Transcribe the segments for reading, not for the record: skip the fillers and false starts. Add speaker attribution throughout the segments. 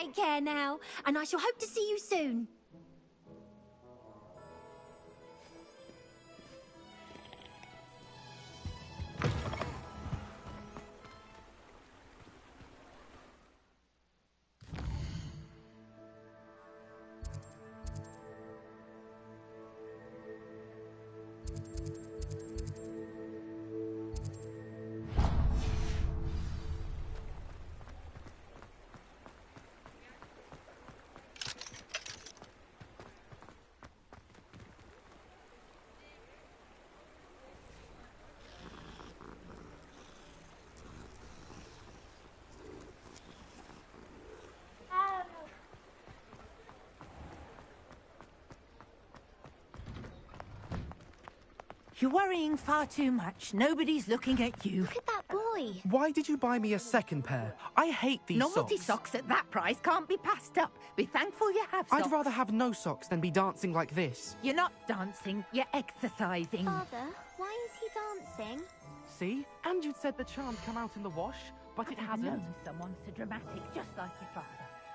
Speaker 1: Take care now, and I shall hope to see you soon.
Speaker 2: You're worrying far too much. Nobody's looking at you.
Speaker 1: Look at that boy.
Speaker 3: Why did you buy me a second pair? I hate these
Speaker 2: Novelty
Speaker 3: socks.
Speaker 2: socks at that price can't be passed up. Be thankful you have socks.
Speaker 3: I'd rather have no socks than be dancing like this.
Speaker 2: You're not dancing, you're exercising.
Speaker 1: Father, why is he dancing?
Speaker 3: See? And you'd said the charms come out in the wash, but it hasn't.
Speaker 2: Known someone so dramatic, just like your father.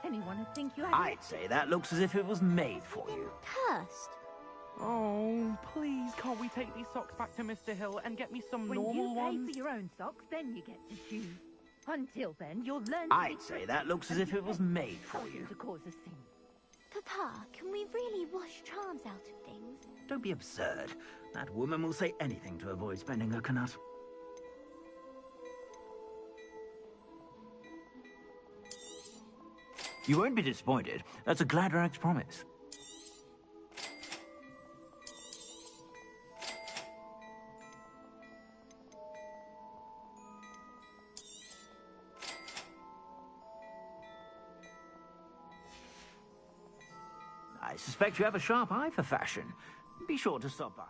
Speaker 2: Anyone would think you had...
Speaker 4: I'd say that looks as if it was made for you.
Speaker 1: Cursed.
Speaker 3: Oh, please, can't we take these socks back to Mr. Hill and get me some normal ones?
Speaker 2: When you pay for your own socks, then you get to choose. Until then, you'll learn...
Speaker 4: I'd say that looks as if it was made for you.
Speaker 2: ...to cause a scene.
Speaker 1: Papa, can we really wash charms out of things?
Speaker 4: Don't be absurd. That woman will say anything to avoid spending her knut. You won't be disappointed. That's a Gladrax promise. I suspect you have a sharp eye for fashion. Be sure to stop by.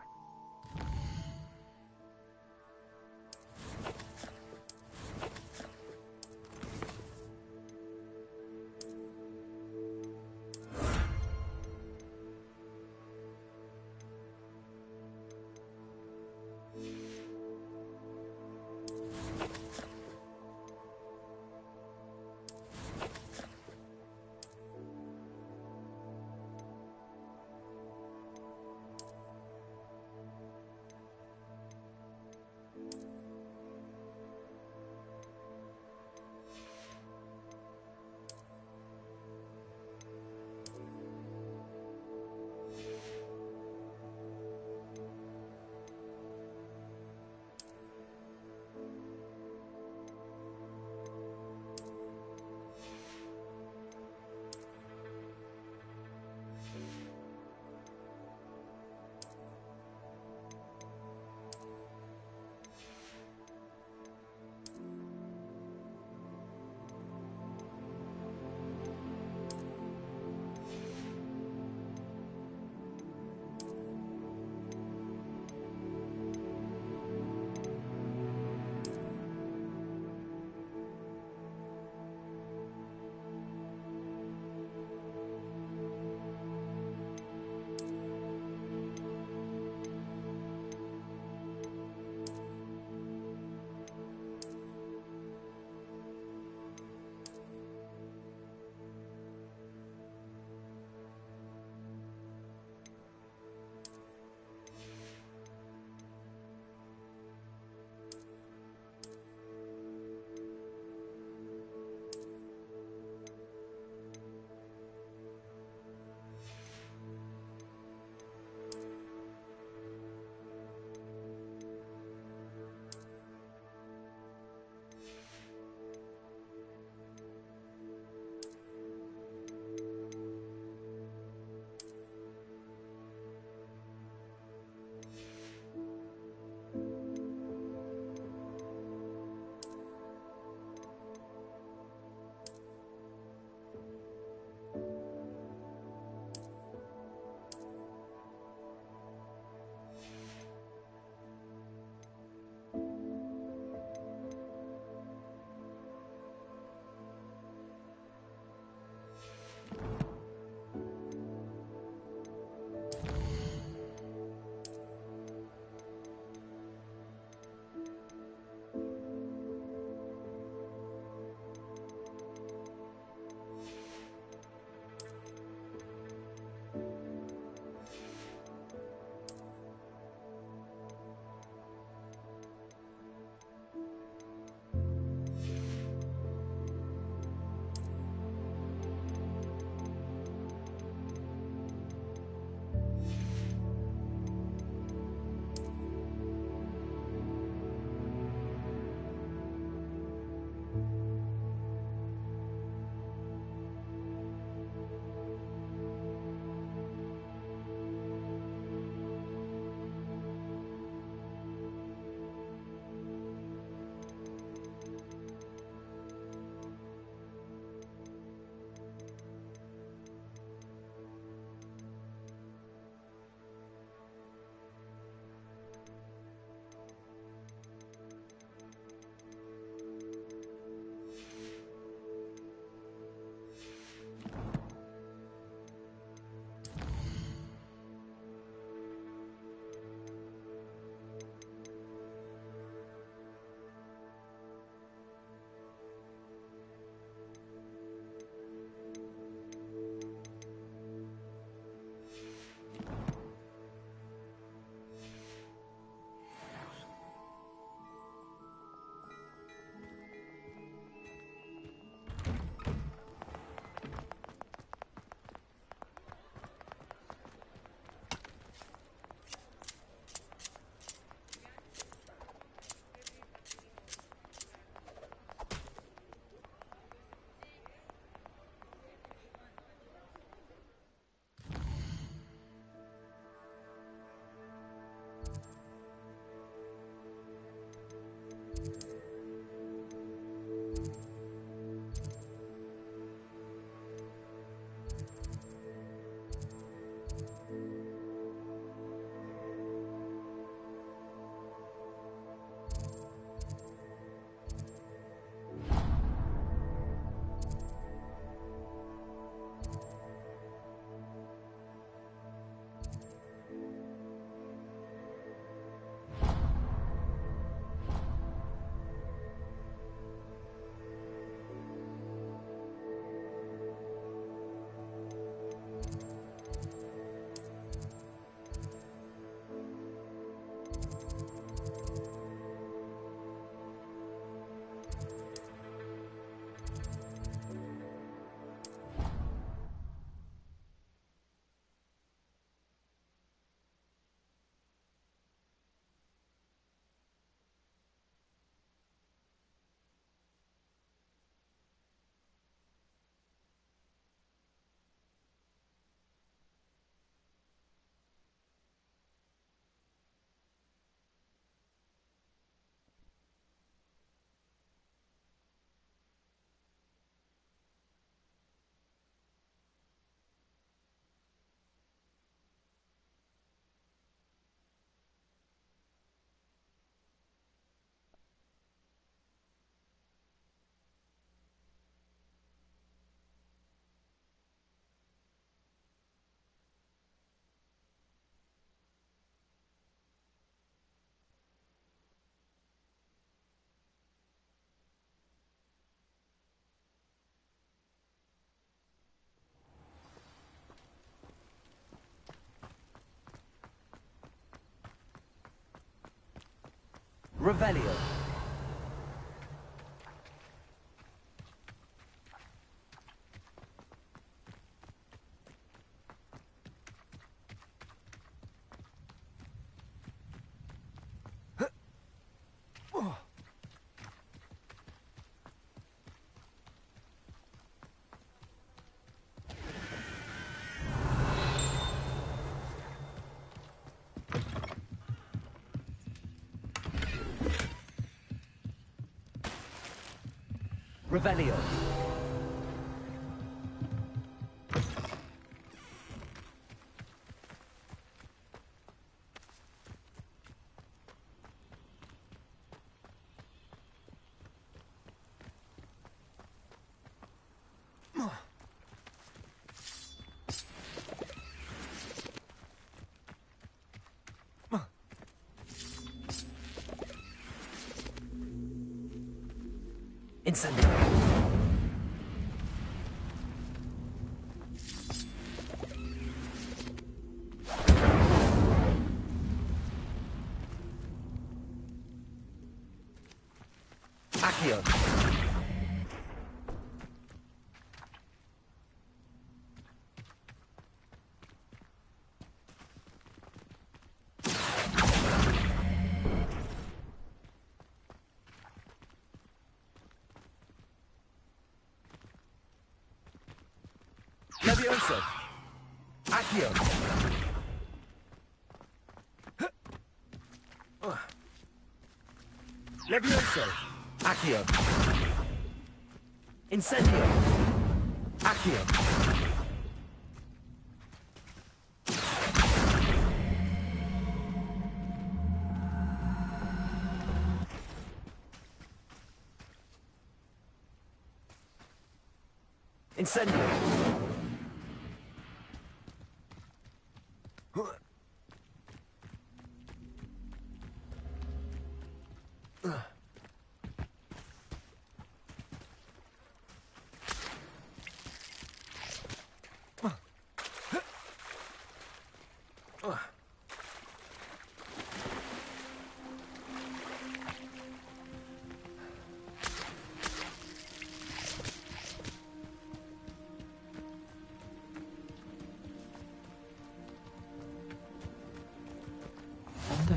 Speaker 5: Revelio. Revelio. Incendio. Accio. Levioso. Accio. Levioso. Accio. Incendio. Accio. Incendio.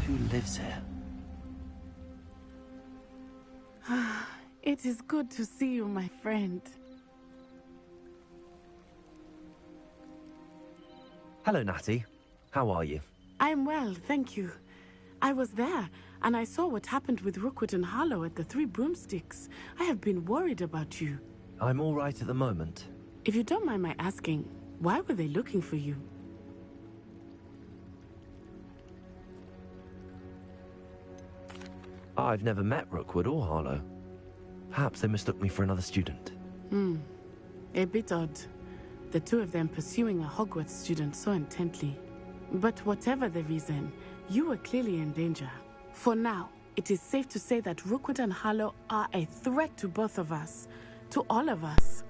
Speaker 5: Who lives here?
Speaker 6: It is good to see you, my friend.
Speaker 5: Hello, Natty. How are you?
Speaker 6: I'm well, thank you. I was there, and I saw what happened with Rookwood and Harlow at the Three Broomsticks. I have been worried about you.
Speaker 5: I'm all right at the moment.
Speaker 6: If you don't mind my asking, why were they looking for you?
Speaker 5: I've never met Rookwood or Harlow. Perhaps they mistook me for another student.
Speaker 6: A bit odd. The two of them pursuing a Hogwarts student so intently. But whatever the reason, you were clearly in danger. For now, it is safe to say that Rookwood and Harlow are a threat to both of us. To all of us.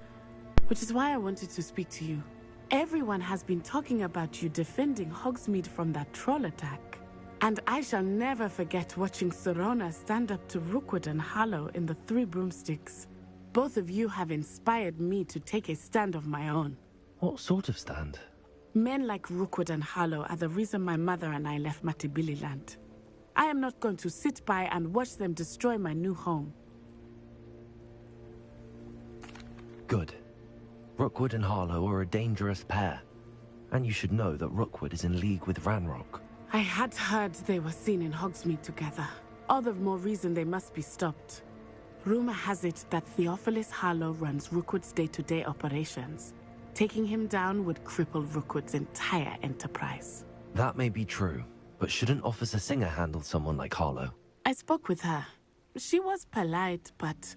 Speaker 6: Which is why I wanted to speak to you. Everyone has been talking about you defending Hogsmeade from that troll attack. And I shall never forget watching Serona stand up to Rookwood and Harlow in the Three Broomsticks. Both of you have inspired me to take a stand of my own.
Speaker 5: What sort of stand?
Speaker 6: Men like Rookwood and Harlow are the reason my mother and I left Matibili-land. I am not going to sit by and watch them destroy my new home.
Speaker 5: Good. Rookwood and Harlow are a dangerous pair. And you should know that Rookwood is in league with Ranrock.
Speaker 6: I had heard they were seen in Hogsmeade together. All the more reason they must be stopped. Rumor has it that Theophilus Harlow runs Rookwood's day-to-day operations. Taking him down would cripple Rookwood's entire enterprise.
Speaker 5: That may be true, but shouldn't Officer Singer handle someone like Harlow?
Speaker 6: I spoke with her. She was polite, but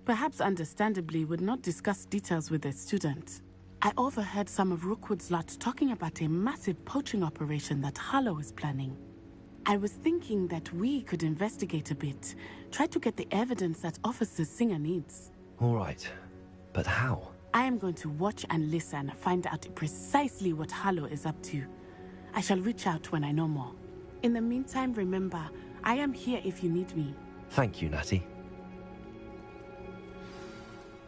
Speaker 6: perhaps understandably would not discuss details with a student. I overheard some of Rookwood's lot talking about a massive poaching operation that Harlow is planning. I was thinking that we could investigate a bit, try to get the evidence that Officer Singer needs.
Speaker 5: All right, but how?
Speaker 6: I am going to watch and listen, find out precisely what Harlow is up to. I shall reach out when I know more. In the meantime, remember, I am here if you need me.
Speaker 5: Thank you, Natty.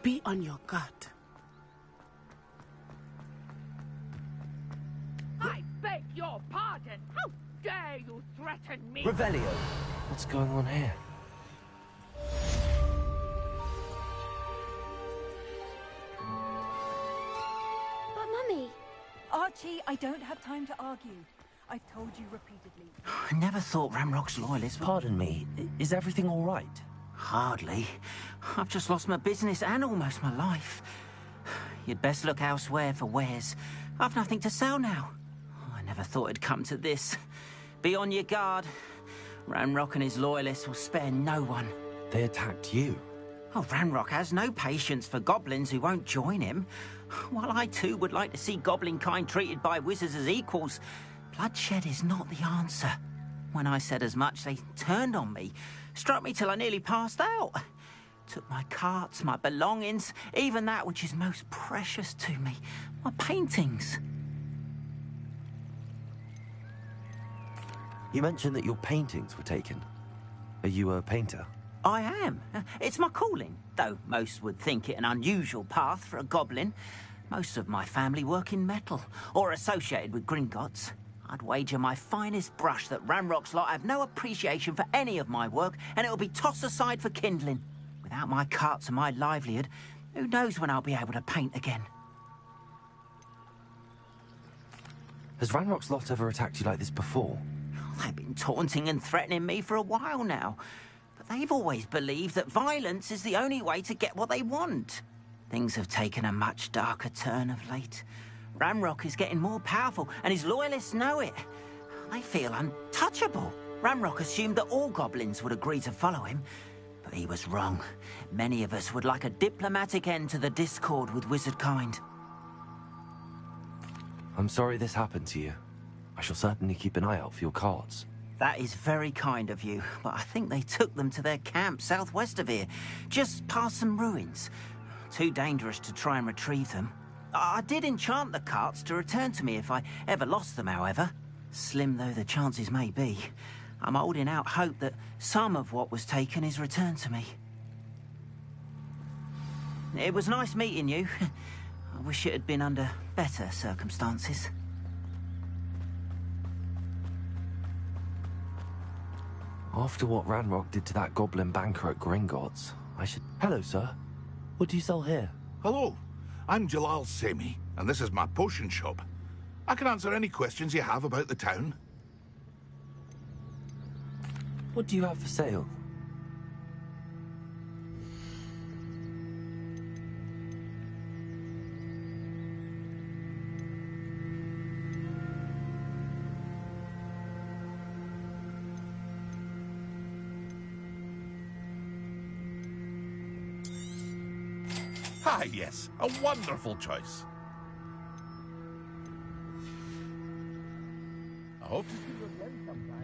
Speaker 6: Be on your guard.
Speaker 3: I beg your pardon. How dare you threaten me?
Speaker 5: Revelio! What's going on here?
Speaker 1: But Mummy...
Speaker 2: Archie, I don't have time to argue. I've told you repeatedly.
Speaker 4: I never thought Ramrock's loyalists...
Speaker 5: Pardon me, is everything all right?
Speaker 4: Hardly. I've just lost my business and almost my life. You'd best look elsewhere for wares. I've nothing to sell now. I never thought it'd come to this. Be on your guard. Ramrock and his loyalists will spare no one.
Speaker 5: They attacked you.
Speaker 4: Oh, Ranrock has no patience for goblins who won't join him. While I too would like to see goblin kind treated by wizards as equals, bloodshed is not the answer. When I said as much, they turned on me, struck me till I nearly passed out. Took my carts, my belongings, even that which is most precious to me, my paintings.
Speaker 5: You mentioned that your paintings were taken. Are you a painter?
Speaker 4: I am. It's my calling, though most would think it an unusual path for a goblin. Most of my family work in metal, or associated with Gringotts. I'd wager my finest brush that Ranrock's lot have no appreciation for any of my work, and it'll be tossed aside for kindling. Without my carts and my livelihood, who knows when I'll be able to paint again?
Speaker 5: Has Ranrock's lot ever attacked you like this before?
Speaker 4: They've been taunting and threatening me for a while now. But they've always believed that violence is the only way to get what they want. Things have taken a much darker turn of late. Ramrock is getting more powerful, and his loyalists know it. They feel untouchable. Ramrock assumed that all goblins would agree to follow him, but he was wrong. Many of us would like a diplomatic end to the discord with wizard kind.
Speaker 5: I'm sorry this happened to you. I shall certainly keep an eye out for your cards.
Speaker 4: That is very kind of you, but I think they took them to their camp southwest of here, just past some ruins. Too dangerous to try and retrieve them. I did enchant the carts to return to me if I ever lost them, however. Slim though the chances may be, I'm holding out hope that some of what was taken is returned to me. It was nice meeting you. I wish it had been under better circumstances.
Speaker 5: After what Ranrock did to that goblin banker at Gringotts, I should... Hello, sir. What do you sell here?
Speaker 7: Hello, I'm Jalal Semi, and this is my potion shop. I can answer any questions you have about the town.
Speaker 5: What do you have for sale?
Speaker 7: Ah, yes, a wonderful choice. I hope to see you again sometime.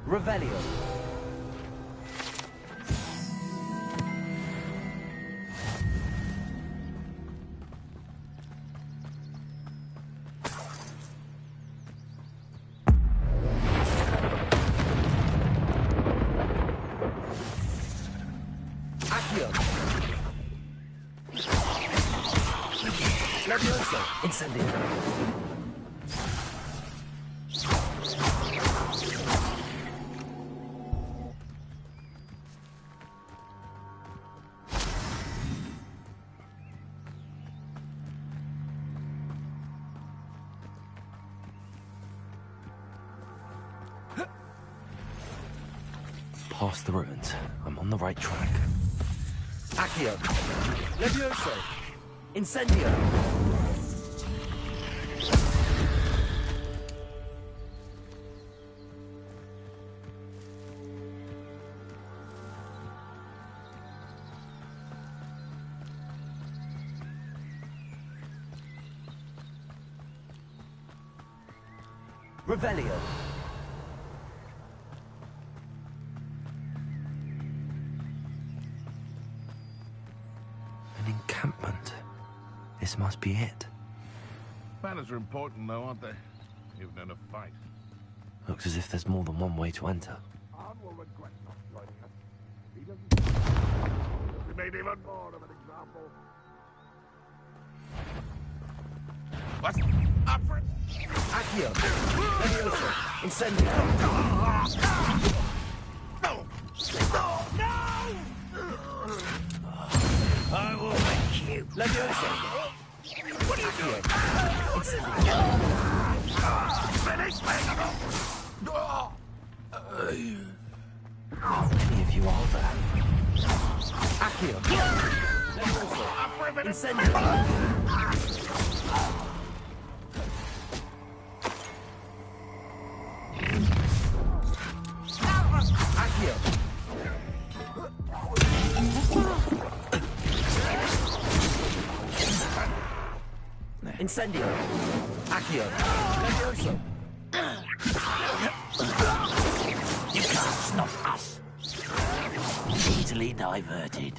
Speaker 5: Revelio. Accio. Levioso. Incendio. Past the ruins. I'm on the right track. Accio. Levioso. Incendio. Revelio. An encampment. This must be it.
Speaker 7: Manners are important, though, aren't they? Even in a fight.
Speaker 5: Looks as if there's more than one way to enter.
Speaker 7: Arn will regret not joining us. He doesn't... We made even more of an example. What? Up for it!
Speaker 5: Accio! Levioso! Incendio!
Speaker 7: No!
Speaker 4: I will make you.
Speaker 5: Levioso!
Speaker 7: What are you doing?
Speaker 5: Incendio!
Speaker 7: Finish me!
Speaker 5: How many of you are there? Accio! Levioso!
Speaker 7: Up for a minute!
Speaker 5: Incendio! Accio! Incendio! Accio! Levioso!
Speaker 4: You can't stop us. Easily diverted.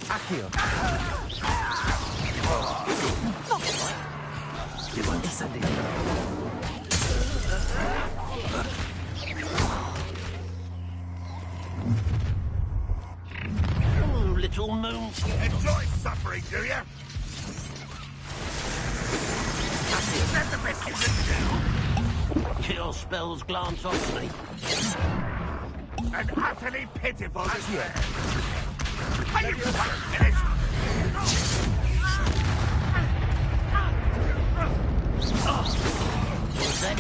Speaker 5: Accio! You won't Incendio!
Speaker 4: Little moon.
Speaker 7: Enjoy suffering, do you? That's the best you can do.
Speaker 4: Your spells glance off me.
Speaker 7: And utterly pitiful despair.
Speaker 5: Accio!
Speaker 7: Are you finished?
Speaker 4: What was that?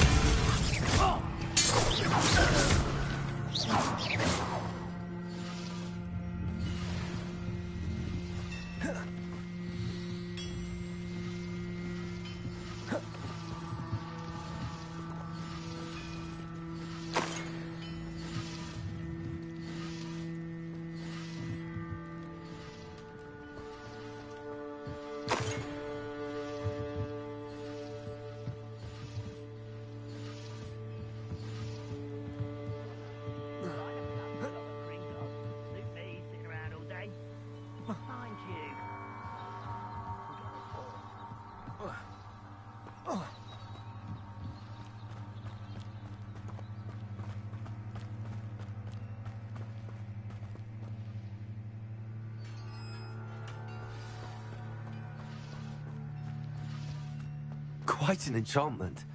Speaker 5: Quite an enchantment.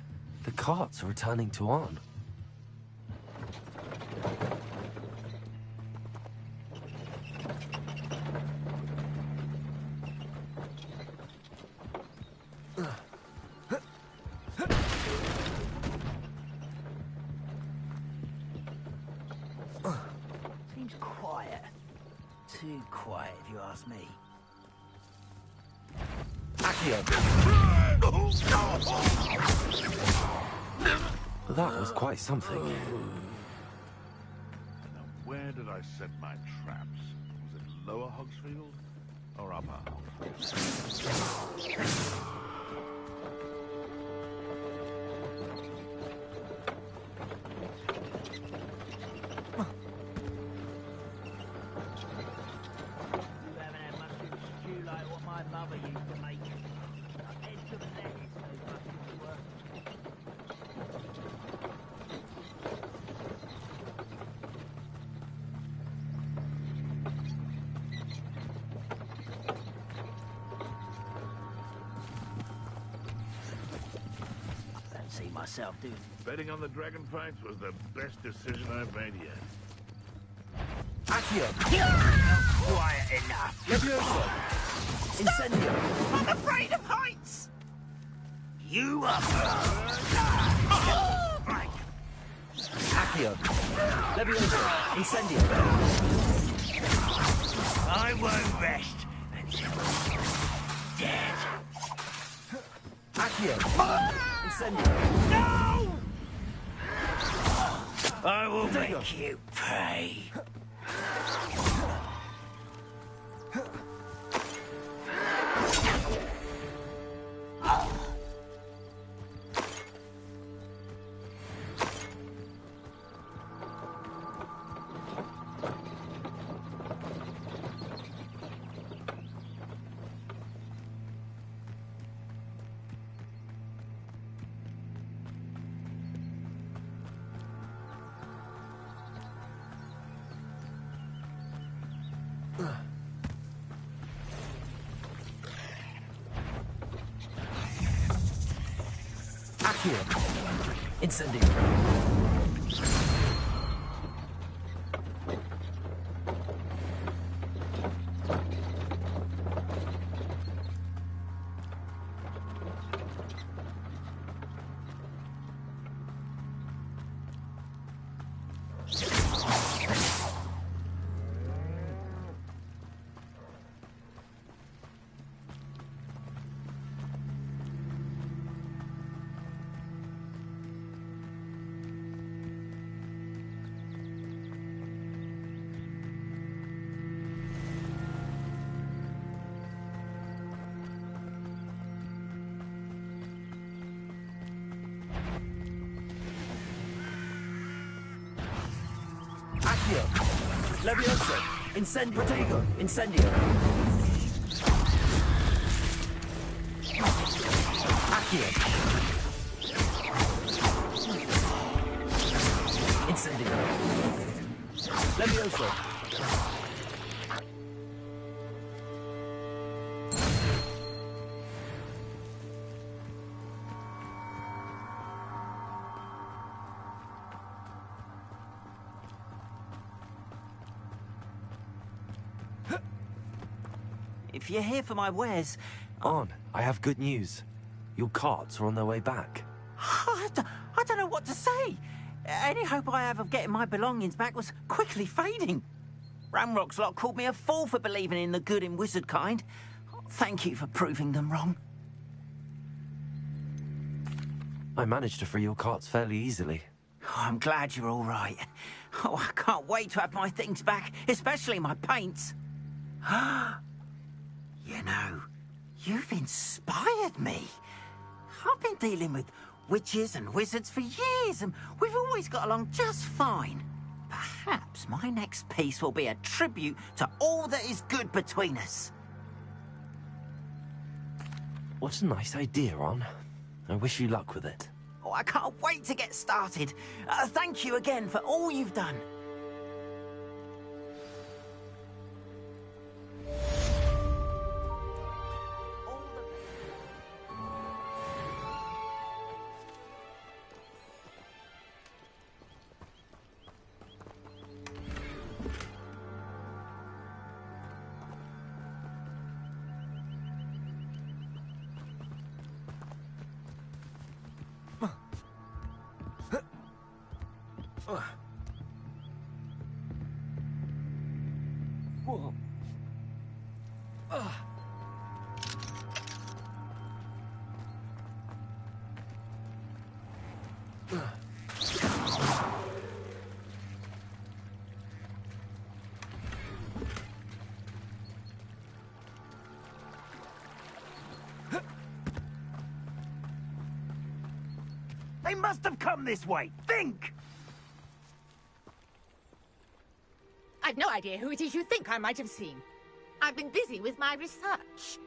Speaker 5: The carts are returning to Arn.
Speaker 4: Seems quiet. Too quiet, if you ask me.
Speaker 5: Accio! That was quite something.
Speaker 7: Now, where did I set my traps? Was it Lower Hogsfield or Upper Hogsfield?
Speaker 4: You haven't had much of a stew like what my mother used to make. Head to the lettuce, so much of the work. I don't see myself doing.
Speaker 7: Betting on the dragon fights was the best decision I've made yet.
Speaker 5: Accio!
Speaker 4: Quiet enough.
Speaker 5: Levioso! Incendio!
Speaker 4: I'm afraid of heights. You are.
Speaker 5: Accio! Levioso! Incendio!
Speaker 4: I won't rest until you're dead.
Speaker 5: Accio! Incendio!
Speaker 4: No! I will make you pay.
Speaker 5: Accio. Incendio. Accio. Levioso. Incendio. Protego. Incendio. Accio. Incendio. Levioso.
Speaker 4: If you're here for my wares...
Speaker 5: On, I have good news. Your carts are on their way back.
Speaker 4: I don't know what to say. Any hope I have of getting my belongings back was quickly fading. Ramrock's lot called me a fool for believing in the good in wizard kind. Thank you for proving them wrong.
Speaker 5: I managed to free your carts fairly easily.
Speaker 4: Oh, I'm glad you're all right. Oh, I can't wait to have my things back, especially my paints. You know, you've inspired me. I've been dealing with witches and wizards for years, and we've always got along just fine. Perhaps my next piece will be a tribute to all that is good between us.
Speaker 5: What a nice idea, Ron. I wish you luck with it.
Speaker 4: Oh, I can't wait to get started. Thank you again for all you've done.
Speaker 8: They must have come this way. Think!
Speaker 2: I've no idea who it is you think I might have seen. I've been busy with my research.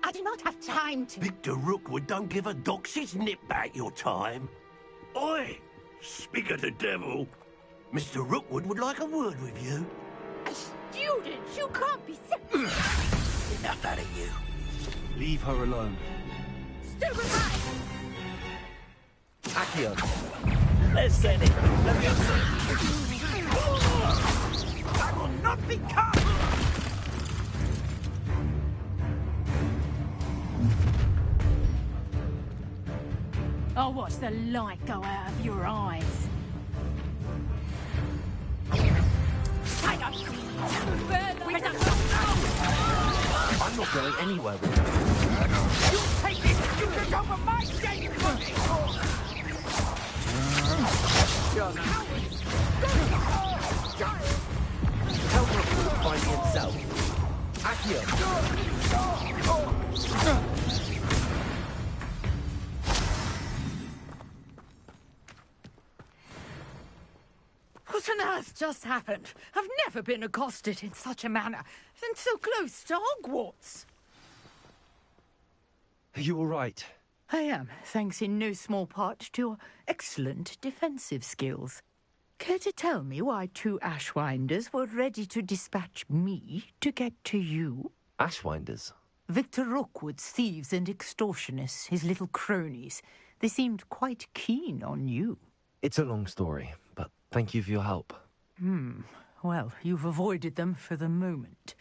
Speaker 2: I do not have time to...
Speaker 8: Victor Rookwood don't give a doxy's nip back your time. Oi! Speak of the devil. Mr. Rookwood would like a word with you.
Speaker 2: A student? You can't be serious.
Speaker 8: Enough out of you.
Speaker 5: Leave her alone.
Speaker 2: Stupid high!
Speaker 5: Accio.
Speaker 8: Let's send it. Let me I will not be caught!
Speaker 2: I'll watch the light go out of your eyes. I don't see you further.
Speaker 5: I'm not going anywhere with you.
Speaker 8: You take it! You took over my game!
Speaker 5: Tell Rookwood to find himself. Accio.
Speaker 2: What on earth just happened? I've never been accosted in such a manner, and so close to Hogwarts.
Speaker 5: Are you all right?
Speaker 2: I am, thanks in no small part to your excellent defensive skills. Care to tell me why two Ashwinders were ready to dispatch me to get to you?
Speaker 5: Ashwinders?
Speaker 2: Victor Rookwood's thieves and extortionists, his little cronies. They seemed quite keen on you.
Speaker 5: It's a long story, but thank you for your help.
Speaker 2: Well, you've avoided them for the moment.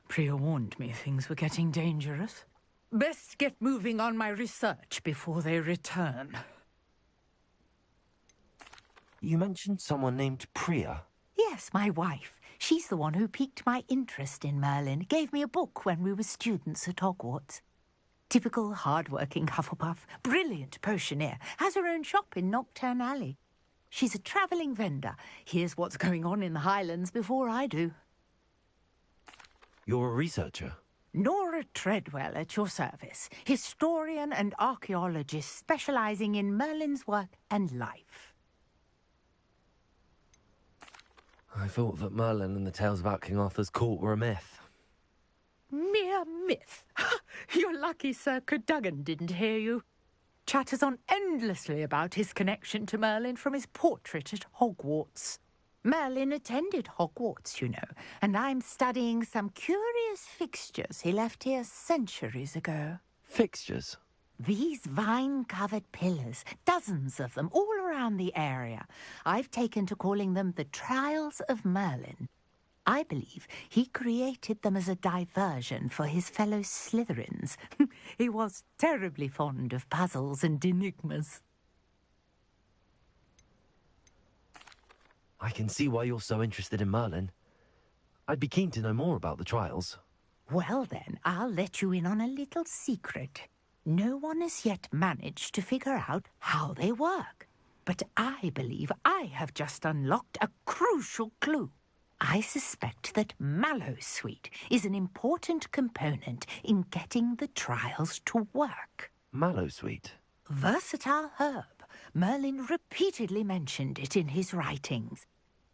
Speaker 2: Priya warned me things were getting dangerous. Best get moving on my research before they return.
Speaker 5: You mentioned someone named Priya.
Speaker 2: Yes, my wife. She's the one who piqued my interest in Merlin. Gave me a book when we were students at Hogwarts. Typical hard-working Hufflepuff, brilliant potioneer, has her own shop in Nocturne Alley. She's a travelling vendor. Hears what's going on in the Highlands before I do.
Speaker 5: You're a researcher?
Speaker 2: Nora Treadwell at your service, historian and archaeologist specialising in Merlin's work and life.
Speaker 5: I thought that Merlin and the tales about King Arthur's court were a myth.
Speaker 2: Mere myth. You're lucky Sir Cadogan didn't hear you. Chatters on endlessly about his connection to Merlin from his portrait at Hogwarts. Merlin attended Hogwarts, you know, and I'm studying some curious fixtures he left here centuries ago.
Speaker 5: Fixtures?
Speaker 2: These vine-covered pillars, dozens of them, all around the area. I've taken to calling them the Trials of Merlin. I believe he created them as a diversion for his fellow Slytherins. He was terribly fond of puzzles and enigmas.
Speaker 5: I can see why you're so interested in Merlin. I'd be keen to know more about the trials.
Speaker 2: Well then, I'll let you in on a little secret. No one has yet managed to figure out how they work. But I believe I have just unlocked a crucial clue. I suspect that Mallowsweet is an important component in getting the trials to work.
Speaker 5: Mallowsweet?
Speaker 2: Versatile herb. Merlin repeatedly mentioned it in his writings.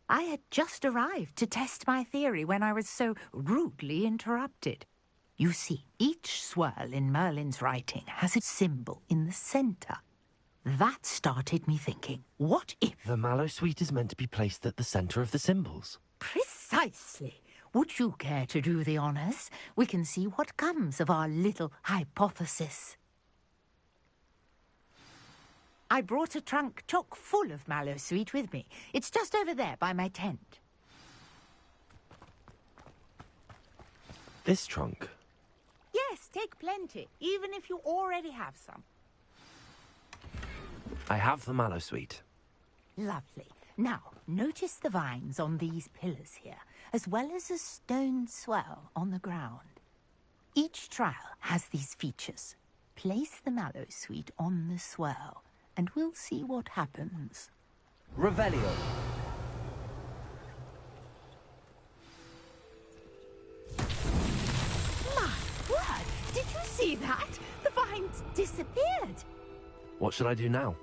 Speaker 2: I had just arrived to test my theory when I was so rudely interrupted. You see, each swirl in Merlin's writing has a symbol in the centre. That started me thinking, what if...
Speaker 5: The Mallowsweet is meant to be placed at the centre of the symbols.
Speaker 2: Precisely. Would you care to do the honours? We can see what comes of our little hypothesis. I brought a trunk chock full of Mallowsweet with me. It's just over there by my tent.
Speaker 5: This trunk?
Speaker 2: Yes, take plenty, even if you already have some.
Speaker 5: I have the Mallowsweet.
Speaker 2: Lovely. Now, notice the vines on these pillars here, as well as a stone swell on the ground. Each trial has these features. Place the Mallowsweet on the swell, and we'll see what happens.
Speaker 5: Revelio.
Speaker 2: My word! Did you see that? The vines disappeared.
Speaker 5: What should I do now?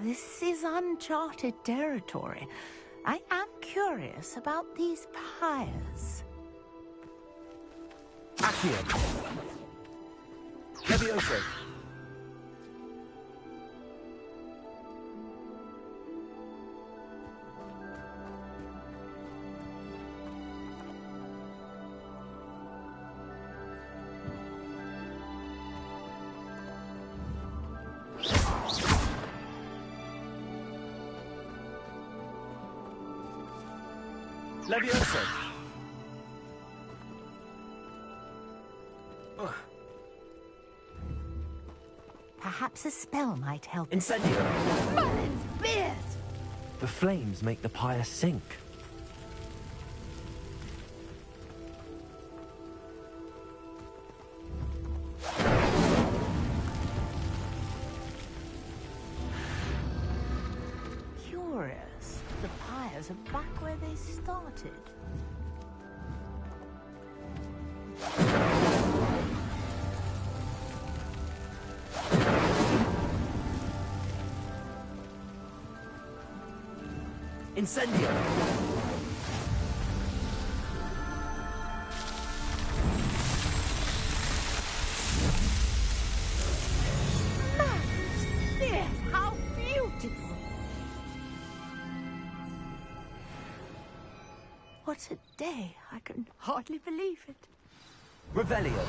Speaker 2: This is uncharted territory. I am curious about these pyres.
Speaker 5: Accio. Levioso. Levioso.
Speaker 2: Perhaps a spell might help.
Speaker 5: Incendio.
Speaker 2: Merlin's beard!
Speaker 5: The flames make the pyre sink.
Speaker 2: Curious. The pyres are back where they started.
Speaker 5: Incendio.
Speaker 2: Yes, how beautiful! What a day! I can hardly believe it.
Speaker 5: Revelio.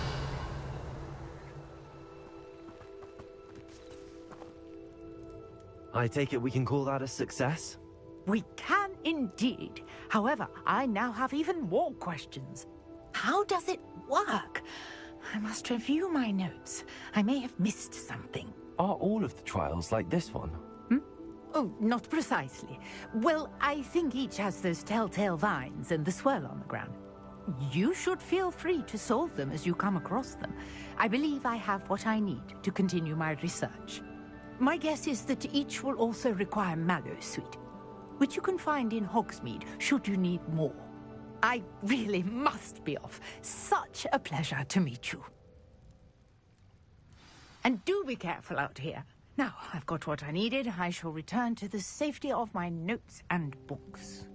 Speaker 5: I take it we can call that a success?
Speaker 2: We can indeed. However, I now have even more questions. How does it work? I must review my notes. I may have missed something.
Speaker 5: Are all of the trials like this one?
Speaker 2: Oh, not precisely. Well, I think each has those telltale vines and the swirl on the ground. You should feel free to solve them as you come across them. I believe I have what I need to continue my research. My guess is that each will also require mallow sweet, which you can find in Hogsmeade should you need more. I really must be off. Such a pleasure to meet you. And do be careful out here. Now, I've got what I needed. I shall return to the safety of my notes and books.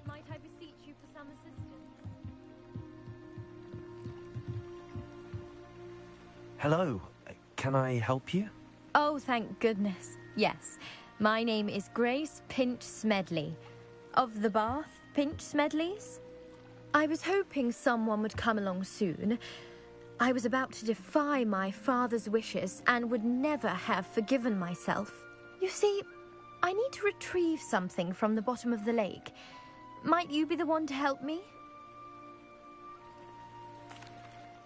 Speaker 1: Might I beseech you for some assistance?
Speaker 5: Hello. Can I help you?
Speaker 9: Oh, thank goodness. Yes. My name is Grace Pinch Smedley. Of the Bath Pinch Smedleys? I was hoping someone would come along soon. I was about to defy my father's wishes and would never have forgiven myself. You see, I need to retrieve something from the bottom of the lake. Might you be the one to help me?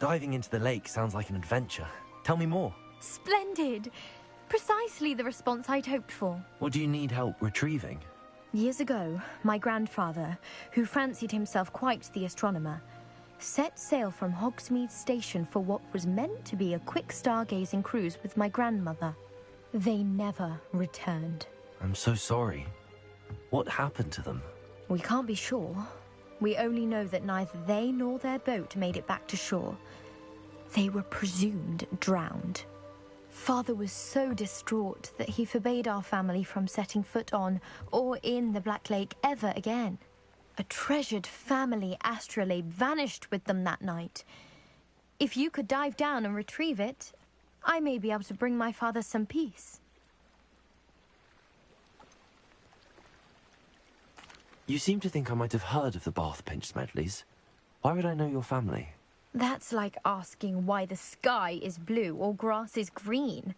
Speaker 5: Diving into the lake sounds like an adventure. Tell me more.
Speaker 9: Splendid! Precisely the response I'd hoped for.
Speaker 5: What do you need help retrieving?
Speaker 9: Years ago, my grandfather, who fancied himself quite the astronomer, set sail from Hogsmeade Station for what was meant to be a quick stargazing cruise with my grandmother. They never returned.
Speaker 5: I'm so sorry. What happened to them?
Speaker 9: We can't be sure. We only know that neither they nor their boat made it back to shore. They were presumed drowned. Father was so distraught that he forbade our family from setting foot on or in the Black Lake ever again. A treasured family astrolabe vanished with them that night. If you could dive down and retrieve it, I may be able to bring my father some peace.
Speaker 5: You seem to think I might have heard of the Bath Pinch Smedleys. Why would I know your family?
Speaker 9: That's like asking why the sky is blue or grass is green.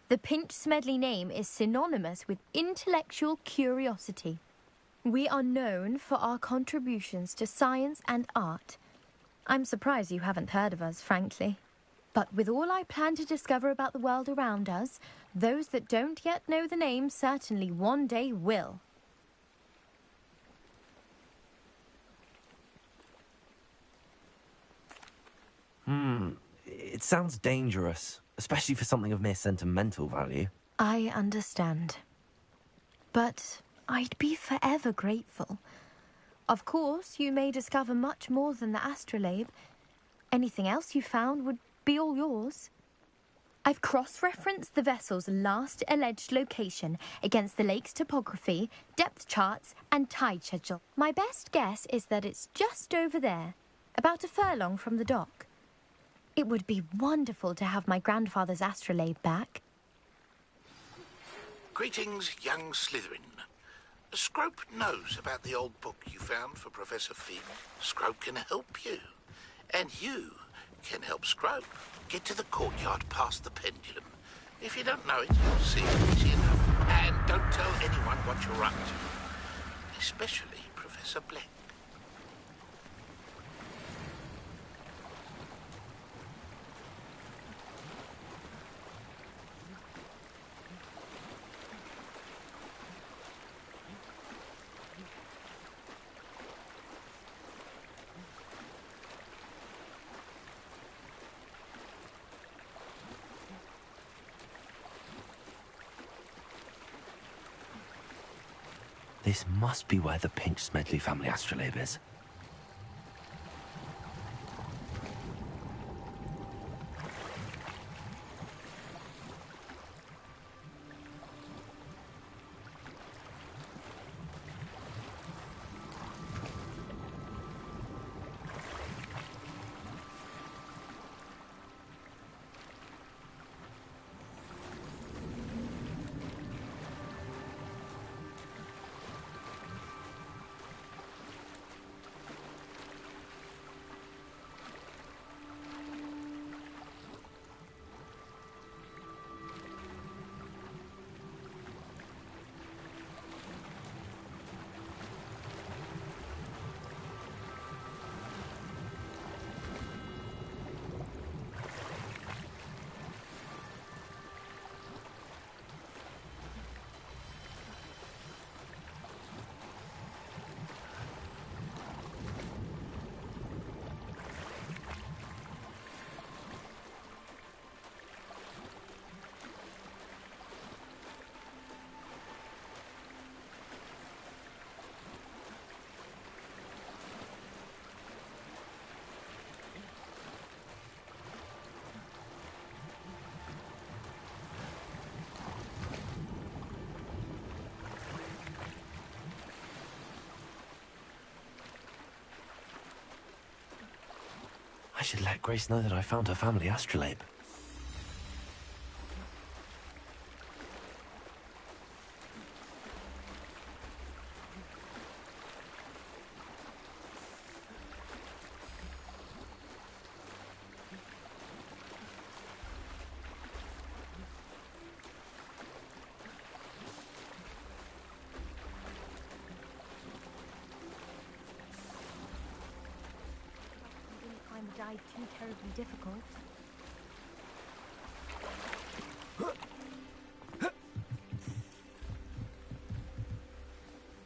Speaker 9: The Pinch Smedley name is synonymous with intellectual curiosity. We are known for our contributions to science and art. I'm surprised you haven't heard of us, frankly. But with all I plan to discover about the world around us, those that don't yet know the name certainly one day will.
Speaker 5: It sounds dangerous, especially for something of mere sentimental value.
Speaker 9: I understand. But I'd be forever grateful. Of course, you may discover much more than the astrolabe. Anything else you found would be all yours. I've cross-referenced the vessel's last alleged location against the lake's topography, depth charts, and tide schedule. My best guess is that it's just over there, about a furlong from the dock. It would be wonderful to have my grandfather's astrolabe back.
Speaker 7: Greetings, young Slytherin. Scrope knows about the old book you found for Professor Fig. Scrope can help you. And you can help Scrope get to the courtyard past the pendulum. If you don't know it, you'll see it easy enough. And don't tell anyone what you're up to. Especially Professor Black.
Speaker 5: This must be where the Pinch Smedley family astrolabe is. should let Grace know that I found her family astrolabe.
Speaker 9: I didn't find the dive too terribly difficult.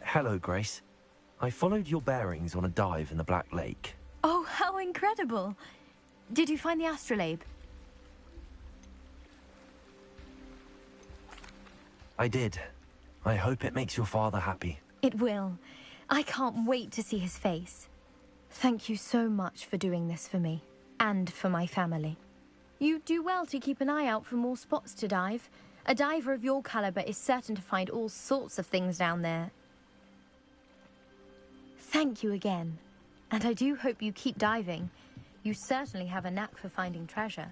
Speaker 5: Hello, Grace. I followed your bearings on a dive in the Black Lake.
Speaker 9: Oh, how incredible! Did you find the astrolabe?
Speaker 5: I did. I hope it makes your father happy.
Speaker 9: It will. I can't wait to see his face. Thank you so much for doing this for me, and for my family. You do well to keep an eye out for more spots to dive. A diver of your caliber is certain to find all sorts of things down there. Thank you again, and I do hope you keep diving. You certainly have a knack for finding treasure.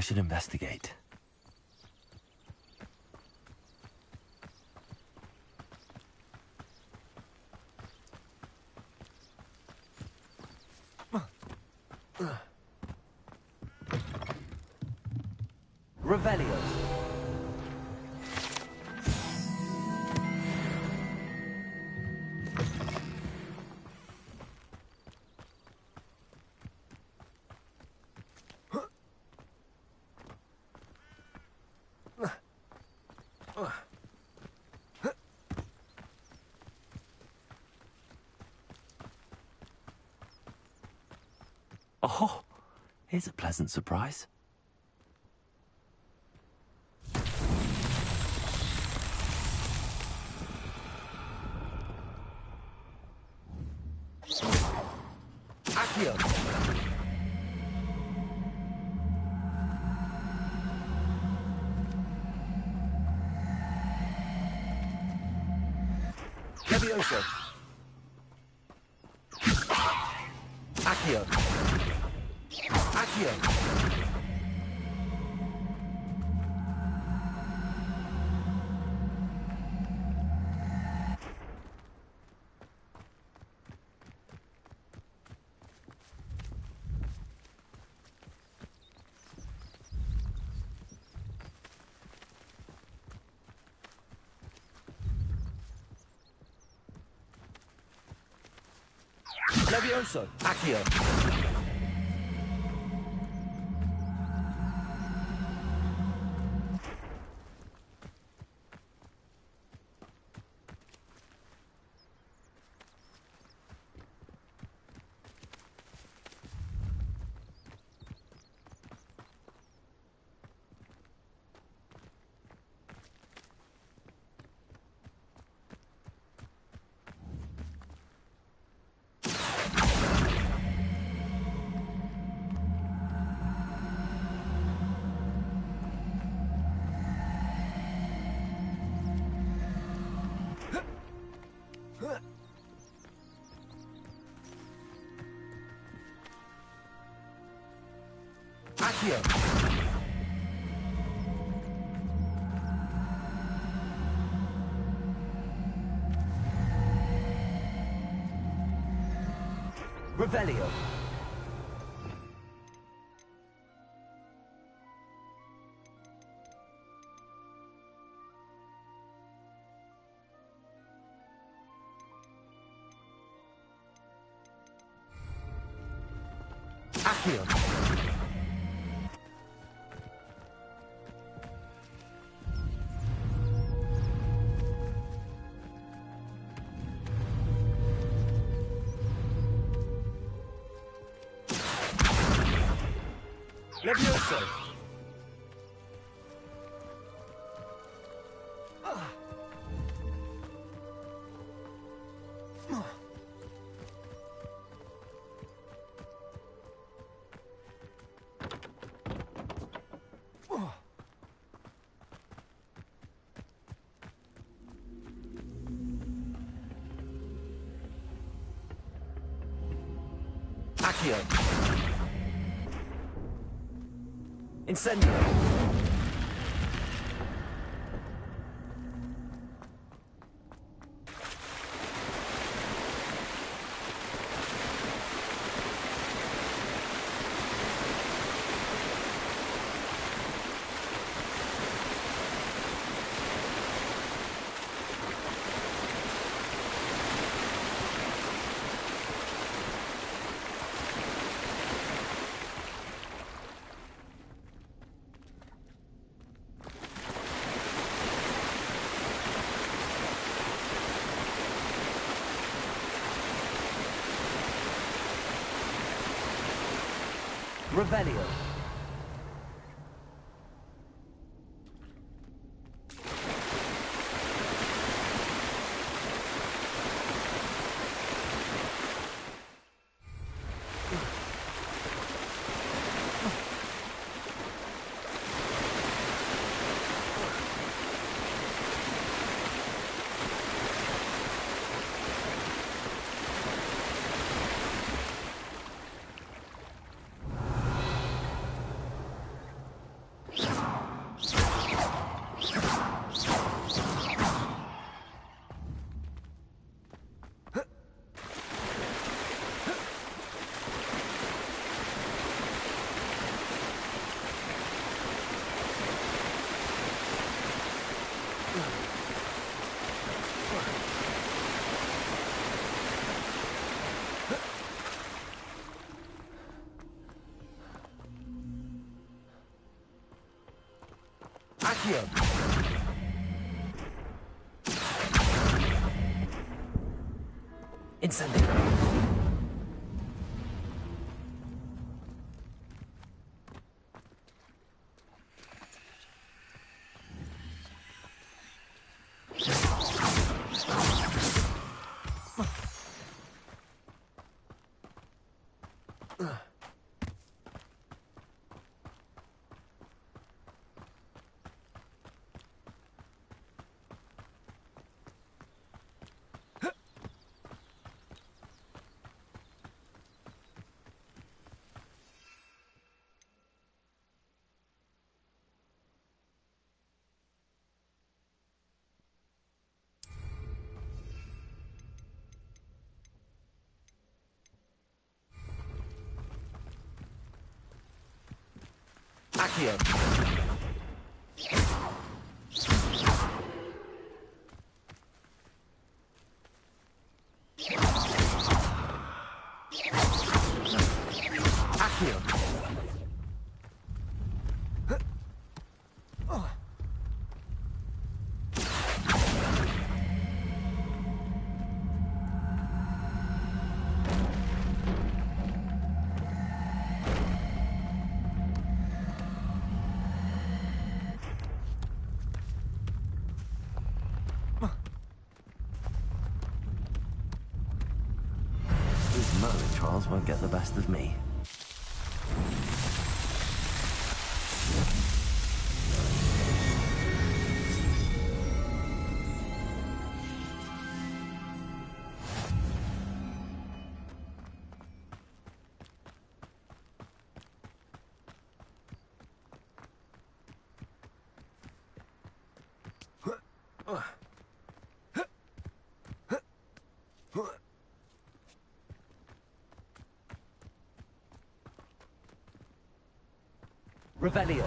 Speaker 5: I should investigate. Revelio. Oh, here's a pleasant surprise. Accio. Levioso. Accio. Accio. Levioso. Accio. Accio. Revelio. Accio. Levioso. Accio. Incendio. Revelio. Accio. Incendio. Accio. Accio. These Merlin trials won't get the best of me. Revelio.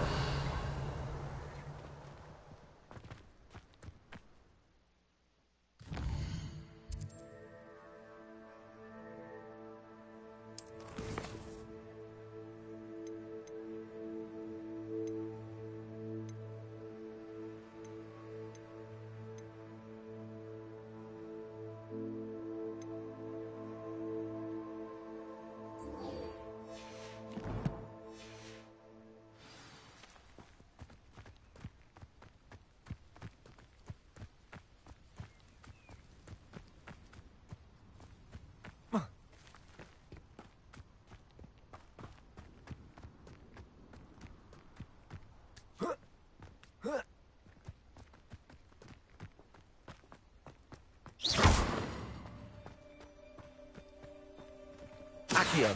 Speaker 5: Accio.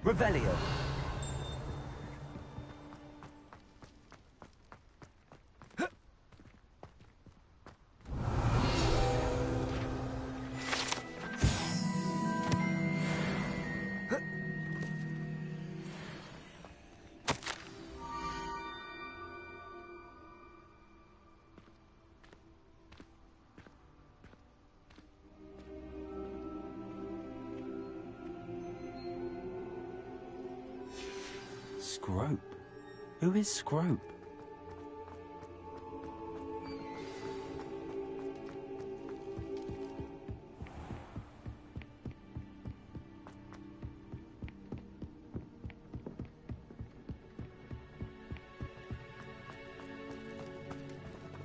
Speaker 5: Revelio. Scrope? Who is Scrope?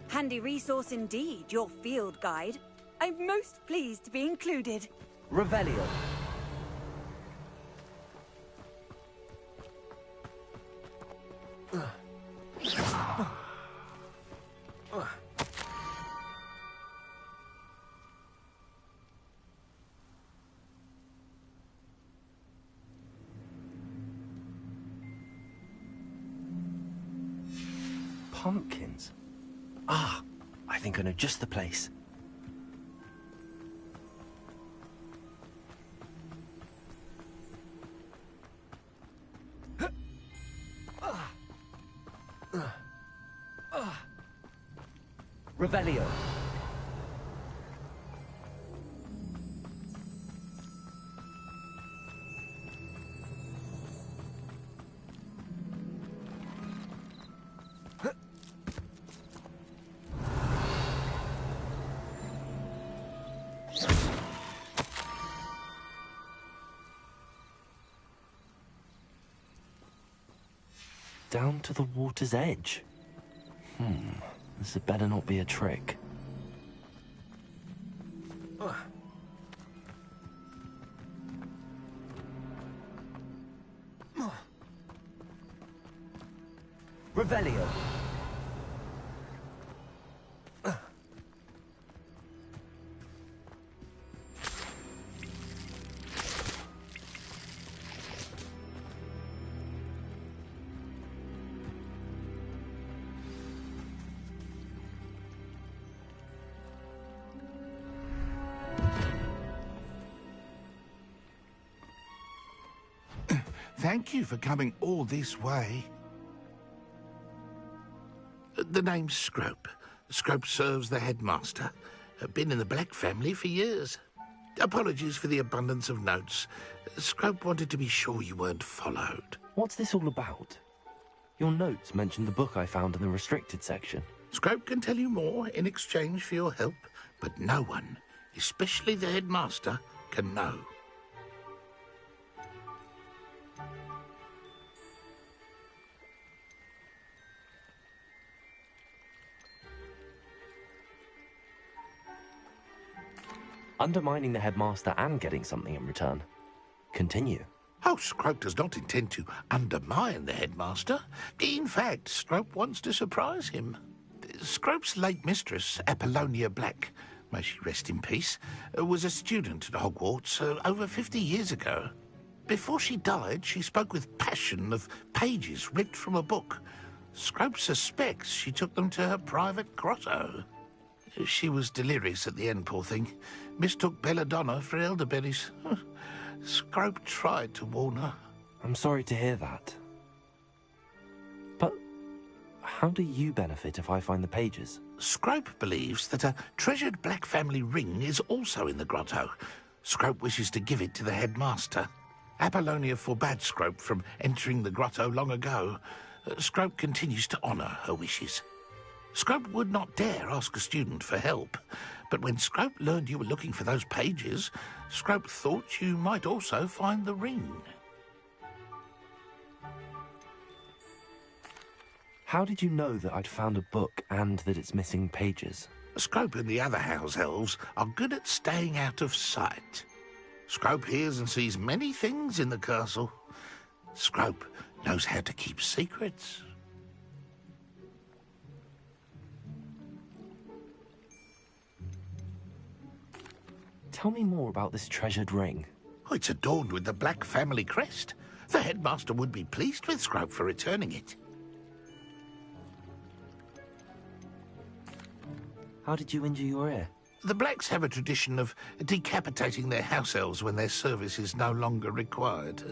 Speaker 10: Handy resource indeed, your field guide. I'm most pleased to be included.
Speaker 5: Revelio. Pumpkins. Ah, I I think I know just the place. Revelio. Down to the water's edge. This had better not be a trick. Revelio.
Speaker 7: Thank you for coming all this way. The name's Scrope. Scrope serves the headmaster. Been in the Black family for years. Apologies for the abundance of notes. Scrope wanted to be sure you weren't followed.
Speaker 5: What's this all about? Your notes mentioned the book I found in the restricted section.
Speaker 7: Scrope can tell you more in exchange for your help, but no one, especially the headmaster, can know.
Speaker 5: Undermining the headmaster and getting something in return. Continue.
Speaker 7: Oh, Scrope does not intend to undermine the headmaster. In fact, Scrope wants to surprise him. Scrope's late mistress, Apollonia Black, may she rest in peace, was a student at Hogwarts over 50 years ago. Before she died, she spoke with passion of pages ripped from a book. Scrope suspects she took them to her private grotto. She was delirious at the end, poor thing. Mistook belladonna for elderberries. Scrope tried to warn her.
Speaker 5: I'm sorry to hear that. But how do you benefit if I find the pages?
Speaker 7: Scrope believes that a treasured Black family ring is also in the grotto. Scrope wishes to give it to the headmaster. Apollonia forbade Scrope from entering the grotto long ago. Scrope continues to honour her wishes. Scrope would not dare ask a student for help, but when Scrope learned you were looking for those pages, Scrope thought you might also find the ring.
Speaker 5: How did you know that I'd found a book and that it's missing pages?
Speaker 7: Scrope and the other house elves are good at staying out of sight. Scrope hears and sees many things in the castle. Scrope knows how to keep secrets.
Speaker 5: Tell me more about this treasured ring.
Speaker 7: Oh, it's adorned with the Black family crest. The headmaster would be pleased with Scrope for returning it.
Speaker 5: How did you injure your ear?
Speaker 7: The Blacks have a tradition of decapitating their house elves when their service is no longer required.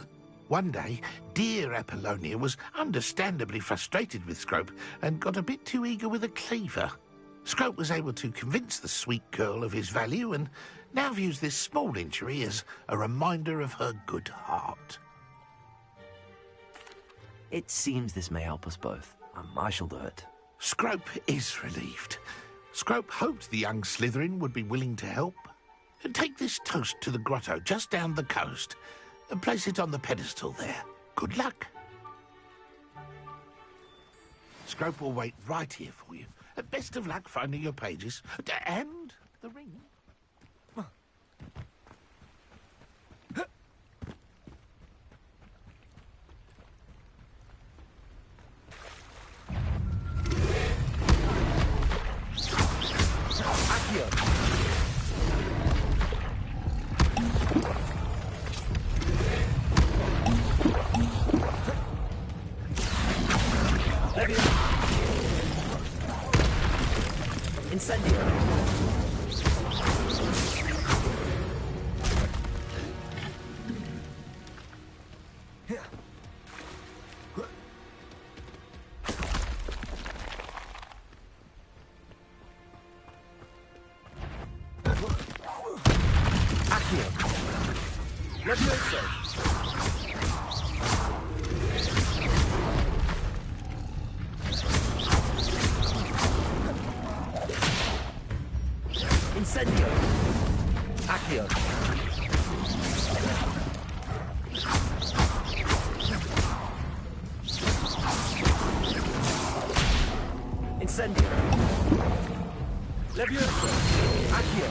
Speaker 7: One day, dear Apollonia was understandably frustrated with Scrope and got a bit too eager with a cleaver. Scrope was able to convince the sweet girl of his value and now views this small injury as a reminder of her good heart.
Speaker 5: It seems this may help us both. I shall do it.
Speaker 7: Scrope is relieved. Scrope hoped the young Slytherin would be willing to help. Take this toast to the grotto just down the coast and place it on the pedestal there. Good luck. Scrope will wait right here for you. Best of luck finding your pages and the ring.
Speaker 5: Incendio! Accio! Levioso! Incendio! Accio! Incendio! Levioso! Accio!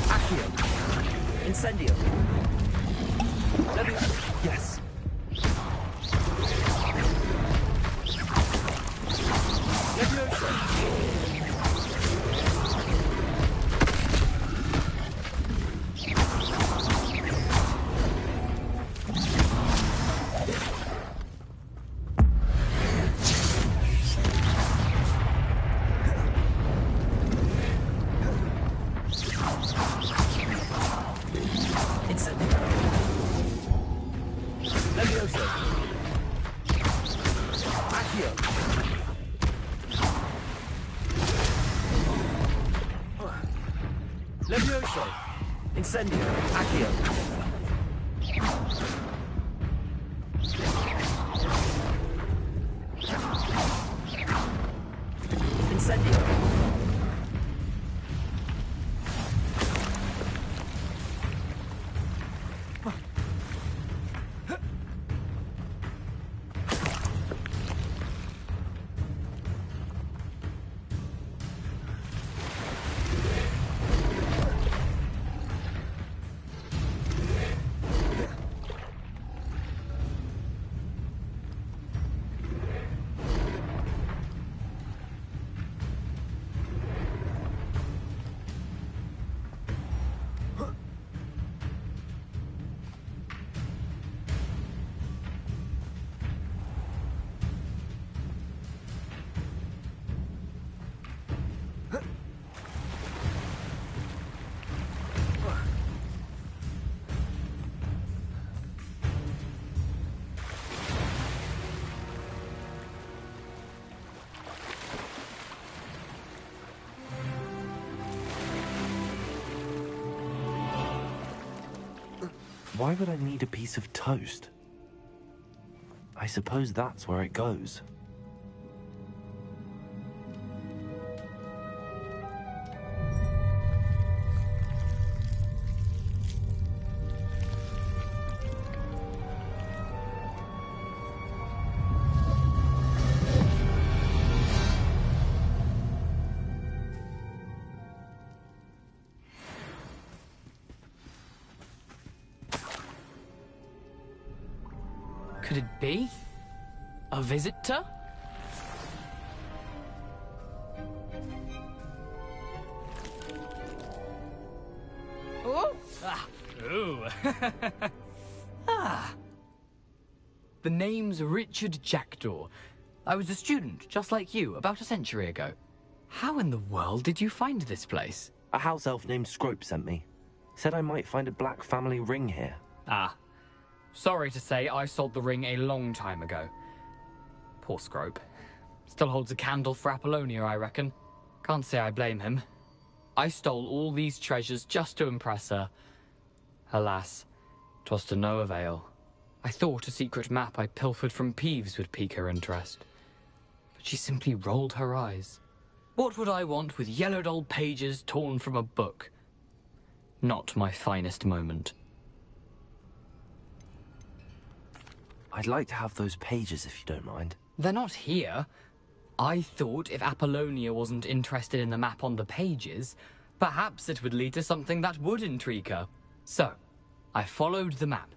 Speaker 5: Accio! Incendio! Levioso! Yes! Levioso! Incendio! Levioso! Accio! Levioso! Incendio! Accio! Incendio! Why would I need a piece of toast? I suppose that's where it goes.
Speaker 11: Could it be? A visitor? Oh! Ah! Ooh! Ah! The name's Richard Jackdaw. I was a student, just like you, about a century ago. How in the world did you find this place?
Speaker 5: A house elf named Scrope sent me. Said I might find a black family ring here.
Speaker 11: Ah. Sorry to say, I sold the ring a long time ago. Poor Scrope. Still holds a candle for Apollonia, I reckon. Can't say I blame him. I stole all these treasures just to impress her. Alas, 'twas to no avail. I thought a secret map I pilfered from Peeves would pique her interest. But she simply rolled her eyes. What would I want with yellowed old pages torn from a book? Not my finest moment.
Speaker 5: I'd like to have those pages if you don't mind.
Speaker 11: They're not here. I thought if Apollonia wasn't interested in the map on the pages, perhaps it would lead to something that would intrigue her. So, I followed the map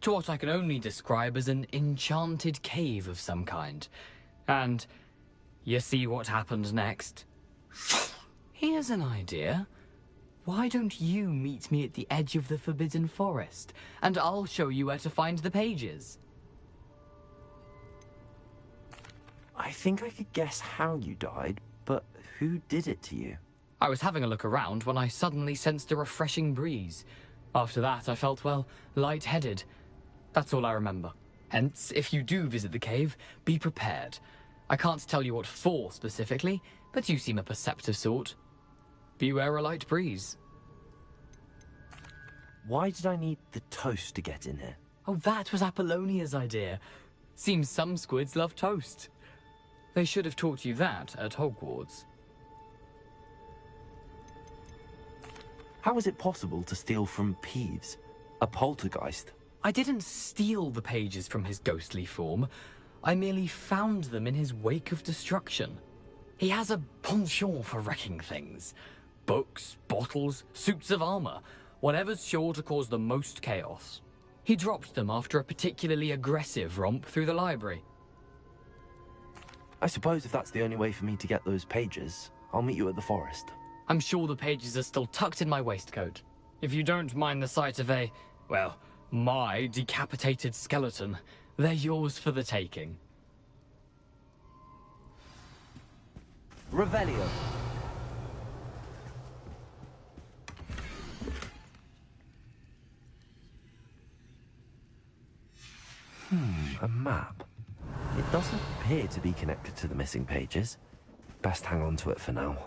Speaker 11: to what I can only describe as an enchanted cave of some kind. And you see what happened next. Here's an idea. why don't you meet me at the edge of the Forbidden Forest, and I'll show you where to find the pages?
Speaker 5: I think I could guess how you died, but who did it to you?
Speaker 11: I was having a look around when I suddenly sensed a refreshing breeze. After that, I felt, well, lightheaded. That's all I remember. Hence, if you do visit the cave, be prepared. I can't tell you what for specifically, but you seem a perceptive sort. Beware a light breeze.
Speaker 5: Why did I need the toast to get in here?
Speaker 11: Oh, that was Apollonia's idea. Seems some squids love toast. They should have taught you that at Hogwarts.
Speaker 5: How is it possible to steal from Peeves, a poltergeist?
Speaker 11: I didn't steal the pages from his ghostly form. I merely found them in his wake of destruction. He has a penchant for wrecking things. Books, bottles, suits of armor, whatever's sure to cause the most chaos. He dropped them after a particularly aggressive romp through the library.
Speaker 5: I suppose if that's the only way for me to get those pages, I'll meet you at the forest.
Speaker 11: I'm sure the pages are still tucked in my waistcoat. If you don't mind the sight of a, well, my decapitated skeleton, they're yours for the taking.
Speaker 5: Revelio. A map. It doesn't appear to be connected to the missing pages. Best hang on to it for now.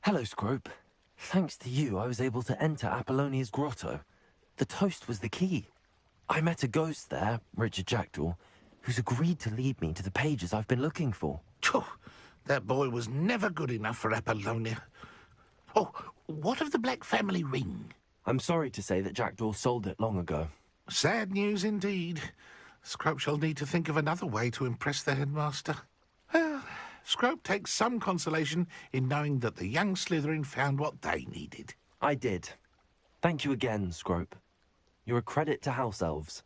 Speaker 5: Hello, Scrope. Thanks to you, I was able to enter Apollonia's grotto. The toast was the key. I met a ghost there, Richard Jackdaw, who's agreed to lead me to the pages I've been looking for.
Speaker 7: That boy was never good enough for Apollonia. Oh, what of the Black family ring?
Speaker 5: I'm sorry to say that Jackdaw sold it long ago.
Speaker 7: Sad news indeed. Scrope shall need to think of another way to impress the headmaster. Well, Scrope takes some consolation in knowing that the young Slytherin found what they needed.
Speaker 5: I did. Thank you again, Scrope. You're a credit to House Elves.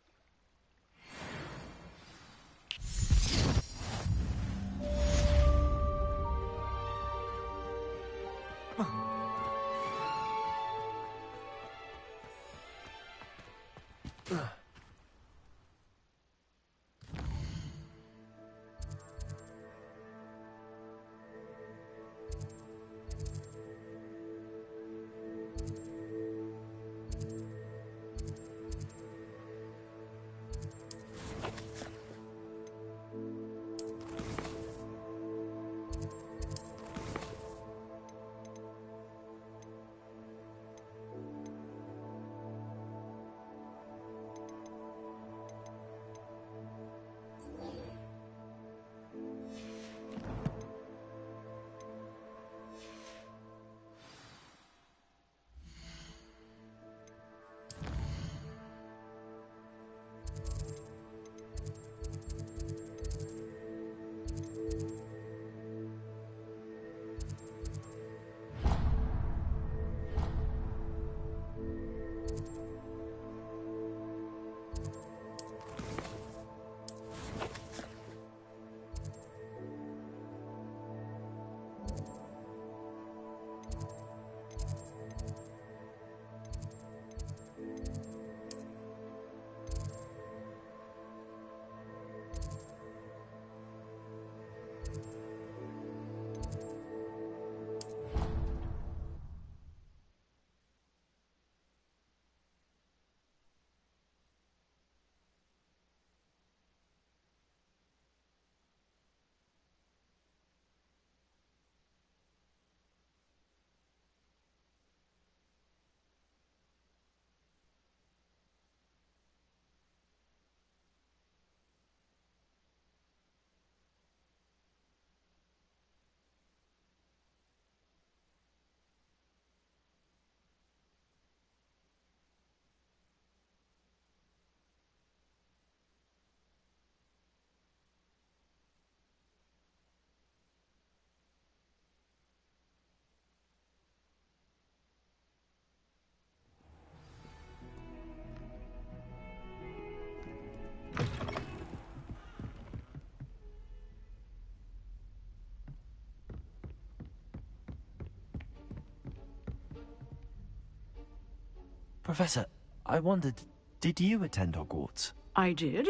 Speaker 5: Professor, I wondered, did you attend Hogwarts?
Speaker 12: I did.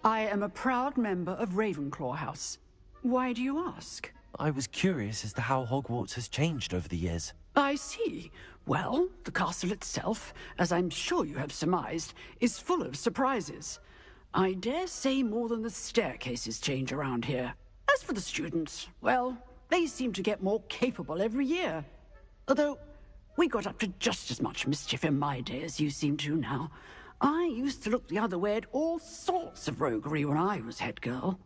Speaker 12: I am a proud member of Ravenclaw House. Why do you ask?
Speaker 5: I was curious as to how Hogwarts has changed over the years.
Speaker 12: I see. Well, the castle itself, as I'm sure you have surmised, is full of surprises. I dare say more than the staircases change around here. As for the students, well, they seem to get more capable every year. Although, we got up to just as much mischief in my day as you seem to now. I used to look the other way at all sorts of roguery when I was head girl.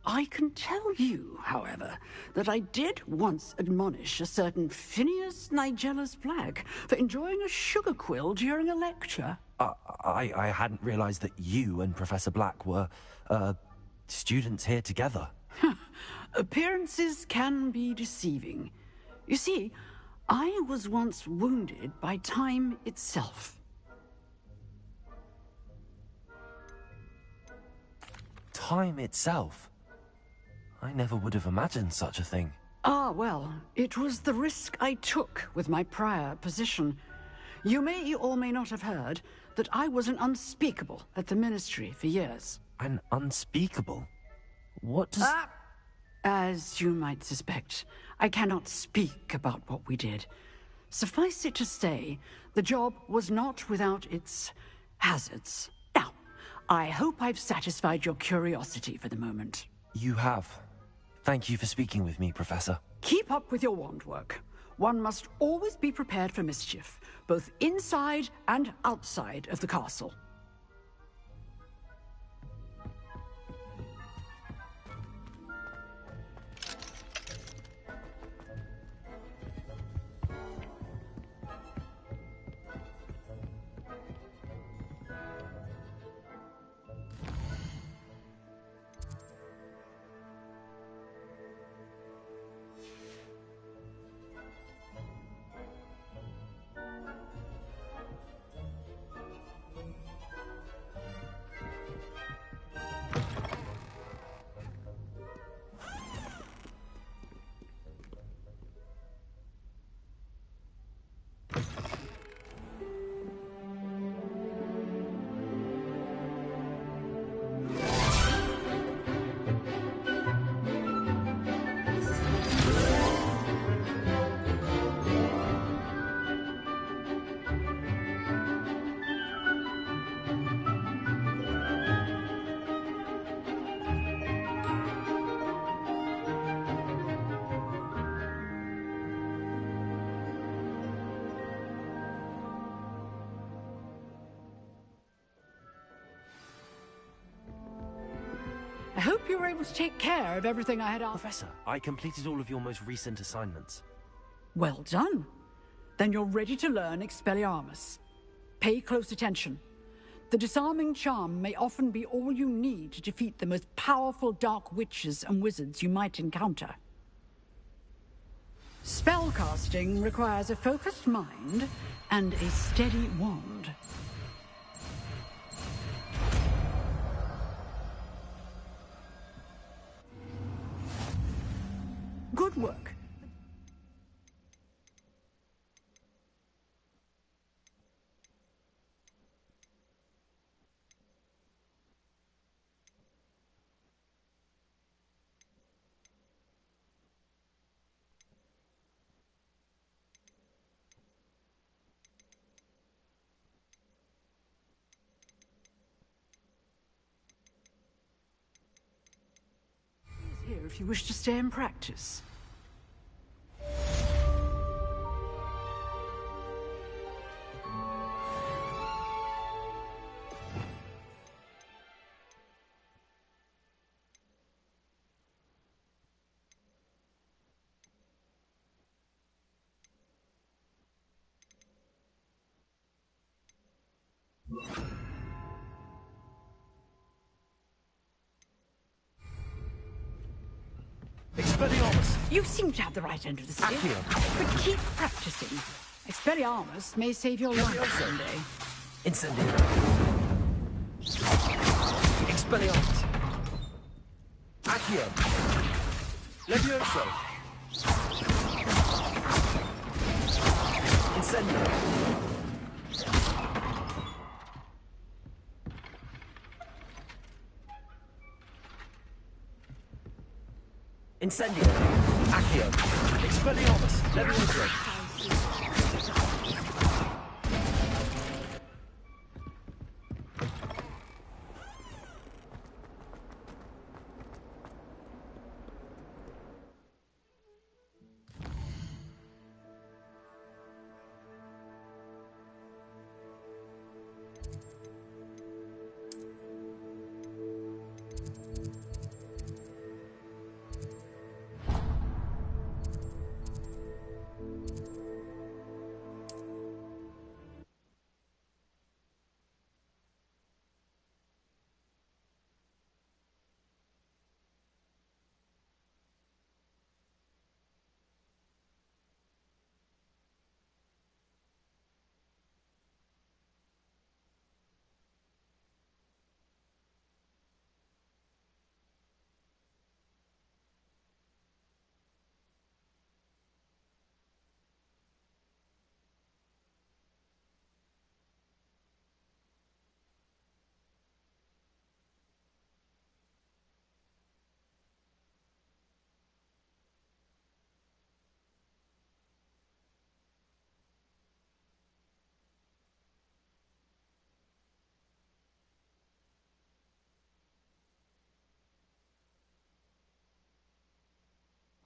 Speaker 12: I can tell you, however, that I did once admonish a certain Phineas Nigella's Black for enjoying a sugar quill during a lecture.
Speaker 5: I hadn't realized that you and Professor Black were, students here together.
Speaker 12: Appearances can be deceiving. You see, I was once wounded by time itself.
Speaker 5: Time itself? I never would have imagined such a thing.
Speaker 12: Ah, well, it was the risk I took with my prior position. You may or may not have heard that I was an unspeakable at the Ministry for years.
Speaker 5: An unspeakable? What does...
Speaker 12: As you might suspect, I cannot speak about what we did. Suffice it to say, the job was not without its hazards. Now, I hope I've satisfied your curiosity for the moment.
Speaker 5: You have. Thank you for speaking with me, Professor.
Speaker 12: Keep up with your wand work. One must always be prepared for mischief, both inside and outside of the castle. I hope you were able to take care of everything I had asked.
Speaker 5: Professor, I completed all of your most recent assignments.
Speaker 12: Well done. Then you're ready to learn Expelliarmus. Pay close attention. The disarming charm may often be all you need to defeat the most powerful dark witches and wizards you might encounter. Spellcasting requires a focused mind and a steady wand. Good work. He's here if you wish to stay and practice.
Speaker 5: Expelliarmus!
Speaker 12: You seem to have the right end of the stick, but keep practicing. Expelliarmus may save your life someday.
Speaker 5: Incendiary. Expelliarmus. Accio. Levioso. Incendiary. Incendio. Accio. Expelliarmus. Levioso.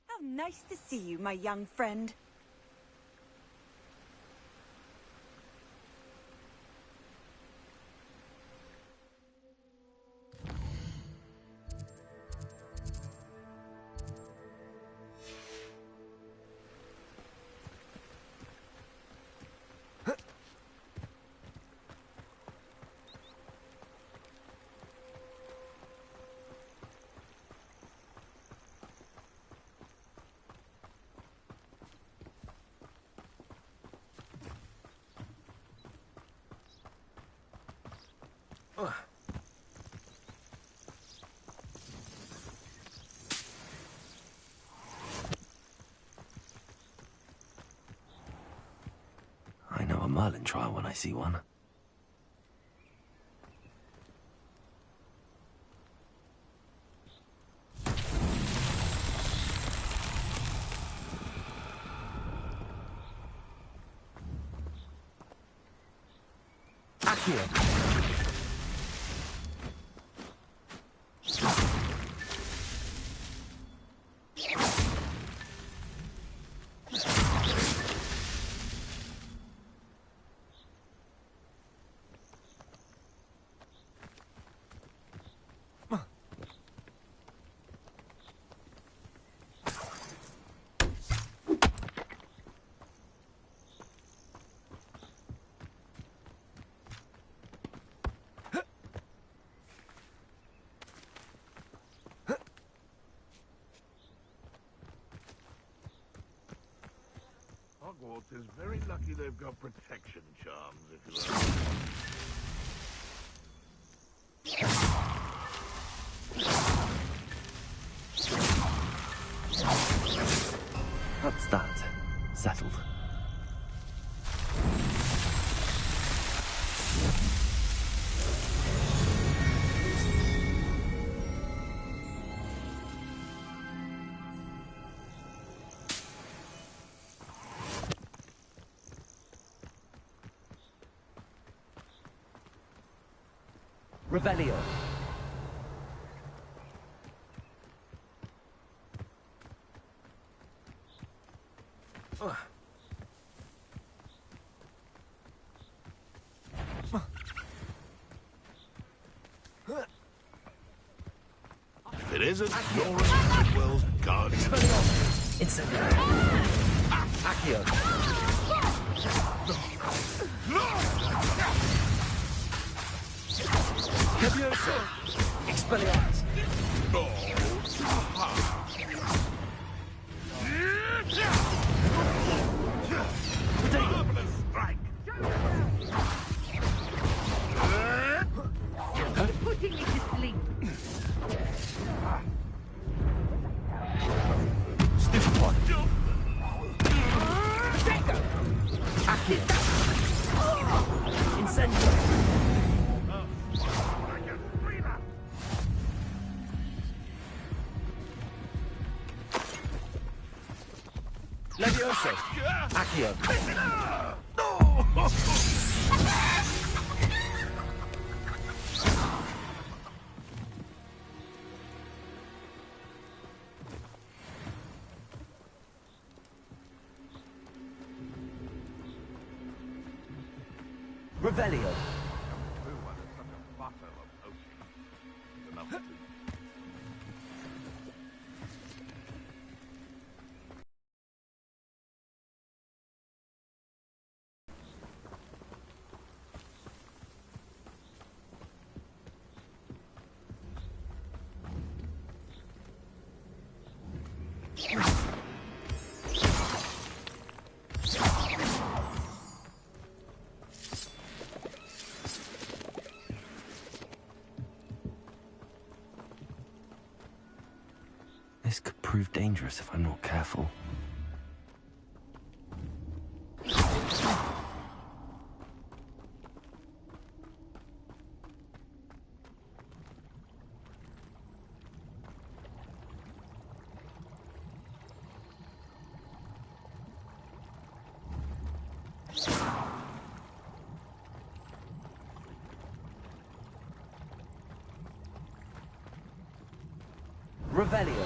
Speaker 10: How nice to see you, my young friend.
Speaker 5: I know a Merlin trial when I see one. Accio.
Speaker 7: Hogwarts is very lucky they've got protection charms, if you like.
Speaker 5: That's that. Settled. Revelio.
Speaker 7: If it isn't, you're a World's guardian.
Speaker 5: Incendio. Accio. Levioso. Expelliarmus.
Speaker 7: Marvelous strike.
Speaker 2: Putting me to sleep.
Speaker 5: Stiff one. Accio. Incendio. Accio! Revelio! This could prove dangerous if I'm not careful. Revelio.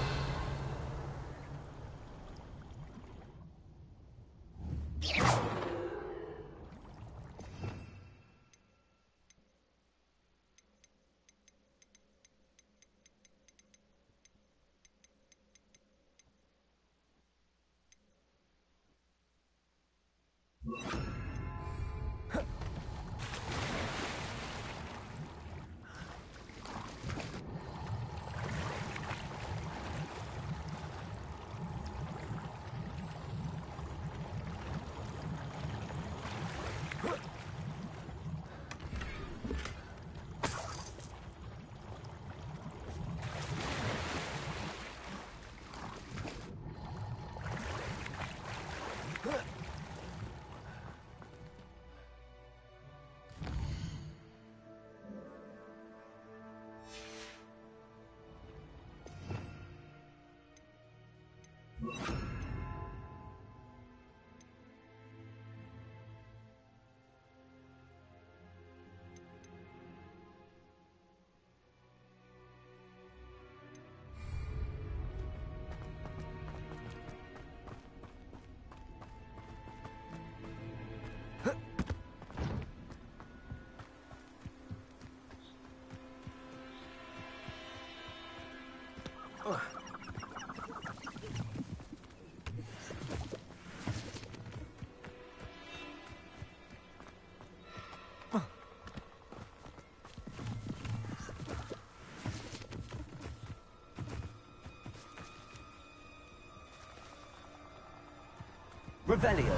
Speaker 5: Revelio.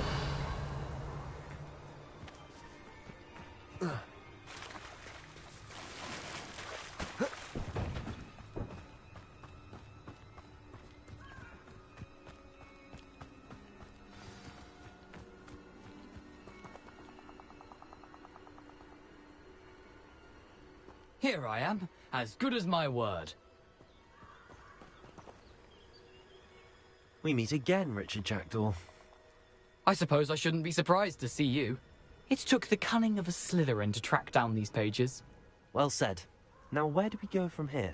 Speaker 11: Here I am, as good as my word.
Speaker 5: We meet again, Richard Jackdaw.
Speaker 11: I suppose I shouldn't be surprised to see you. It took the cunning of a Slytherin to track down these pages.
Speaker 5: Well said. Now where do we go from here?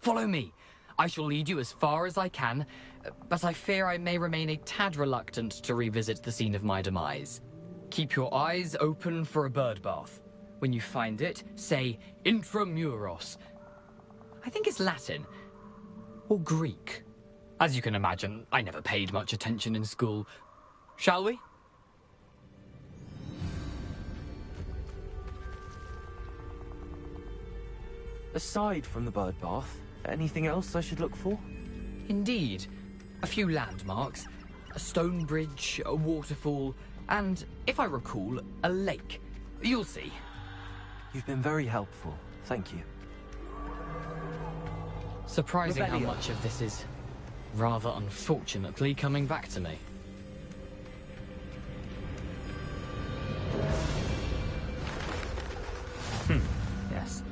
Speaker 11: Follow me. I shall lead you as far as I can, but I fear I may remain a tad reluctant to revisit the scene of my demise. Keep your eyes open for a bird bath. When you find it, say intramuros. I think it's Latin. Or Greek. As you can imagine, I never paid much attention in school. Shall we?
Speaker 5: Aside from the bird bath, anything else I should look for?
Speaker 11: Indeed. A few landmarks. A stone bridge, a waterfall, and, if I recall, a lake. You'll see.
Speaker 5: You've been very helpful. Thank you.
Speaker 11: Surprising how
Speaker 5: Revelio.
Speaker 11: much of this is, rather unfortunately, coming back to me. Yes.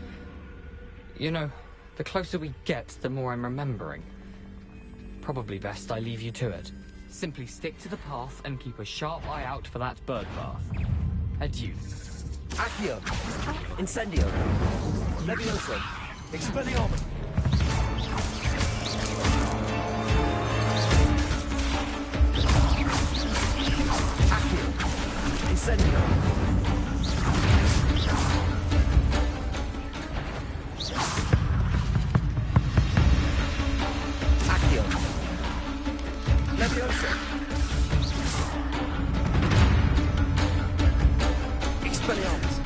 Speaker 11: You know, the closer we get, the more I'm remembering. Probably best I leave you to it. Simply stick to the path and keep a sharp eye out for that bird bath. Adieu.
Speaker 13: Accio. Incendio. Levioso. Expelliarmus. Accio. Incendio. Accio. Levioso. Expelliarmus.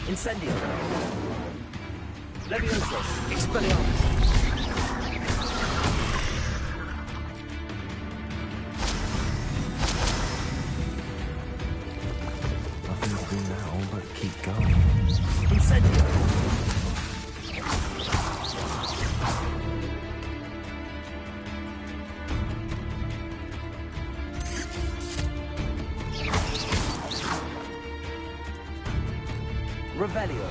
Speaker 13: Incendio. Levioso. Expelliarmus.
Speaker 5: Nothing to do now but keep going.
Speaker 13: Incendio. Revelio.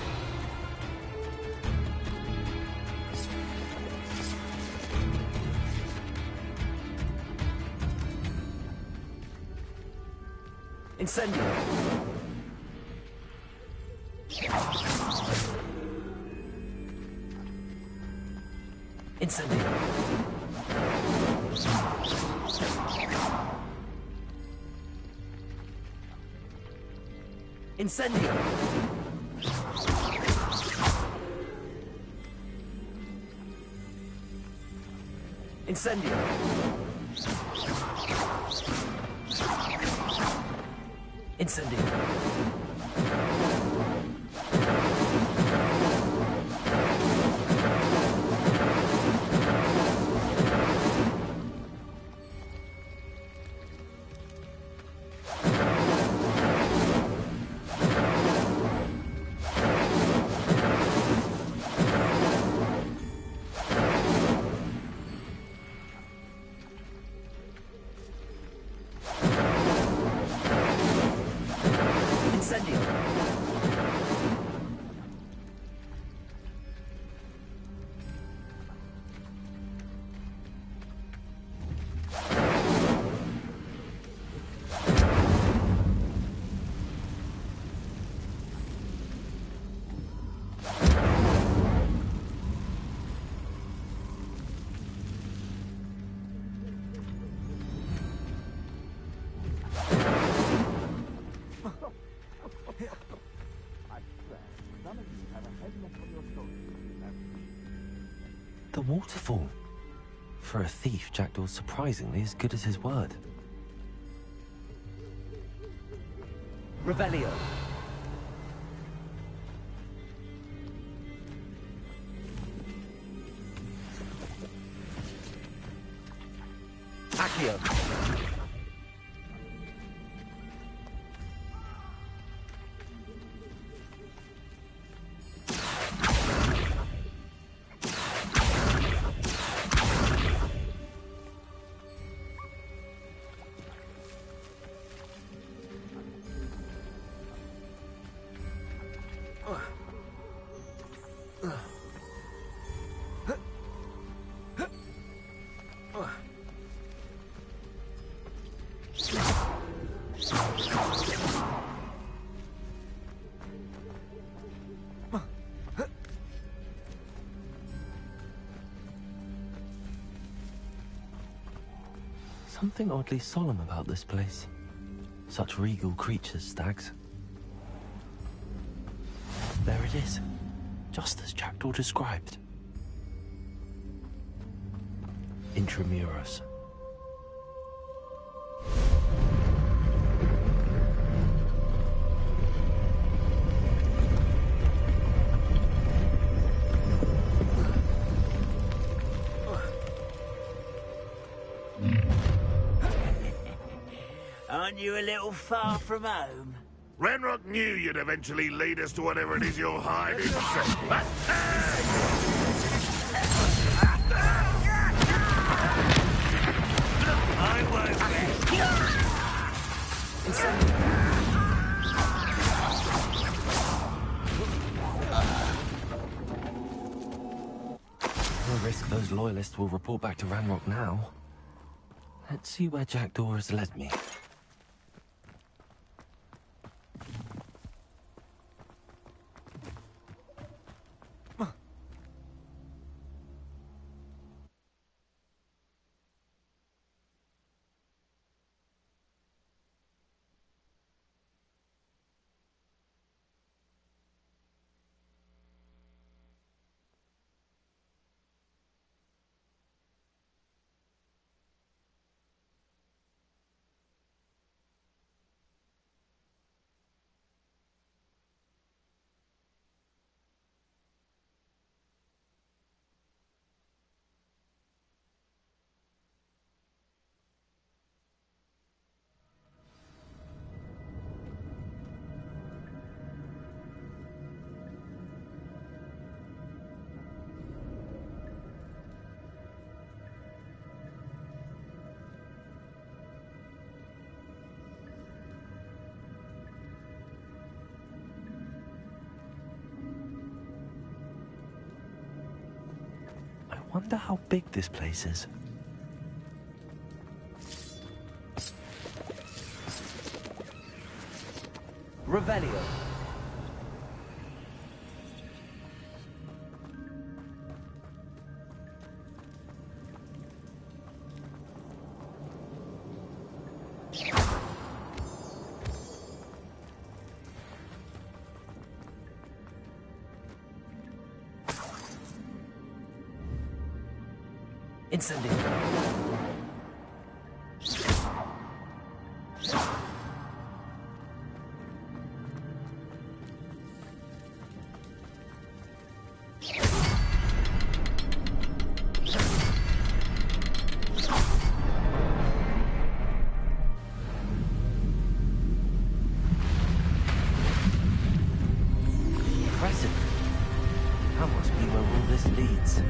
Speaker 13: Incendio. Incendio. Incendio! Incendio! Incendio! Incendio!
Speaker 5: The waterfall. For a thief, Jackdaw's surprisingly as good as his word.
Speaker 13: Revelio! Accio!
Speaker 5: Something oddly solemn about this place. Such regal creatures, stags. There it is, just as Jackdaw described. Intramuros.
Speaker 4: Aren't you a little far from home?
Speaker 7: Ranrock knew you'd eventually lead us to whatever it is you're hiding.
Speaker 8: I won't
Speaker 5: No risk those loyalists will report back to Ranrock now. Let's see where Jackdaw has led me. I wonder how big this place is.
Speaker 13: Revelio! Incendio.
Speaker 5: Impressive. That must be where all this leads.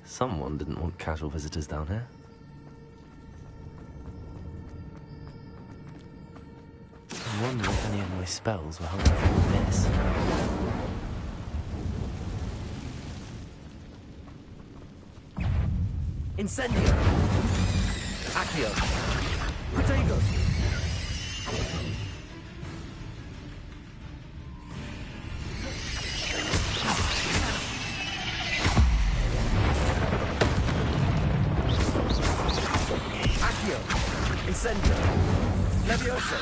Speaker 5: Someone didn't want casual visitors down here. I wonder if any of my spells were helpful for this.
Speaker 13: Incendio. Accio. Protego. Accio. Incendio. Levioso.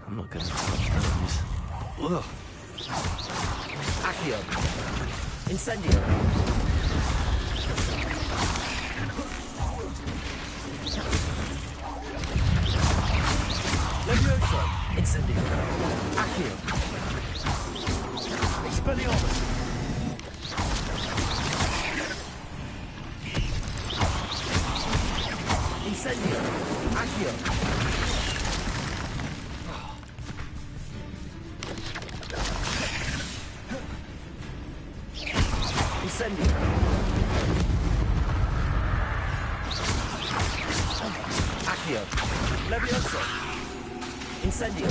Speaker 5: I'm not going to touch those. Ugh.
Speaker 13: Accio. Incendio. Levioso. Incendio. Accio. Expelliarmus. Incendio. Accio. Incendio. Accio. Levioso. Incendio.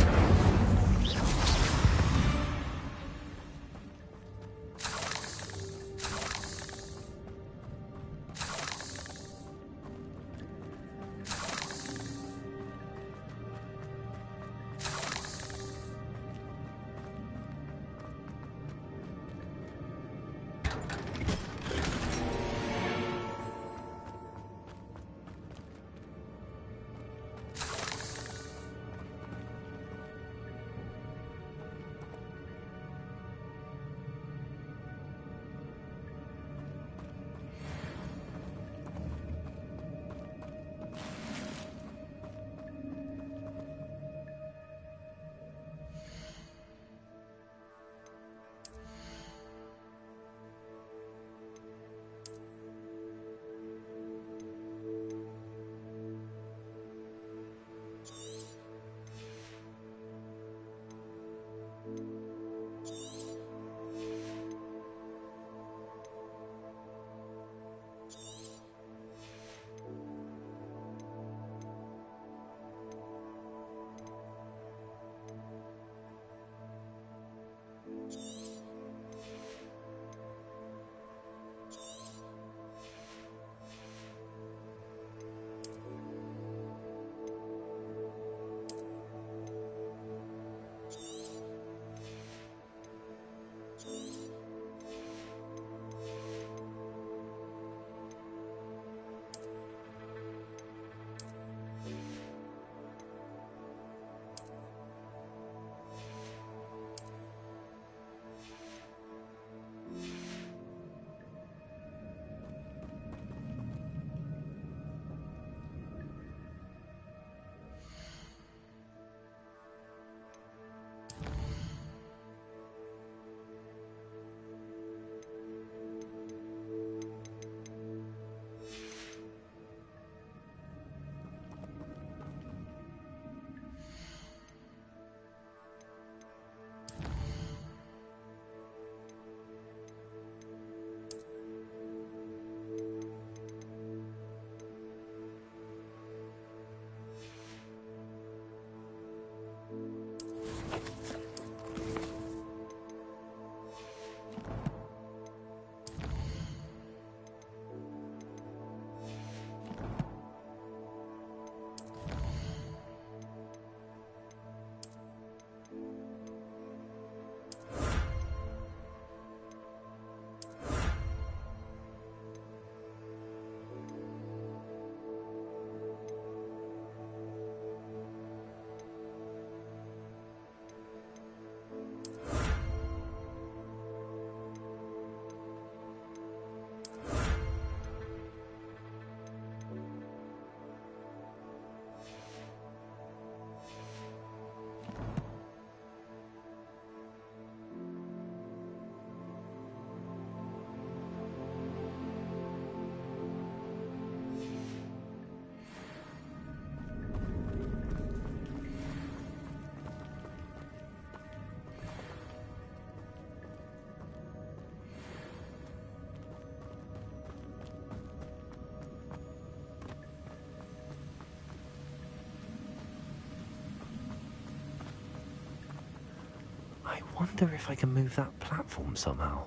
Speaker 5: I wonder if I can move that platform somehow.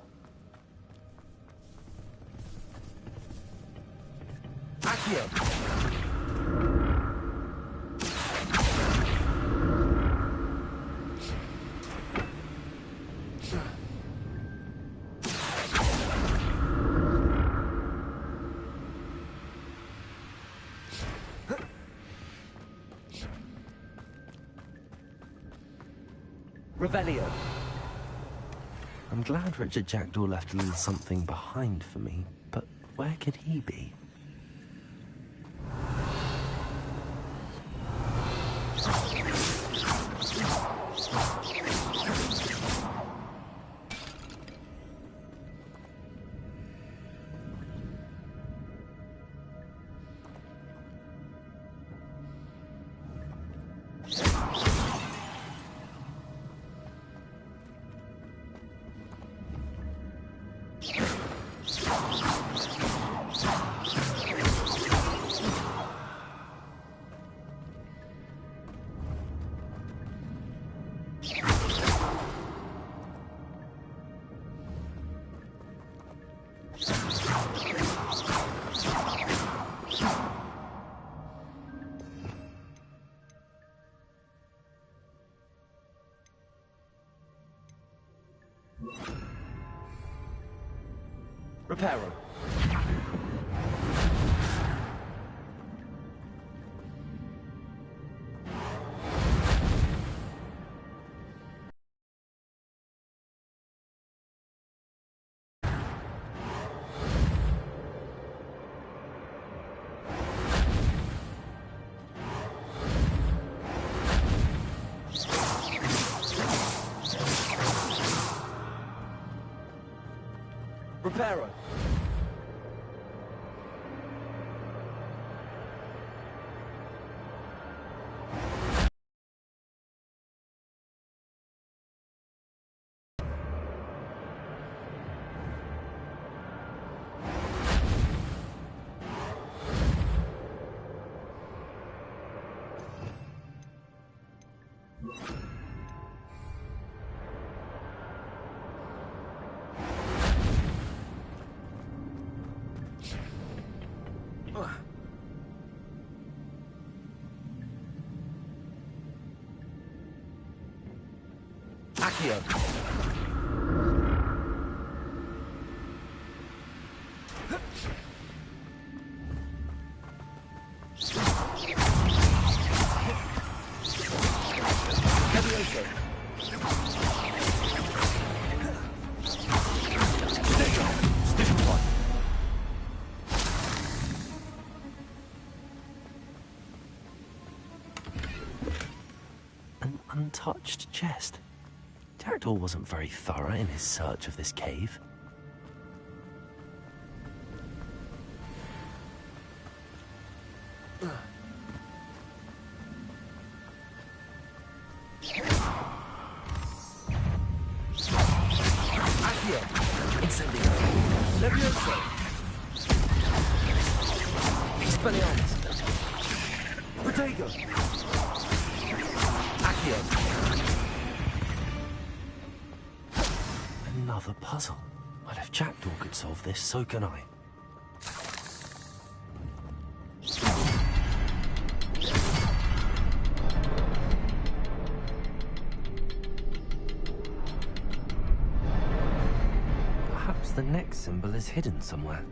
Speaker 13: Accio! Revelio.
Speaker 5: I'm glad Richard Jackdaw left a little something behind for me, but where could he be?
Speaker 13: Reparo. Reparo. Accio. Levioso. Stupefy.
Speaker 5: An untouched chest. Jackdaw wasn't very thorough in his search of this cave.
Speaker 13: Accio. Incendio. Levioso. Expelliarmus. Protego. Accio.
Speaker 5: Another puzzle. Well, if Jackdaw could solve this, so can I. Perhaps the next symbol is hidden somewhere.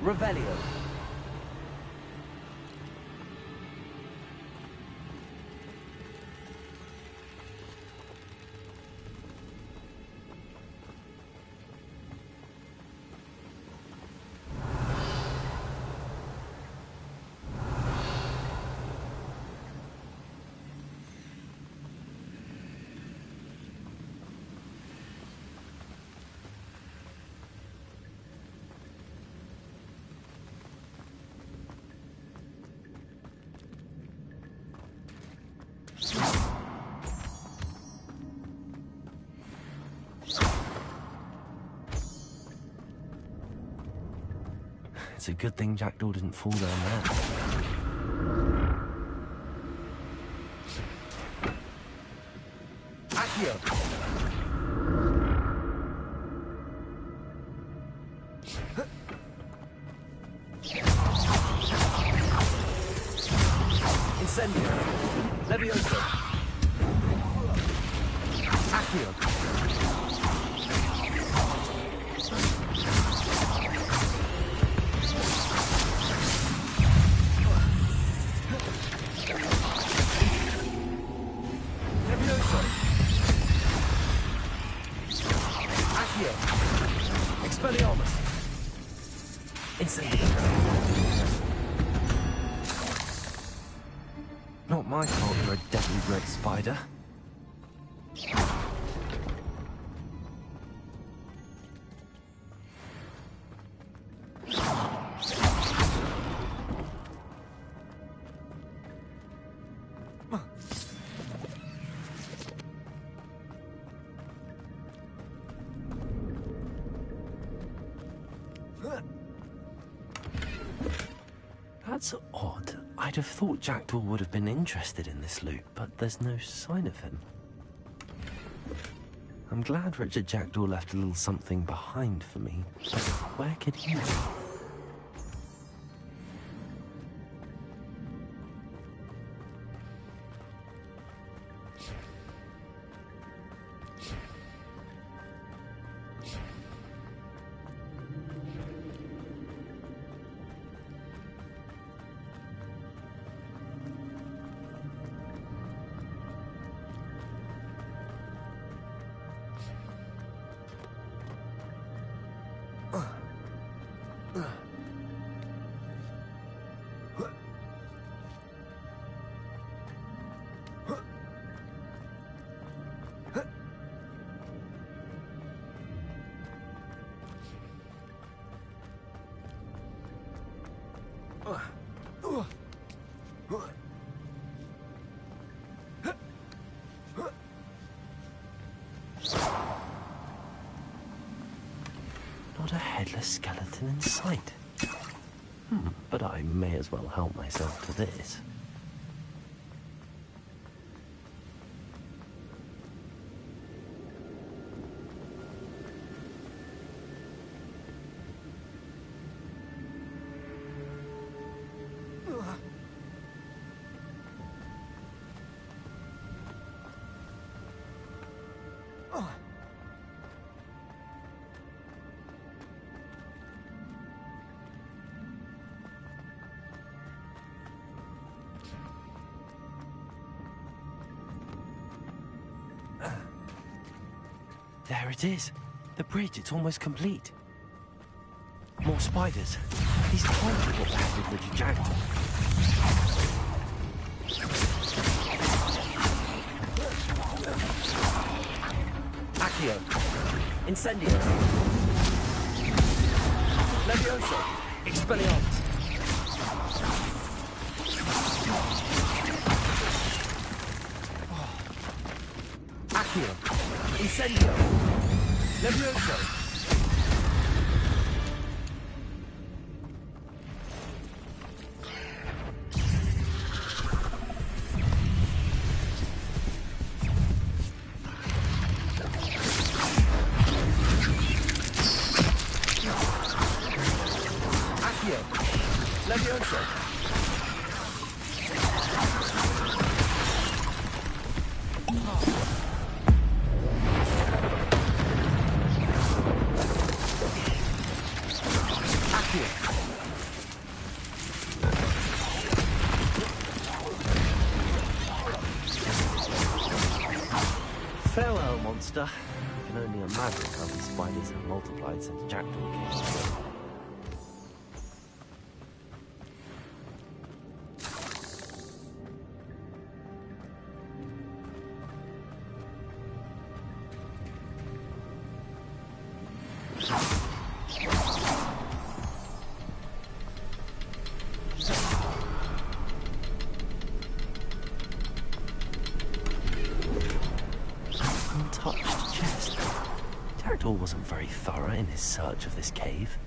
Speaker 13: Revelio.
Speaker 5: It's a good thing Jackdaw didn't fall down there.
Speaker 13: Accio. Incendio. Levioso. Accio.
Speaker 5: Expelliarmus! Incendio! Not my fault you're a deadly red spider. That's odd. I'd have thought Jackdaw would have been interested in this loot, but there's no sign of him. I'm glad Richard Jackdaw left a little something behind for me, but where could he be? Not a headless skeleton in sight. But I may as well help myself to this. There it is. The bridge, it's almost complete. More spiders. These can't be what beheaded Richard Jackdaw.
Speaker 13: Accio. Incendio. Levioso. Expelliarmus. Accio. Incendio. Levioso.
Speaker 8: Levioso.
Speaker 5: Farewell, monster. I can only imagine how these spiders have multiplied since Jackdaw came. Untouched chest. Jackdaw wasn't very thorough in his search of this cave.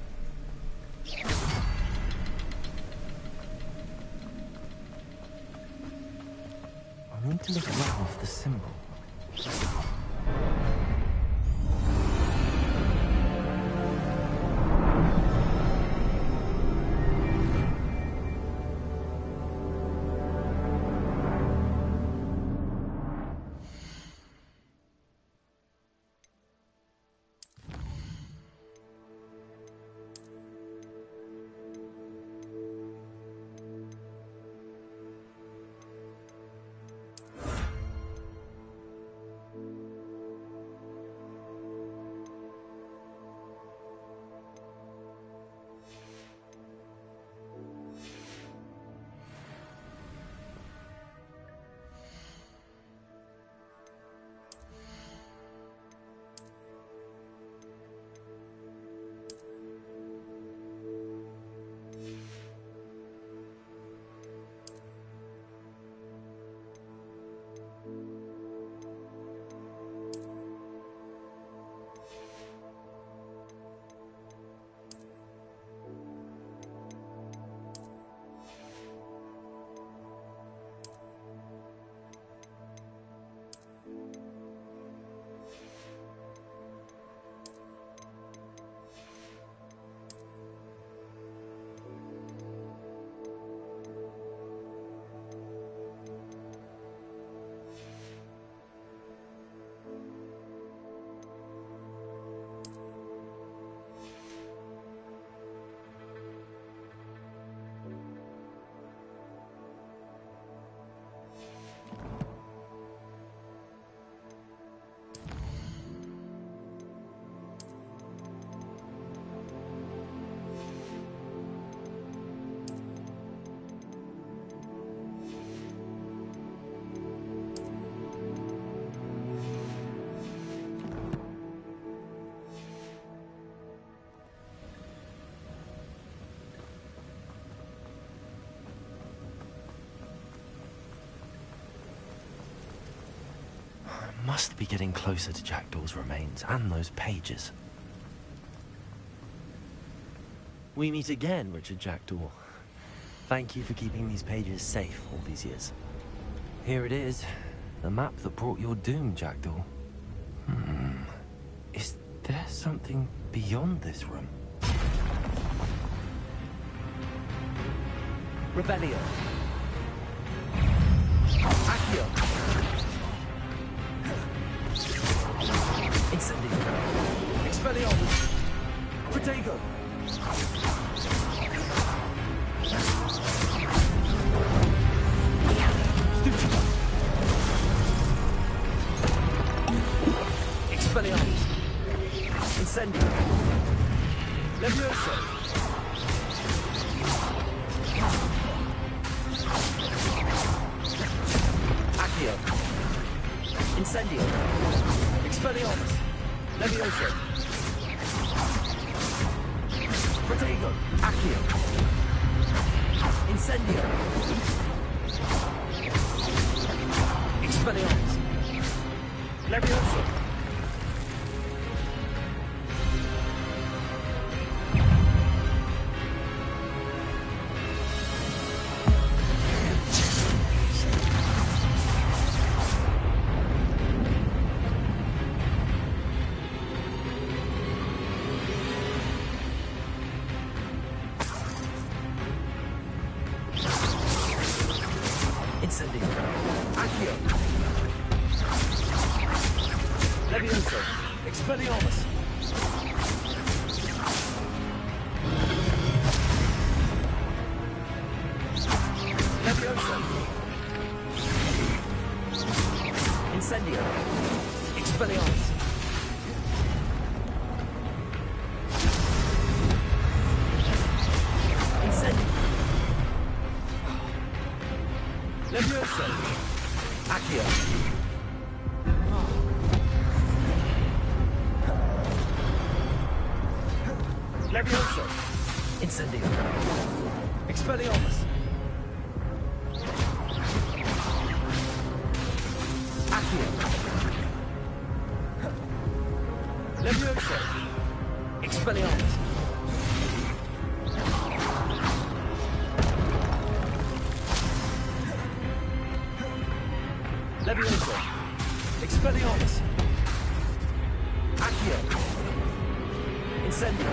Speaker 5: I need to look around for the symbol. Must be getting closer to Jackdaw's remains and those pages. We meet again, Richard Jackdaw. Thank you for keeping these pages safe all these years. Here it is, the map that brought your doom, Jackdaw. Is there something beyond this room?
Speaker 13: Revelio. Accio. Incendio. Expelliarmus. Protego. Stuccio. Expelliarmus. Incendio. Expelliarmus. Levioso. Protego. Accio. Incendio. Expelliarmus. Levioso. Incendio. Accio. Levioso. Expelliarmus. Levioso. Incendio. Expelliarmus. Incendio. Levioso. Accio. Levioso. Incendio. Expelliarmus. Accio. Levioso. Expelliarmus. Levioso. Expelliarmus. Accio. Incendio.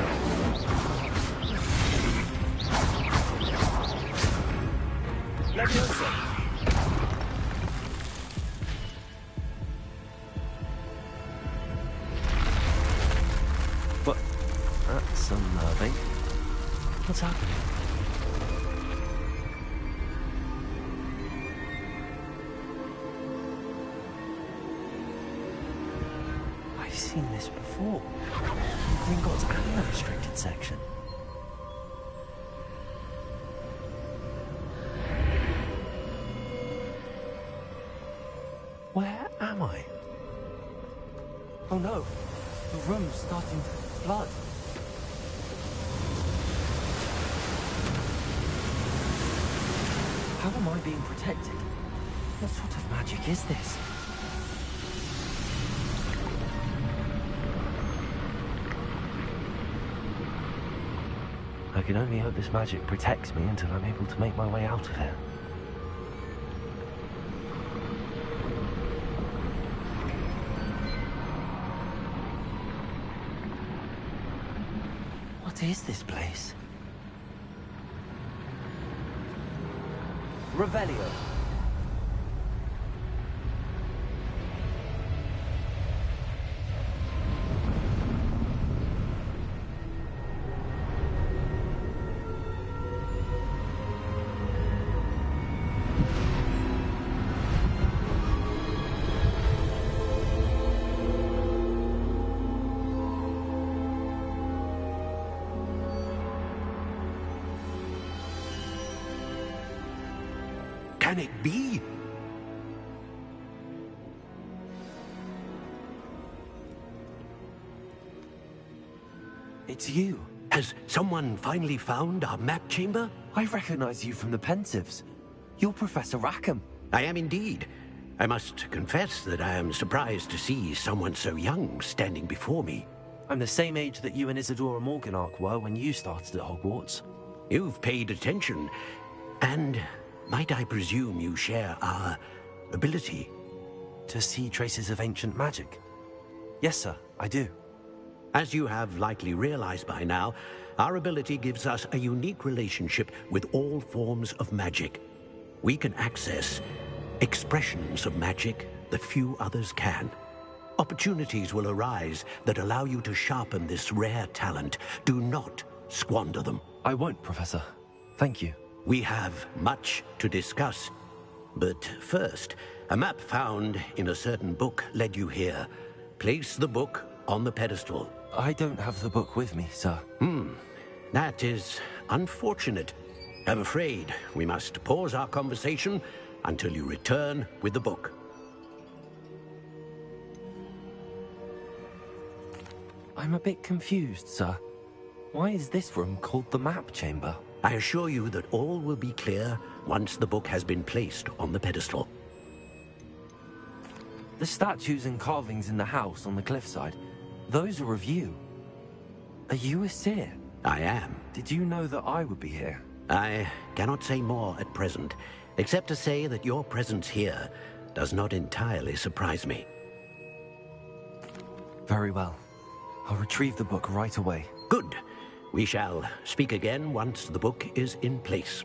Speaker 13: Levioso.
Speaker 5: But that's unnerving. What's happening? I've seen this before. Gringotts and the restricted section. Where am I? Oh no, the room's starting to flood. How am I being protected? What sort of magic is this? I can only hope this magic protects me until I'm able to make my way out of here. What is this place?
Speaker 13: Revelio.
Speaker 8: Can it be?
Speaker 5: It's you.
Speaker 8: Has someone finally found our map chamber?
Speaker 5: I recognize you from the Pensieves. You're Professor Rackham.
Speaker 8: I am indeed. I must confess that I am surprised to see someone so young standing before me.
Speaker 5: I'm the same age that you and Isadora Morganach were when you started at Hogwarts.
Speaker 8: You've paid attention, and might I presume you share our ability?
Speaker 5: To see traces of ancient magic? Yes, sir, I do.
Speaker 8: As you have likely realized by now, our ability gives us a unique relationship with all forms of magic. We can access expressions of magic that few others can. Opportunities will arise that allow you to sharpen this rare talent. Do not squander them.
Speaker 5: I won't, Professor. Thank you.
Speaker 8: We have much to discuss. But first, a map found in a certain book led you here. Place the book on the pedestal.
Speaker 5: I don't have the book with me, sir.
Speaker 8: That is unfortunate. I'm afraid we must pause our conversation until you return with the book.
Speaker 5: I'm a bit confused, sir. Why is this room called the map chamber?
Speaker 8: I assure you that all will be clear once the book has been placed on the pedestal.
Speaker 5: The statues and carvings in the house on the cliffside, those are of you. Are you a seer?
Speaker 8: I am.
Speaker 5: Did you know that I would be here?
Speaker 8: I cannot say more at present, except to say that your presence here does not entirely surprise me.
Speaker 5: Very well. I'll retrieve the book right away.
Speaker 8: Good. We shall speak again once the book is in place.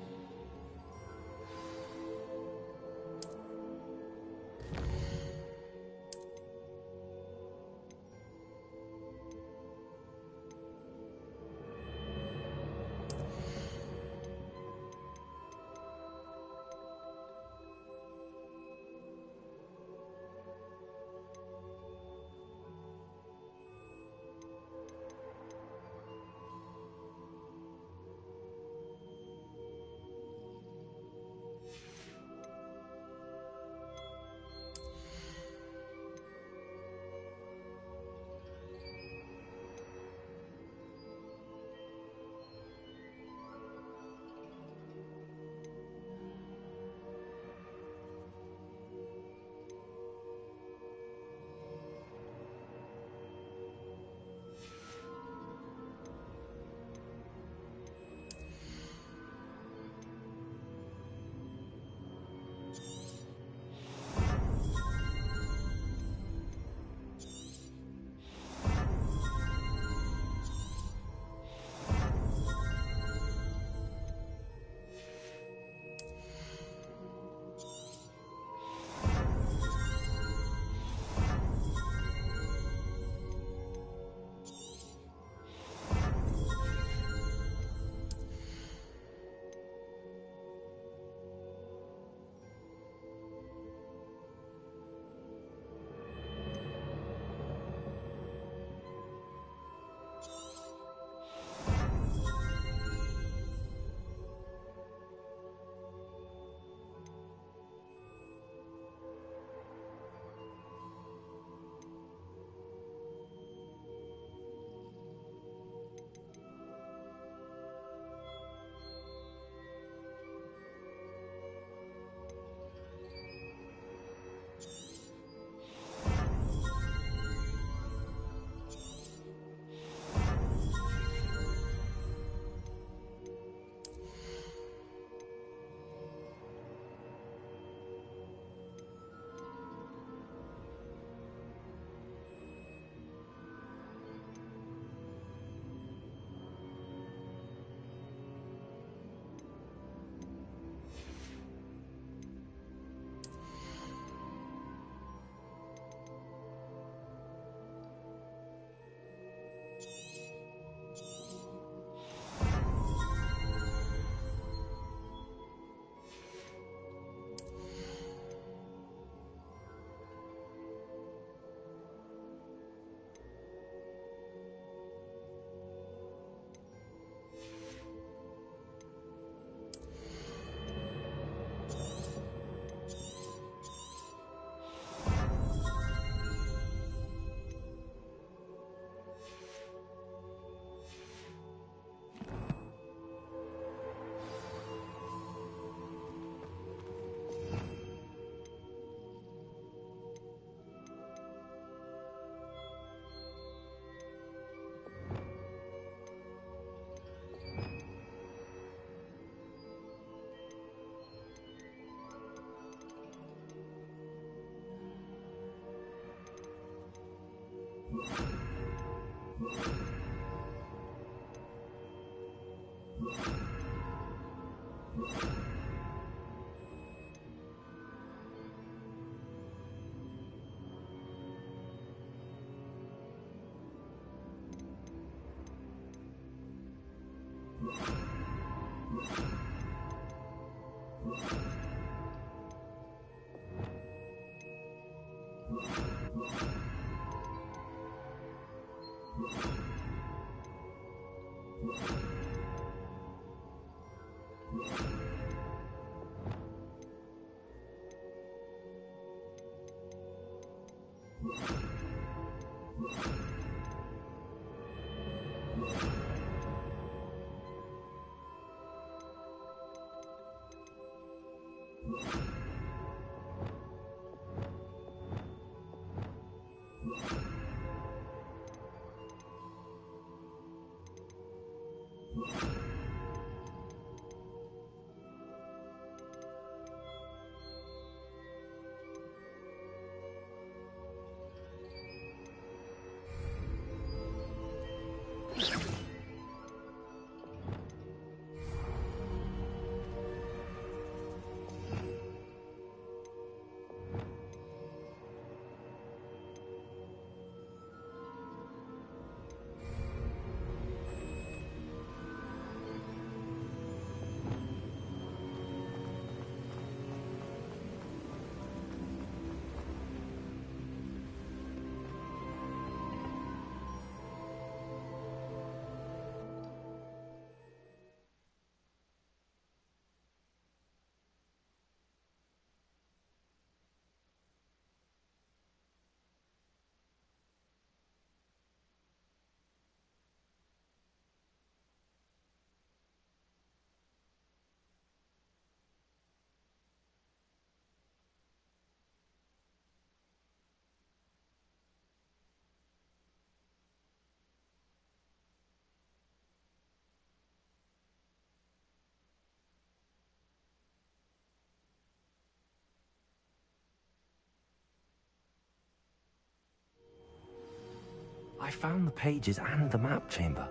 Speaker 5: I found the pages and the map chamber.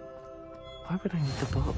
Speaker 5: Why would I need the book?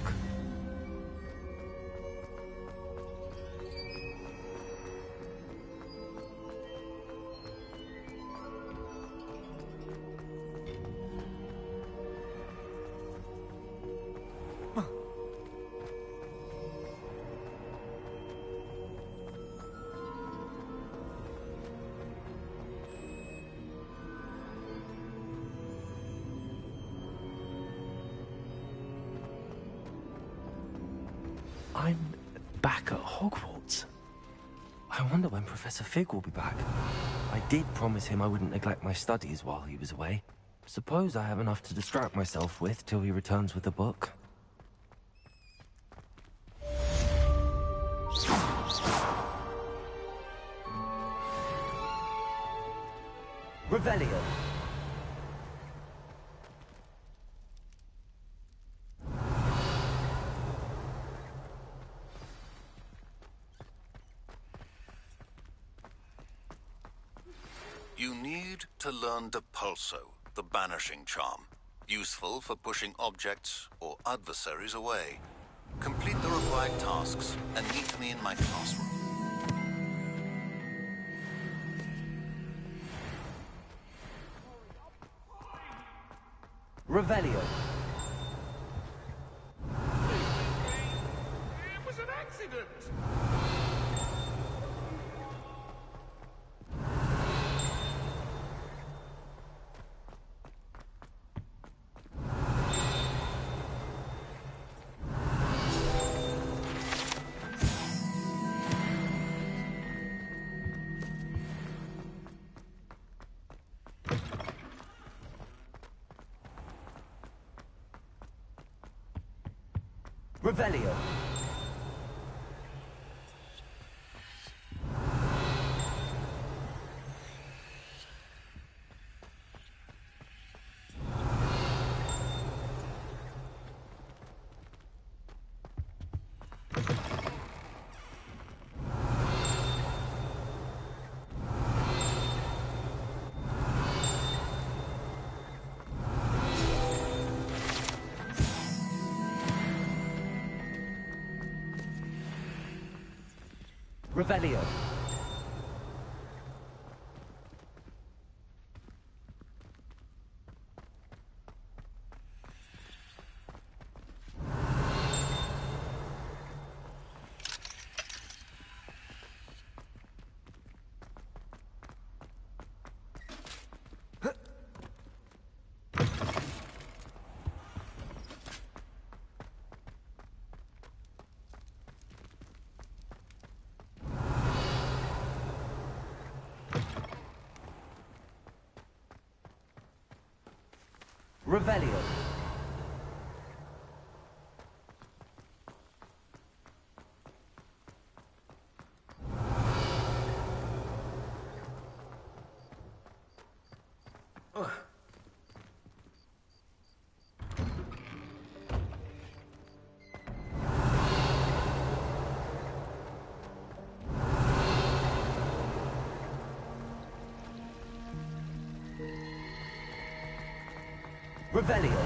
Speaker 5: I'm back at Hogwarts. I wonder when Professor Fig will be back. I did promise him I wouldn't neglect my studies while he was away. Suppose I have enough to distract myself with till he returns with the book. Revelio.
Speaker 14: You need to learn Depulso, the banishing charm. Useful for pushing objects or adversaries away. Complete the required tasks and meet me in my classroom.
Speaker 5: Revelio.
Speaker 7: It was an accident!
Speaker 5: Revelio. Revelio. Revelio. Revelio.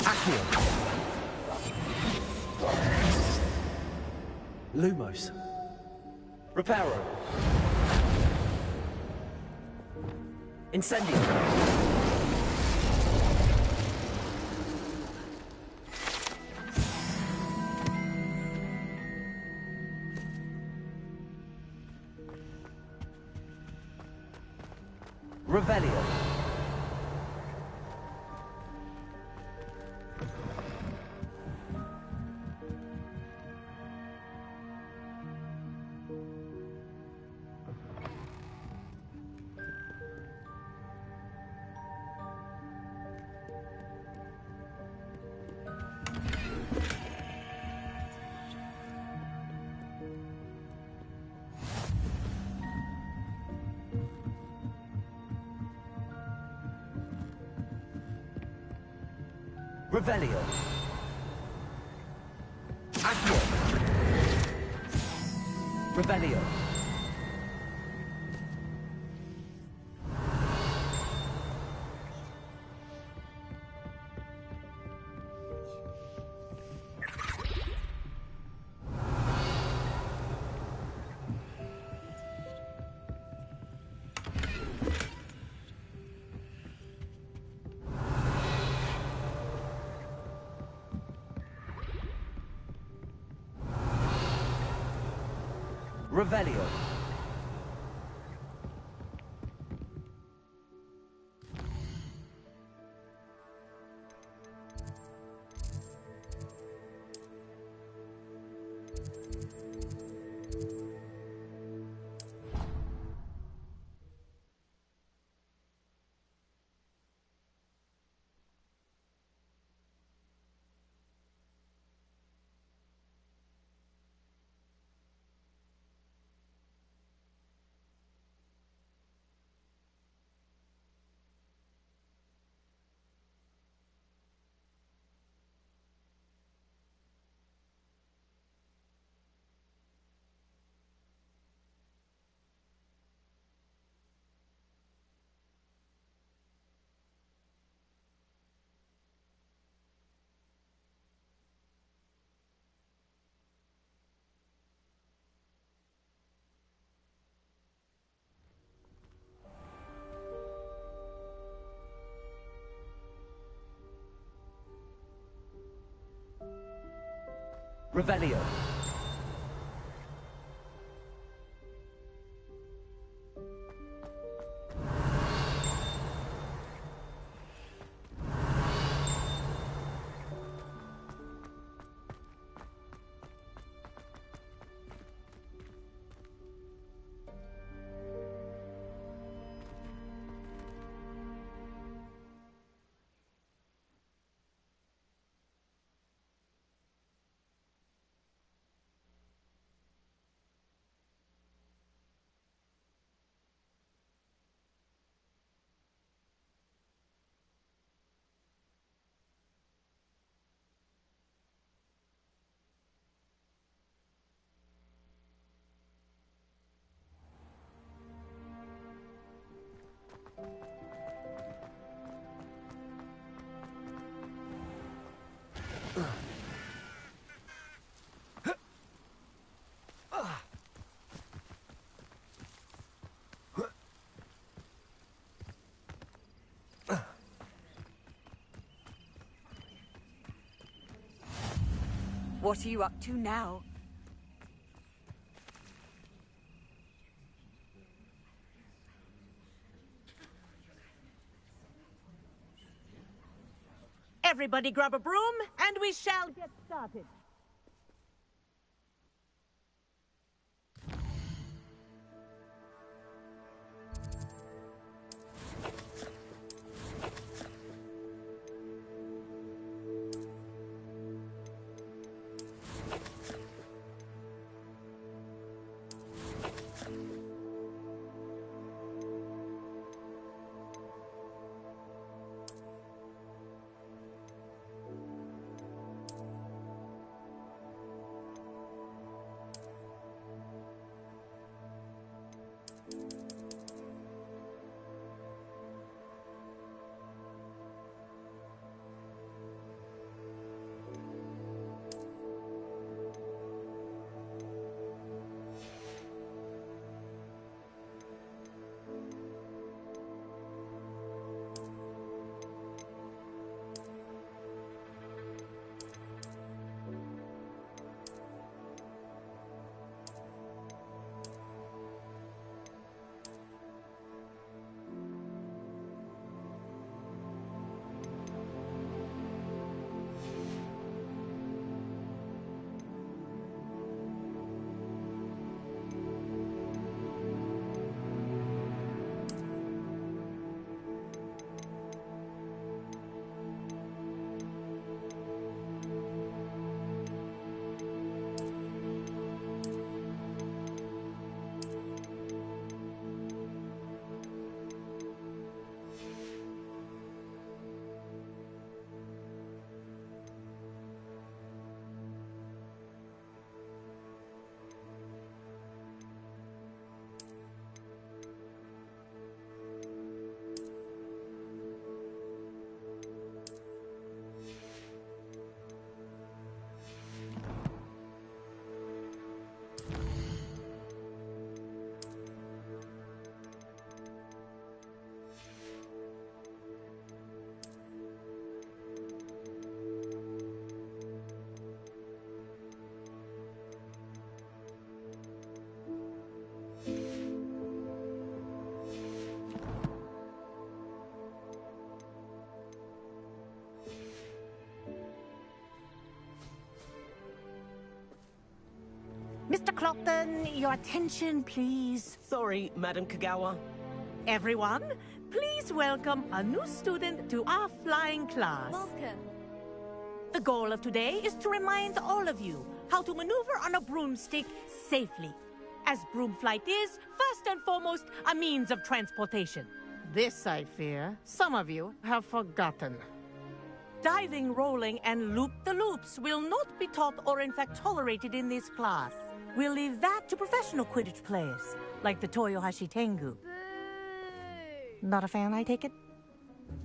Speaker 5: Accio. Lumos. Reparo. Incendio. Revelio. Revelio. Accio. Revelio. Revelio. Revelio.
Speaker 10: What are you up to now?
Speaker 15: Everybody grab a broom, and we shall get started. Clopton, your attention, please.
Speaker 16: Sorry, Madam Kagawa.
Speaker 15: Everyone, please welcome a new student to our flying class.
Speaker 1: Welcome.
Speaker 15: The goal of today is to remind all of you how to maneuver on a broomstick safely, as broom flight is, first and foremost, a means of transportation.
Speaker 17: This, I fear, some of you have forgotten.
Speaker 15: Diving, rolling, and loop-the-loops will not be taught or in fact tolerated in this class. We'll leave that to professional Quidditch players, like the Toyohashi Tengu. Not a fan, I take it?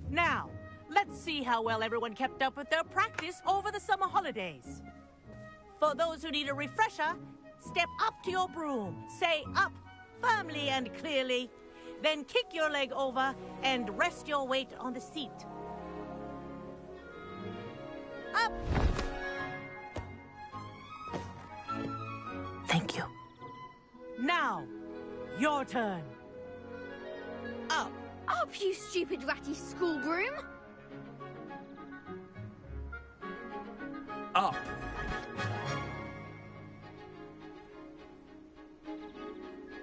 Speaker 15: Now, let's see how well everyone kept up with their practice over the summer holidays. For those who need a refresher, step up to your broom, say up firmly and clearly, then kick your leg over and rest your weight on the seat. Up! Thank you. Now, your turn. Up!
Speaker 1: Up, you stupid ratty school broom!
Speaker 13: Up!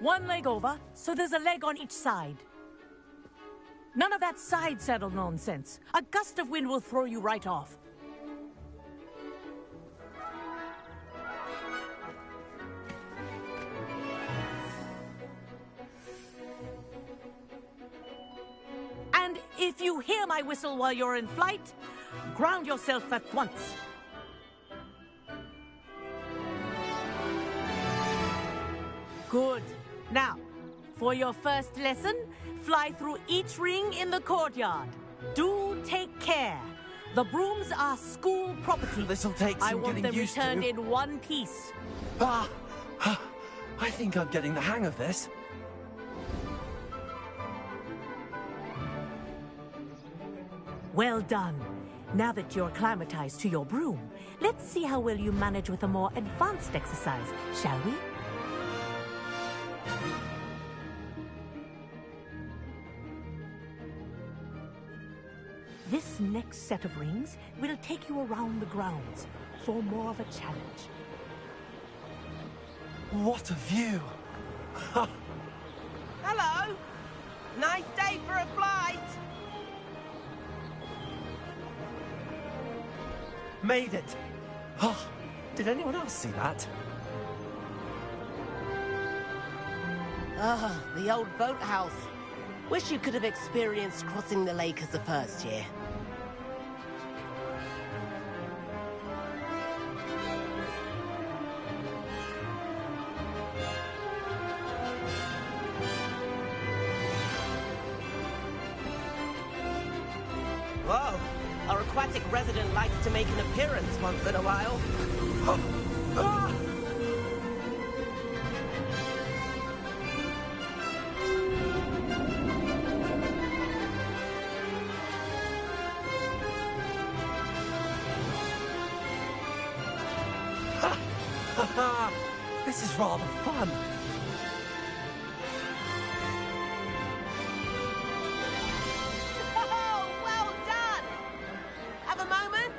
Speaker 15: One leg over, so there's a leg on each side. None of that side saddle nonsense. A gust of wind will throw you right off. And if you hear my whistle while you're in flight, ground yourself at once. Good. Now, for your first lesson, fly through each ring in the courtyard. Do take care. The brooms are school property.
Speaker 5: This'll take some
Speaker 15: I want
Speaker 5: getting
Speaker 15: them
Speaker 5: used
Speaker 15: returned
Speaker 5: to.
Speaker 15: in one piece.
Speaker 5: I think I'm getting the hang of this.
Speaker 15: Well done. Now that you're acclimatized to your broom, let's see how well you manage with a more advanced exercise, shall we? This next set of rings will take you around the grounds for more of a challenge.
Speaker 5: What a view!
Speaker 16: Hello! Nice day for a flight!
Speaker 5: Made it! Oh, did anyone else see that?
Speaker 16: Ah, the old boathouse. Wish you could have experienced crossing the lake as a first year. Whoa! Our aquatic resident likes to make an appearance once in a while.
Speaker 5: Ah! This is rather fun.
Speaker 16: Oh, well done! Have a moment?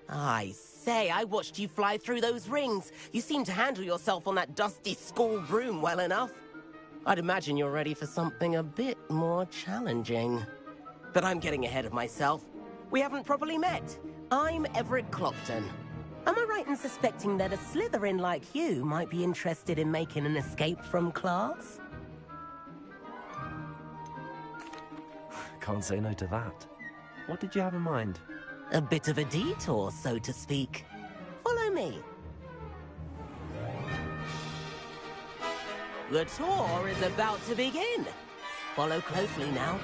Speaker 16: I say, I watched you fly through those rings. You seem to handle yourself on that dusty school broom well enough. I'd imagine you're ready for something a bit more challenging. But I'm getting ahead of myself. We haven't properly met. I'm Everett Clopton. Am I right in suspecting that a Slytherin like you might be interested in making an escape from class?
Speaker 5: Can't say no to that. What did you have in mind?
Speaker 16: A bit of a detour, so to speak. Follow me. The tour is about to begin. Follow closely now.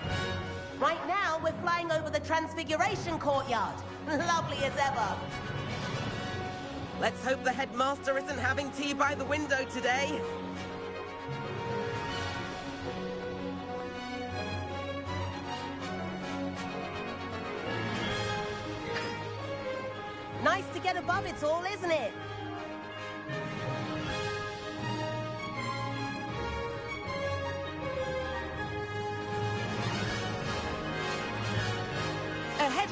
Speaker 16: Right now, we're flying over the Transfiguration Courtyard. Lovely as ever. Let's hope the headmaster isn't having tea by the window today. Nice to get above it all, isn't it?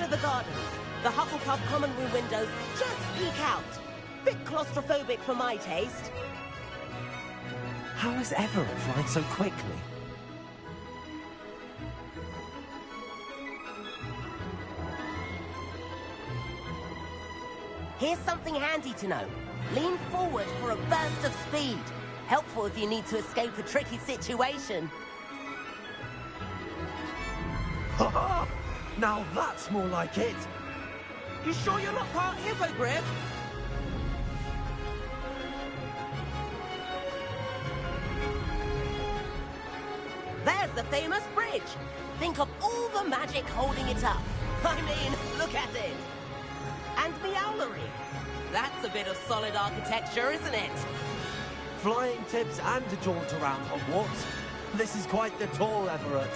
Speaker 16: to the gardens. The Hufflepuff common room windows just peek out. Bit claustrophobic for my taste.
Speaker 5: How is Everett flying so quickly?
Speaker 16: Here's something handy to know. Lean forward for a burst of speed. Helpful if you need to escape a tricky situation.
Speaker 5: Ha! Now that's more like it.
Speaker 16: You sure you're not part hippogriff? There's the famous bridge. Think of all the magic holding it up. I mean, look at it. And the owlery. That's a bit of solid architecture, isn't it?
Speaker 5: Flying tips and a jaunt around Hogwarts. This is quite the tour, Everett.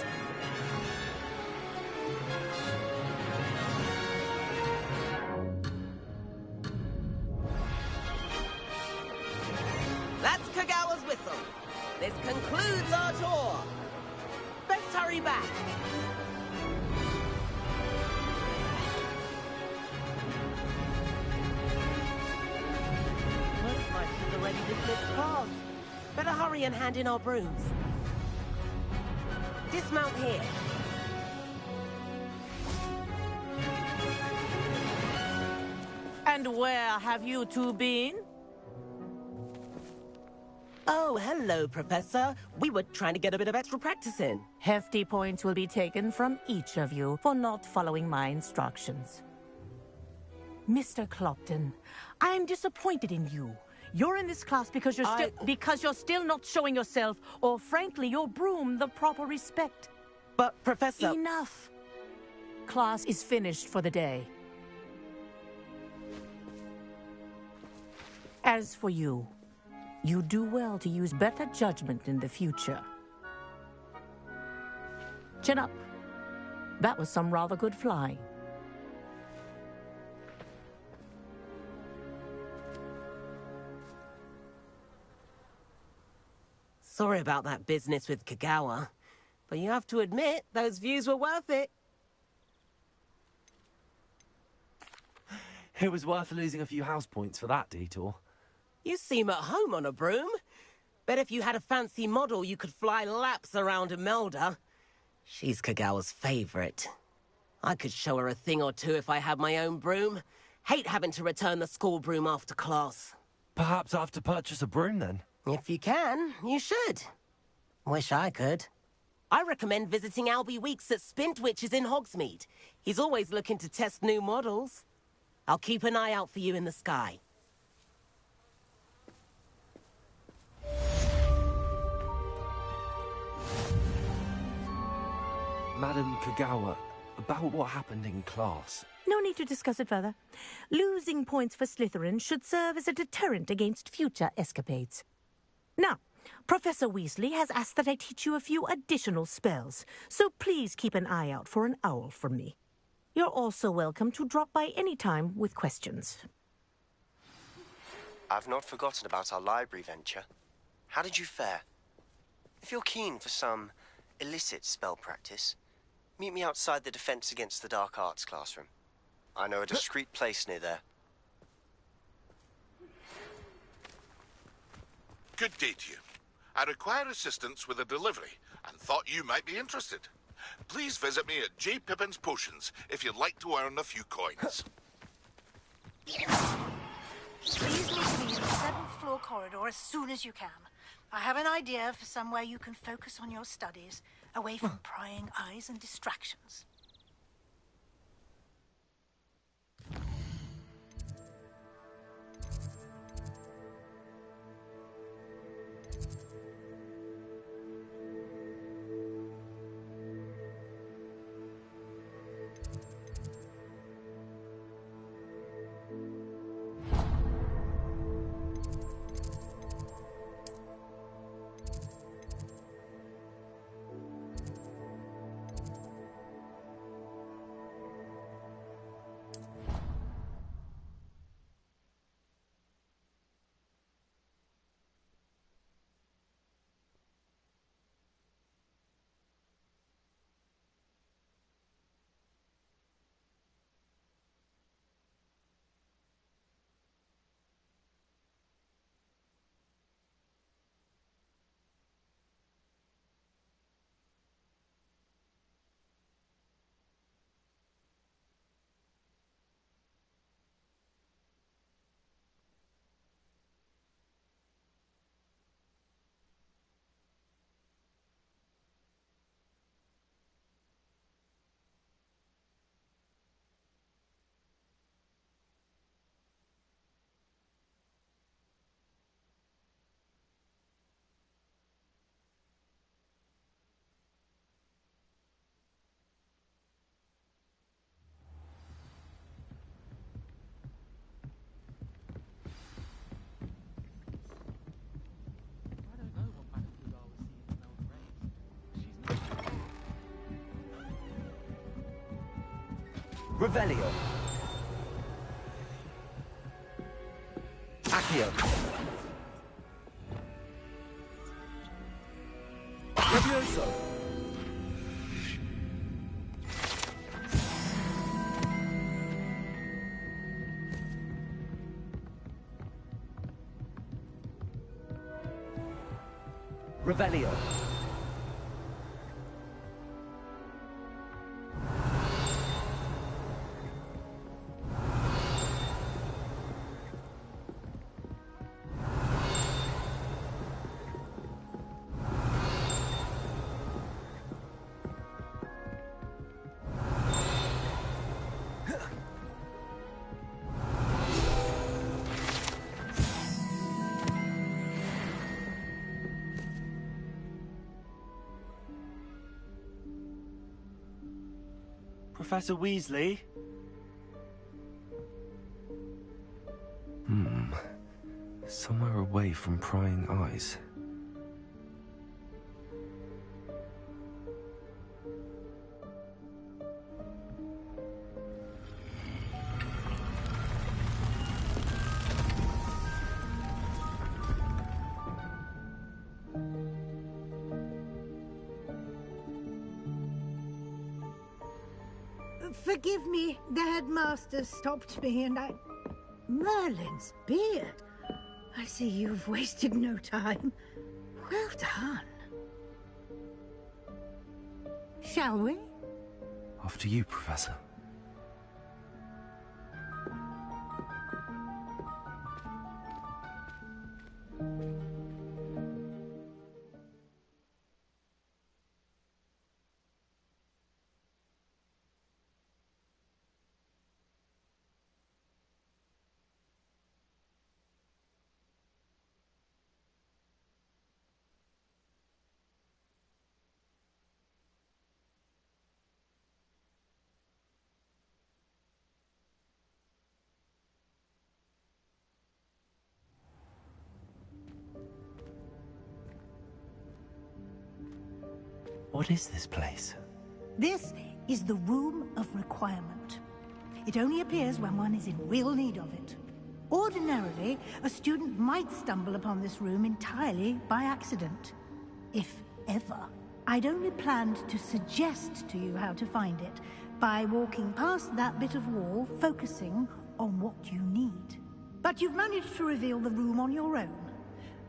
Speaker 16: That's Kagawa's whistle. This concludes our tour. Best hurry back. Looks like she's already dismissed class. Better hurry and hand in our brooms. Dismount here.
Speaker 15: And where have you two been?
Speaker 16: Oh, hello, Professor. We were trying to get a bit of extra practice in.
Speaker 15: Hefty points will be taken from each of you for not following my instructions. Mr. Clopton, I'm disappointed in you. You're in this class because you're still not showing yourself, or frankly, your broom, the proper respect.
Speaker 16: But, Professor...
Speaker 15: Enough. Class is finished for the day. As for you, you do well to use better judgment in the future. Chin up. That was some rather good flying.
Speaker 16: Sorry about that business with Kagawa, but you have to admit, those views were worth it.
Speaker 5: It was worth losing a few house points for that detour.
Speaker 16: You seem at home on a broom. Bet if you had a fancy model, you could fly laps around Imelda. She's Kagawa's favorite. I could show her a thing or two if I had my own broom. Hate having to return the school broom after class.
Speaker 5: Perhaps I have to purchase a broom then.
Speaker 16: If you can, you should. Wish I could. I recommend visiting Albie Weeks at Spintwitches in Hogsmeade. He's always looking to test new models. I'll keep an eye out for you in the sky.
Speaker 5: Madam Kagawa, about what happened in class.
Speaker 15: No need to discuss it further. Losing points for Slytherin should serve as a deterrent against future escapades. Now, Professor Weasley has asked that I teach you a few additional spells, so please keep an eye out for an owl from me. You're also welcome to drop by any time with questions.
Speaker 18: I've not forgotten about our library venture. How did you fare? If you're keen for some illicit spell practice, meet me outside the Defense Against the Dark Arts classroom. I know a discreet place near there.
Speaker 7: Good day to you. I require assistance with a delivery and thought you might be interested. Please visit me at J. Pippin's Potions if you'd like to earn a few coins.
Speaker 19: Please meet me in the 7th floor corridor as soon as you can. I have an idea for somewhere you can focus on your studies, away from prying eyes and distractions.
Speaker 5: Revelio. Accio. Levioso. Revelio.
Speaker 13: Professor Weasley?
Speaker 5: Somewhere away from prying eyes.
Speaker 19: Forgive me, the headmaster stopped me and I... Merlin's beard. I see you've wasted no time. Well done. Shall we?
Speaker 5: After you, Professor. What is this place?
Speaker 19: This is the Room of Requirement. It only appears when one is in real need of it. Ordinarily, a student might stumble upon this room entirely by accident. If ever. I'd only planned to suggest to you how to find it by walking past that bit of wall, focusing on what you need. But you've managed to reveal the room on your own.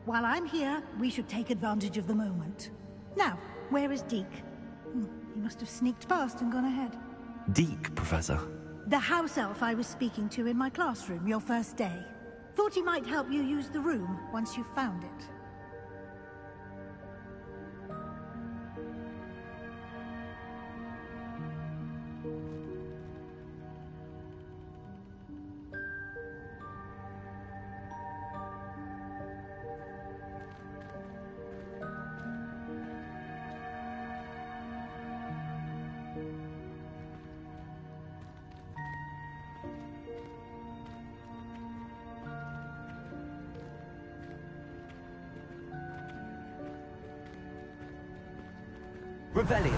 Speaker 19: While I'm here, we should take advantage of the moment. Now, where is Deke? He must have sneaked past and gone ahead.
Speaker 5: Deke, Professor.
Speaker 19: The house elf I was speaking to in my classroom your first day. Thought he might help you use the room once you found it.
Speaker 5: Revelio.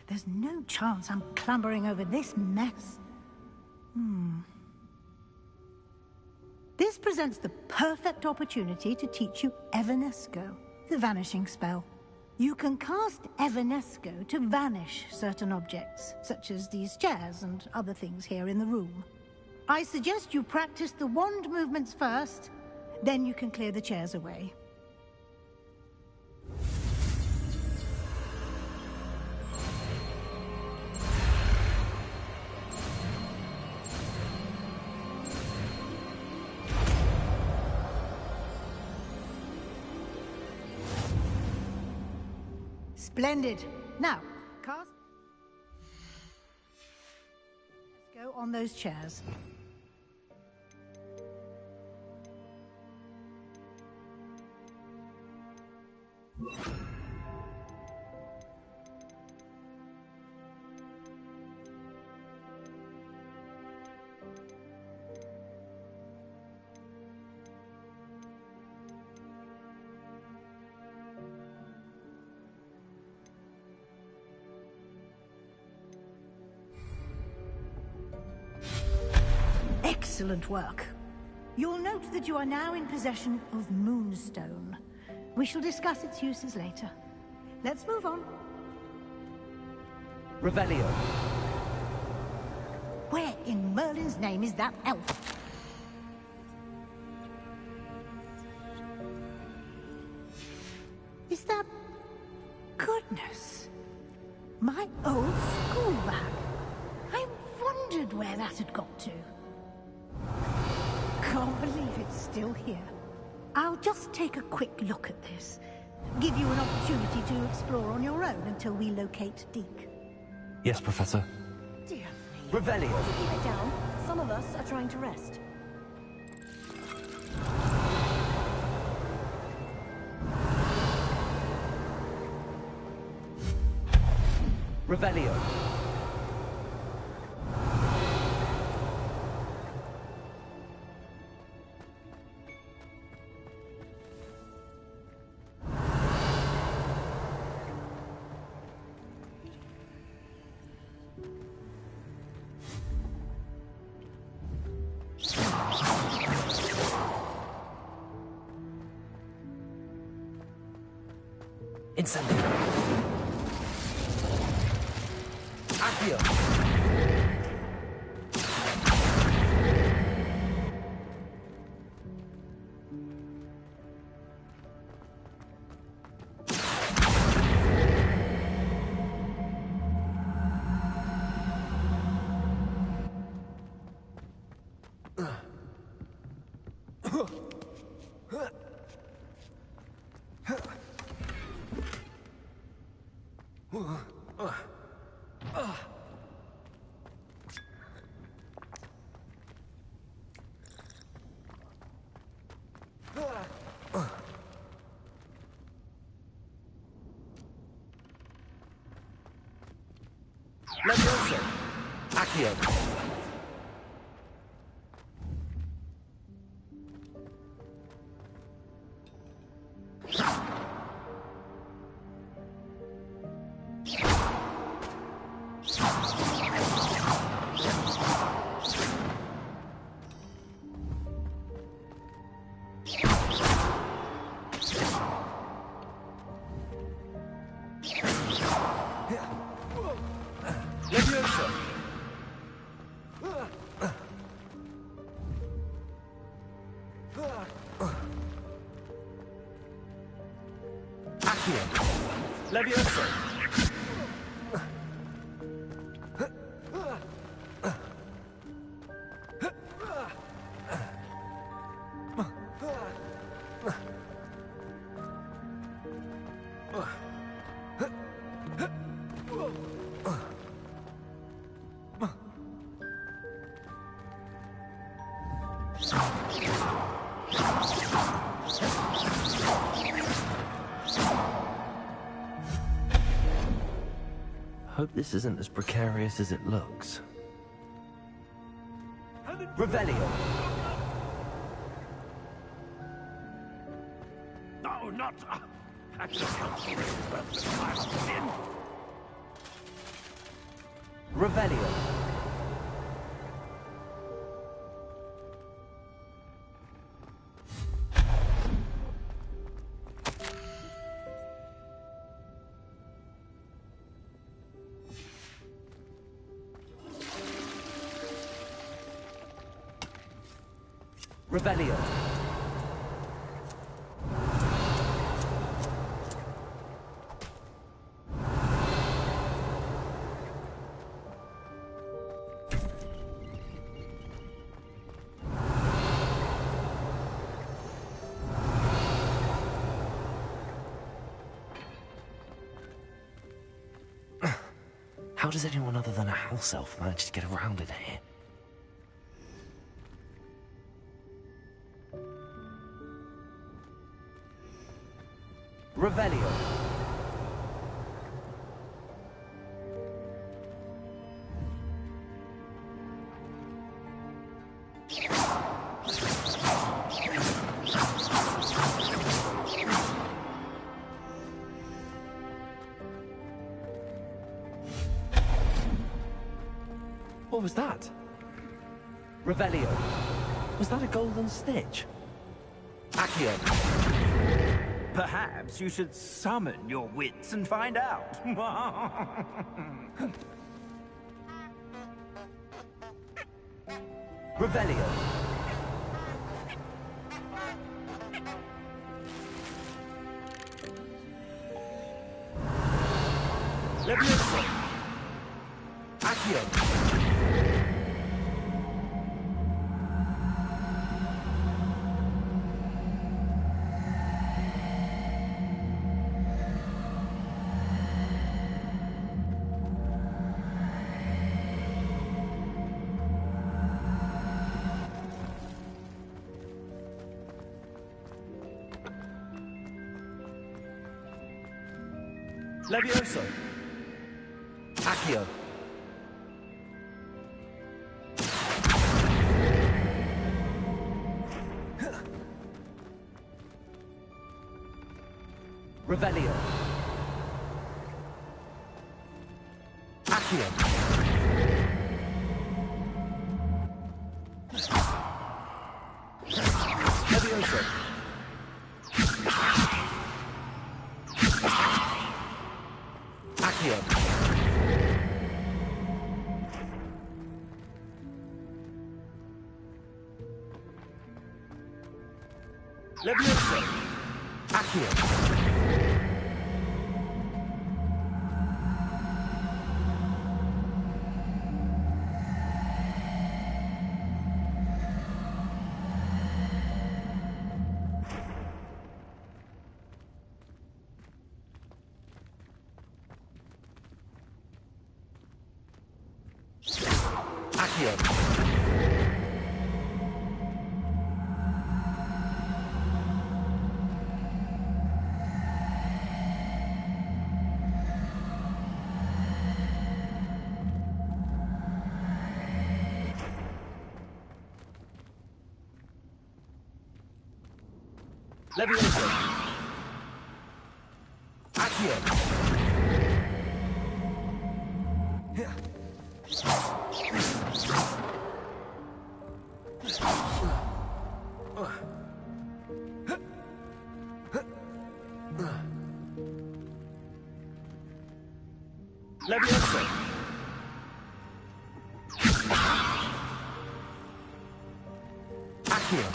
Speaker 19: There's no chance I'm clambering over this mess. This presents the perfect opportunity to teach you Evanesco, the vanishing spell. You can cast Evanesco to vanish certain objects, such as these chairs and other things here in the room. I suggest you practice the wand movements first, then you can clear the chairs away. Splendid. Now, cast... Let's go on those chairs. Excellent work. You'll note that you are now in possession of Moonstone. We shall discuss its uses later. Let's move on.
Speaker 5: Revelio.
Speaker 19: Where in Merlin's name is that elf? Is that... Goodness. My old school bag. I wondered where that had got to. Can't believe it's still here. I'll just take a quick look at this. Give you an opportunity to explore on your own until we locate Deke.
Speaker 5: Yes, Professor.
Speaker 19: Dear me.
Speaker 5: Revelio.
Speaker 9: Keep it down. Some of us are trying to rest.
Speaker 5: Revelio. Incendio. Accio. Levioso. Accio. Levioso. Accio. Levioso. Hope this isn't as precarious as it looks. Revelio.
Speaker 20: No, not. That should help you with the pile of sin.
Speaker 5: Revelio. Revelio. How does anyone other than a house elf manage to get around in here? Revelio. What was that? Revelio. Was that a golden snitch? Accio.
Speaker 20: Perhaps you should summon your wits and find out.
Speaker 5: Revelio. Levioso. Accio. Levioso. Accio. Revelio. Accio. Levioso. Accio. Levioso. Accio. Accio. Levioso. Accio. Levioso. Accio.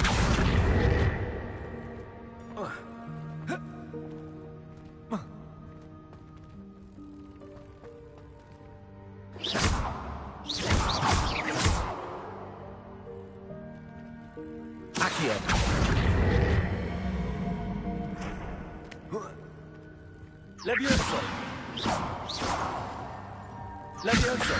Speaker 5: Accio. Levioso. Levioso.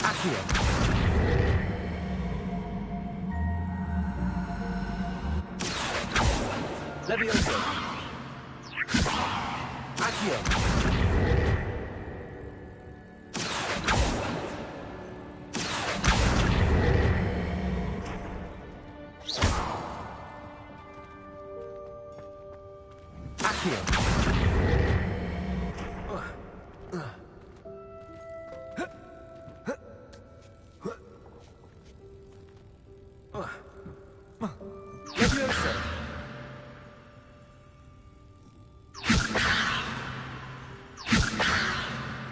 Speaker 5: Accio. Levioso. Accio. Accio. Levioso.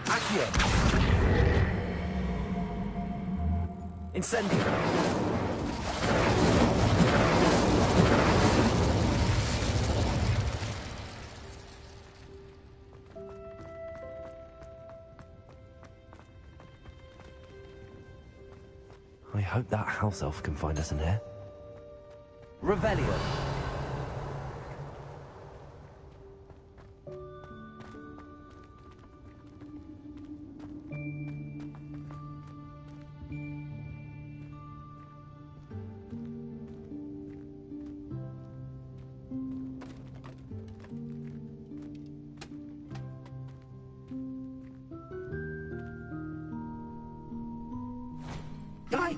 Speaker 5: Accio. Incendio. I hope that house elf can find us in here. Revelio.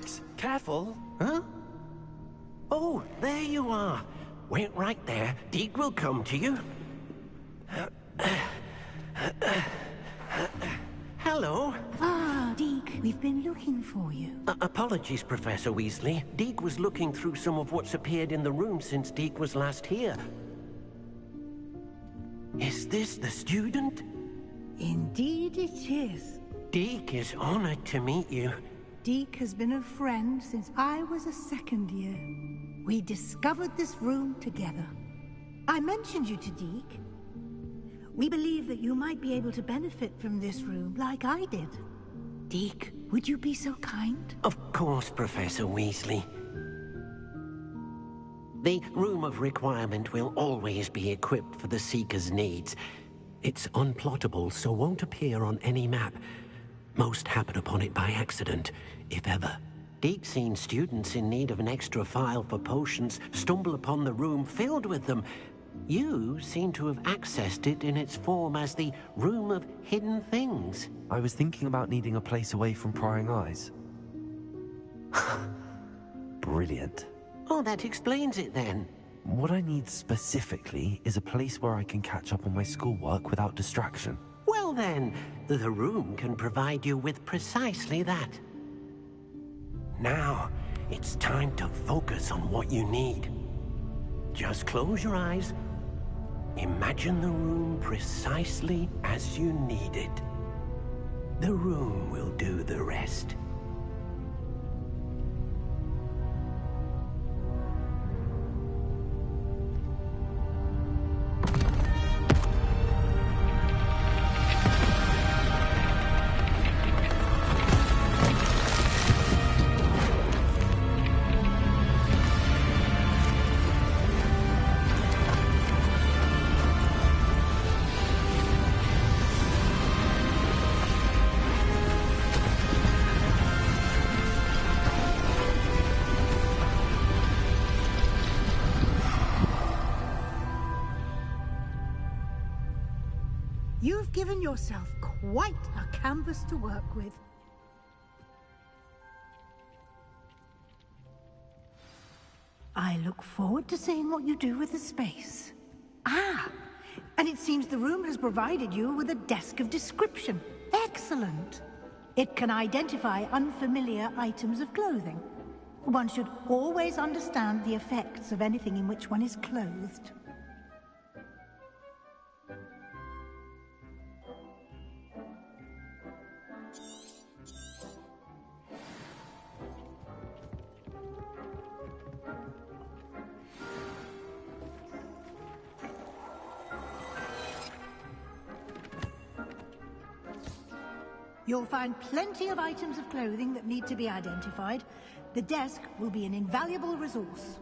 Speaker 5: Thanks. Careful.
Speaker 8: Huh? Oh, there you are. Wait right there. Deke will come to you. Hello.
Speaker 19: Ah, Deke, we've been looking for you.
Speaker 8: Apologies, Professor Weasley. Deke was looking through some of what's appeared in the room since Deke was last here. Is this the student?
Speaker 19: Indeed it is.
Speaker 8: Deke is honored to meet you.
Speaker 19: Deke has been a friend since I was a second year. We discovered this room together. I mentioned you to Deke. We believe that you might be able to benefit from this room like I did. Deke, would you be so kind?
Speaker 8: Of course, Professor Weasley. The Room of Requirement will always be equipped for the Seeker's needs. It's unplottable, so won't appear on any map. Most happen upon it by accident, if ever. Deke's seen students in need of an extra file for potions stumble upon the room filled with them. You seem to have accessed it in its form as the Room of Hidden Things.
Speaker 5: I was thinking about needing a place away from prying eyes. Brilliant.
Speaker 8: Oh, that explains it then.
Speaker 5: What I need specifically is a place where I can catch up on my schoolwork without distraction.
Speaker 8: Well then, the room can provide you with precisely that. Now, it's time to focus on what you need. Just close your eyes. Imagine the room precisely as you need it. The room will do the rest.
Speaker 19: You've given yourself quite a canvas to work with. I look forward to seeing what you do with the space. Ah, and it seems the room has provided you with a desk of description. Excellent. It can identify unfamiliar items of clothing. One should always understand the effects of anything in which one is clothed. You'll find plenty of items of clothing that need to be identified. The desk will be an invaluable resource.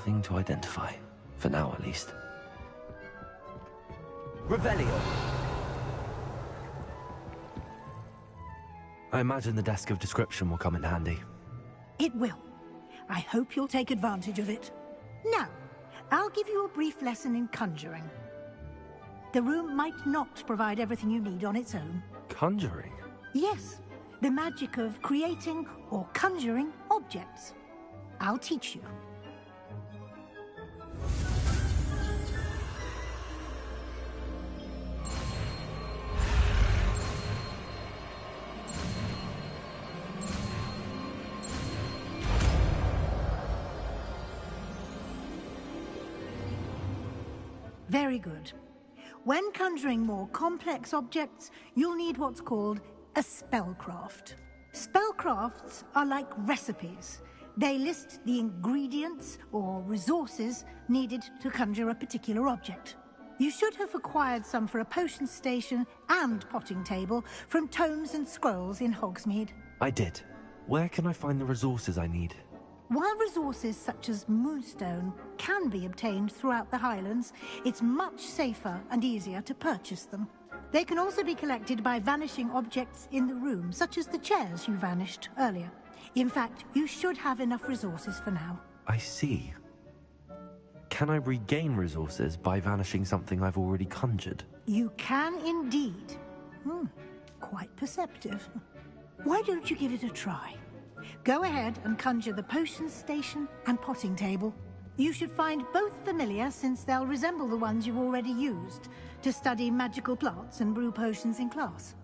Speaker 5: Nothing to identify. For now, at least. Revelio! I imagine the desk of description will come in handy.
Speaker 19: It will. I hope you'll take advantage of it. Now, I'll give you a brief lesson in conjuring. The room might not provide everything you need on its own.
Speaker 5: Conjuring?
Speaker 19: Yes, the magic of creating or conjuring objects. I'll teach you. Very good. When conjuring more complex objects, you'll need what's called a spellcraft. Spellcrafts are like recipes. They list the ingredients or resources needed to conjure a particular object. You should have acquired some for a potion station and potting table from tomes and scrolls in Hogsmeade.
Speaker 5: I did. Where can I find the resources I need?
Speaker 19: While resources such as moonstone can be obtained throughout the Highlands, it's much safer and easier to purchase them. They can also be collected by vanishing objects in the room, such as the chairs you vanished earlier. In fact, you should have enough resources for now.
Speaker 5: I see. Can I regain resources by vanishing something I've already conjured?
Speaker 19: You can indeed. Quite perceptive. Why don't you give it a try? Go ahead and conjure the potion station and potting table. You should find both familiar, since they'll resemble the ones you've already used to study magical plants and brew potions in class.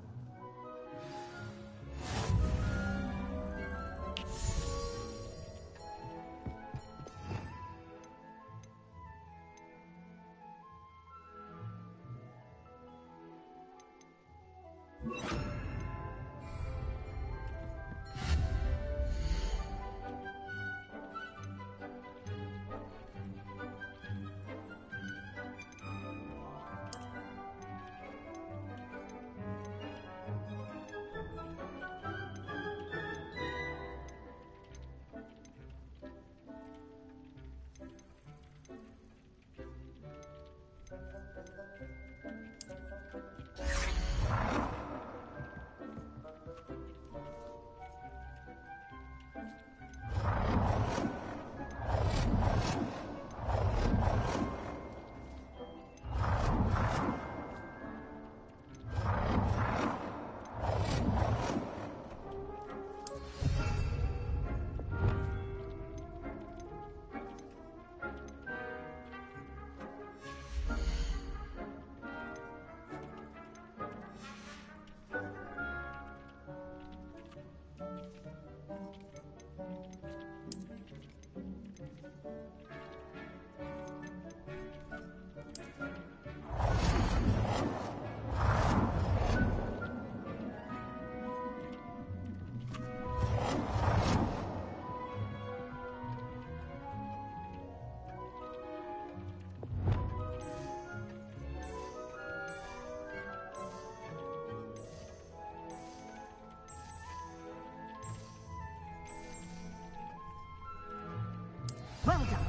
Speaker 19: Well done.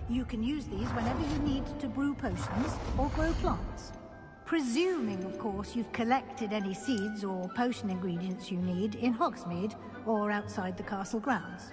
Speaker 19: You can use these whenever you need to brew potions or grow plants. Presuming, of course, you've collected any seeds or potion ingredients you need in Hogsmeade or outside the castle grounds.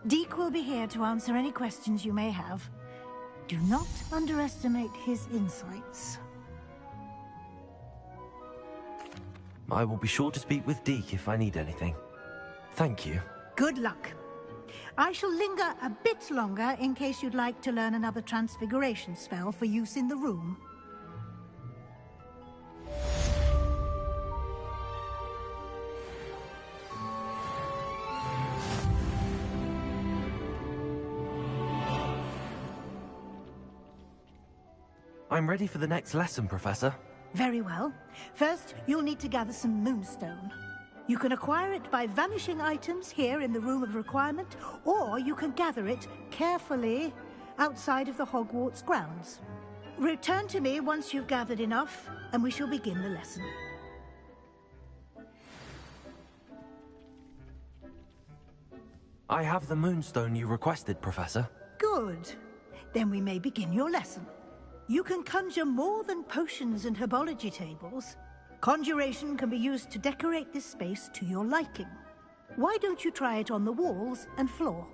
Speaker 19: Deke will be here to answer any questions you may have. Do not underestimate his insights.
Speaker 5: I will be sure to speak with Deke if I need anything. Thank you.
Speaker 19: Good luck. I shall linger a bit longer in case you'd like to learn another transfiguration spell for use in the room.
Speaker 5: I'm ready for the next lesson, Professor.
Speaker 19: Very well. First, you'll need to gather some moonstone. You can acquire it by vanishing items here in the Room of Requirement, or you can gather it carefully outside of the Hogwarts grounds. Return to me once you've gathered enough, and we shall begin the lesson.
Speaker 5: I have the moonstone you requested, Professor.
Speaker 19: Good. Then we may begin your lesson. You can conjure more than potions and herbology tables. Conjuration can be used to decorate this space to your liking. Why don't you try it on the walls and floor?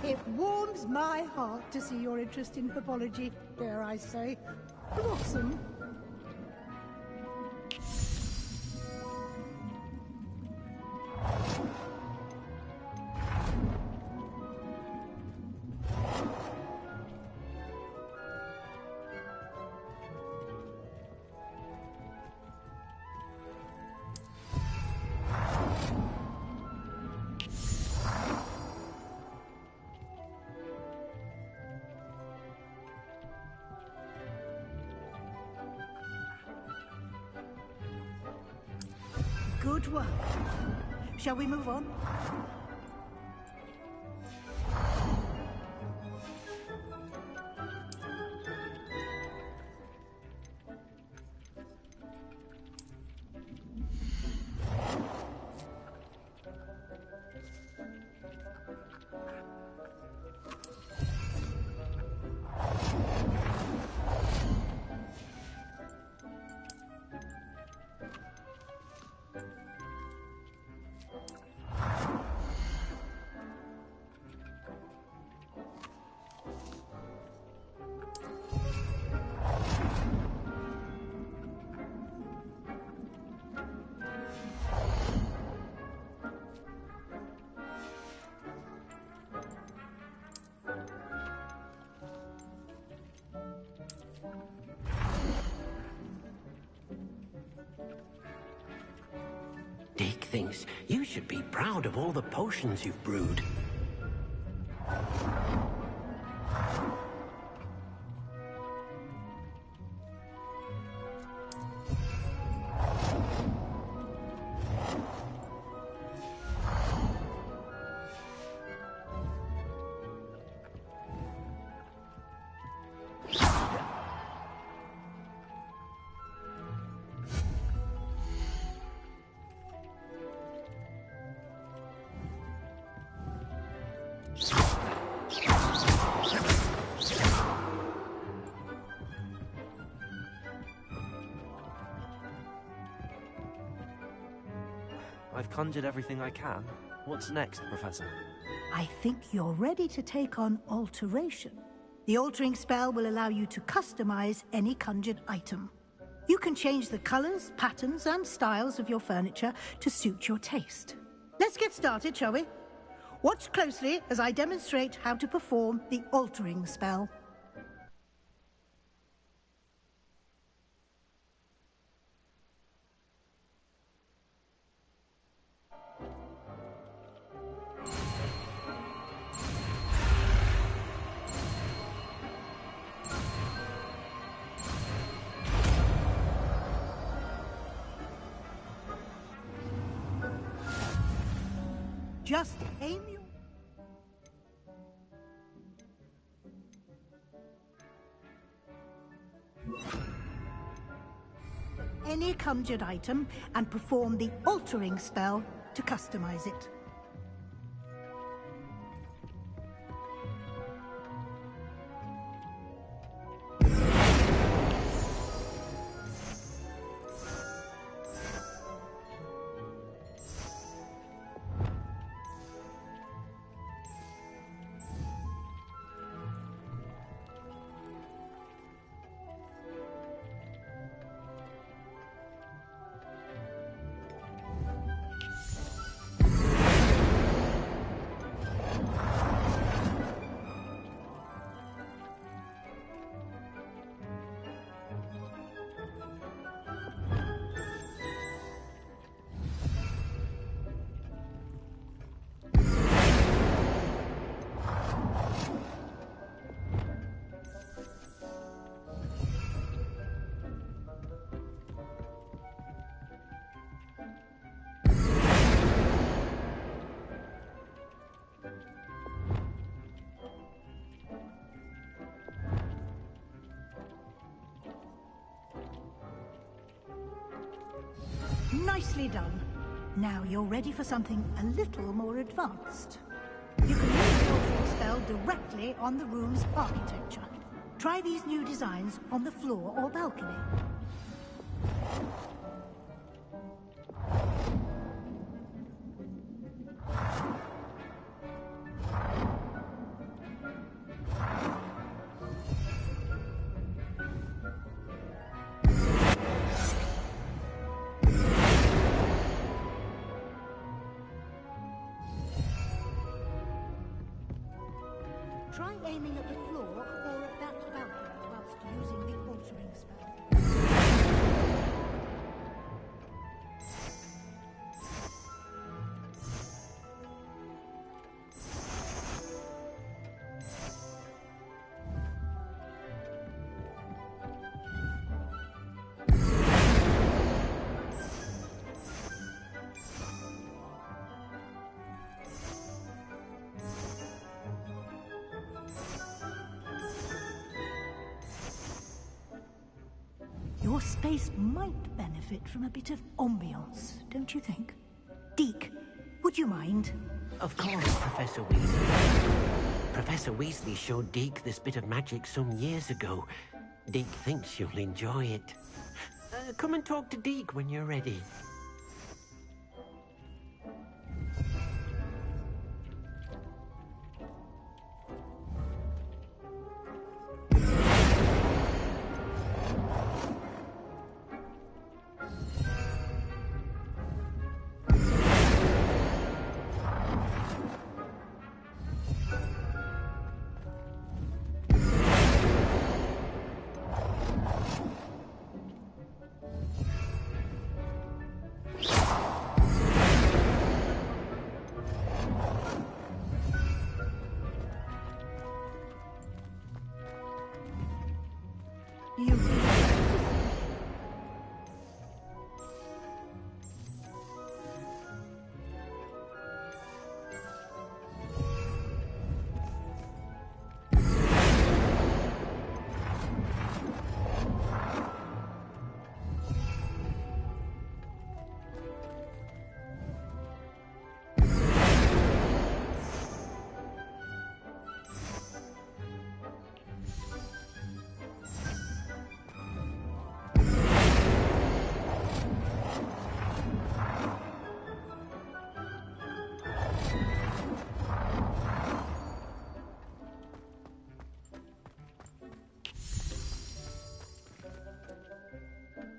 Speaker 19: It warms my heart to see your interest in herbology, dare I say, blossom. Good work. Shall we move on?
Speaker 8: Deke thinks you should be proud of all the potions you've brewed.
Speaker 5: I've conjured everything I can. What's next, Professor?
Speaker 19: I think you're ready to take on alteration. The altering spell will allow you to customize any conjured item. You can change the colors, patterns, and styles of your furniture to suit your taste. Let's get started, shall we? Watch closely as I demonstrate how to perform the altering spell. Just aim your... any conjured item and perform the altering spell to customize it. Nicely done. Now you're ready for something a little more advanced. You can use the altering spell directly on the room's architecture. Try these new designs on the floor or balcony. Try aiming at the floor or at that balcony whilst using the altering spell. Your space might benefit from a bit of ambiance, don't you think? Deke, would you mind?
Speaker 8: Of course, Professor Weasley. Professor Weasley showed Deke this bit of magic some years ago. Deke thinks you'll enjoy it. Come and talk to Deke when you're ready.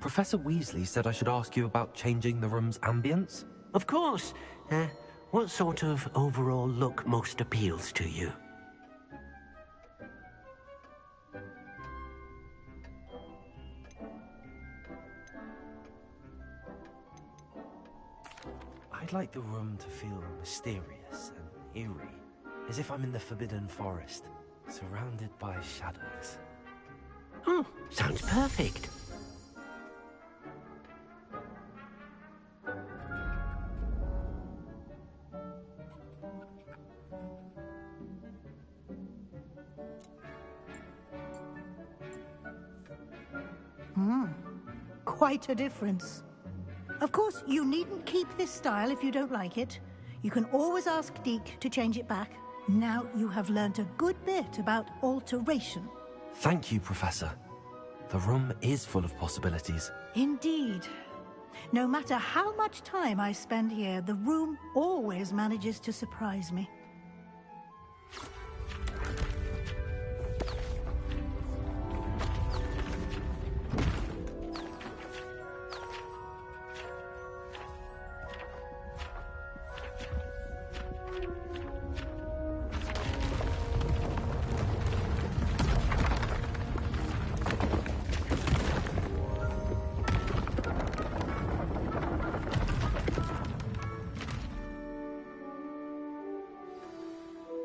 Speaker 5: Professor Weasley said I should ask you about changing the room's ambience?
Speaker 8: Of course. What sort of overall look most appeals to you?
Speaker 5: I'd like the room to feel mysterious and eerie, as if I'm in the Forbidden Forest, surrounded by shadows.
Speaker 8: Oh, sounds perfect.
Speaker 19: quite a difference. Of course, you needn't keep this style if you don't like it. You can always ask Deke to change it back. Now you have learnt a good bit about alteration.
Speaker 5: Thank you, Professor. The room is full of possibilities.
Speaker 19: Indeed. No matter how much time I spend here, the room always manages to surprise me.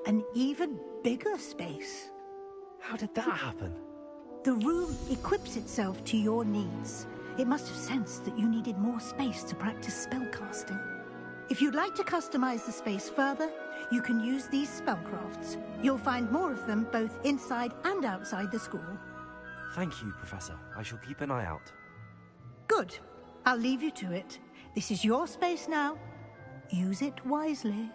Speaker 19: An even bigger space.
Speaker 5: How did that happen?
Speaker 19: The room equips itself to your needs. It must have sensed that you needed more space to practice spellcasting. If you'd like to customize the space further, you can use these spellcrafts. You'll find more of them both inside and outside the school.
Speaker 5: Thank you, Professor. I shall keep an eye out.
Speaker 19: Good. I'll leave you to it. This is your space now. Use it wisely.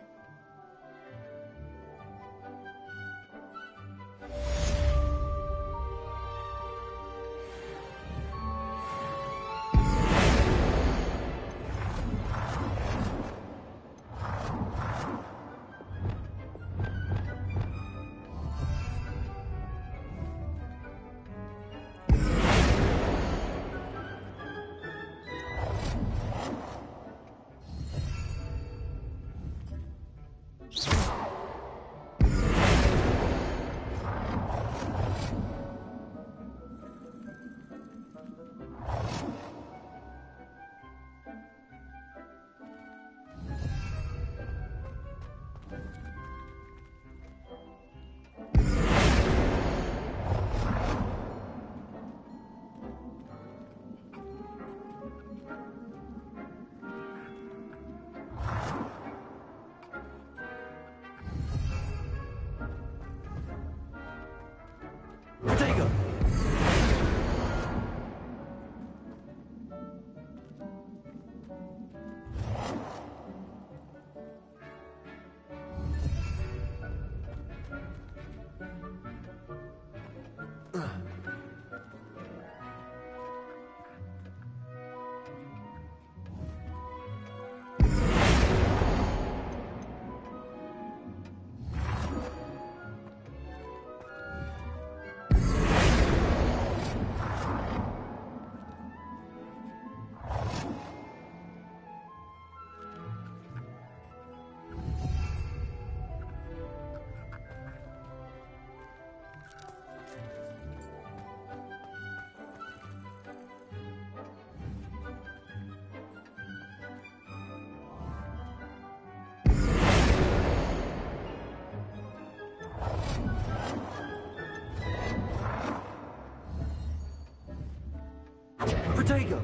Speaker 5: Protego!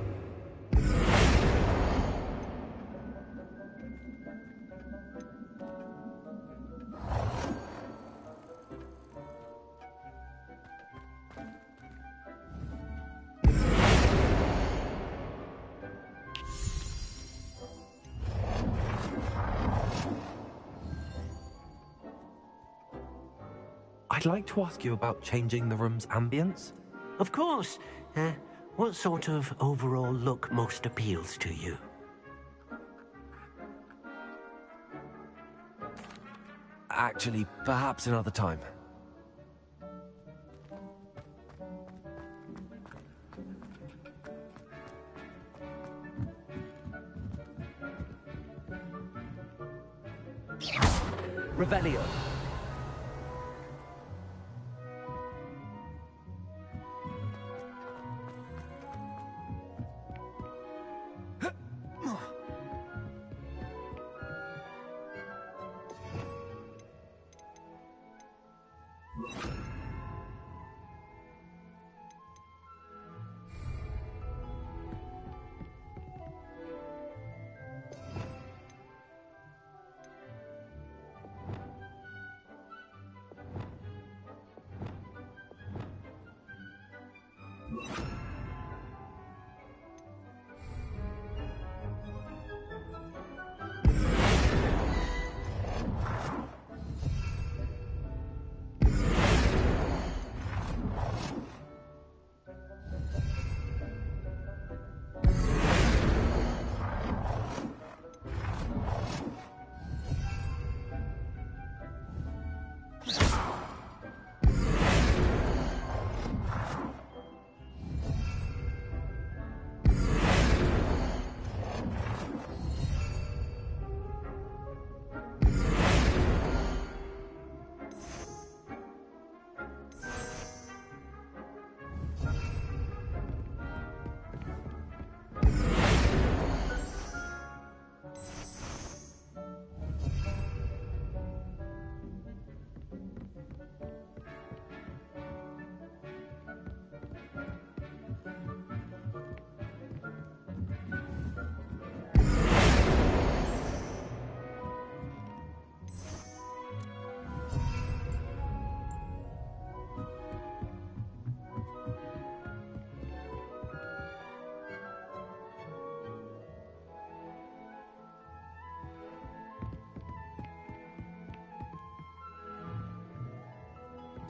Speaker 5: I'd like to ask you about changing the room's ambience.
Speaker 8: Of course. What sort of overall look most appeals to you?
Speaker 5: Actually, perhaps another time. Revelio.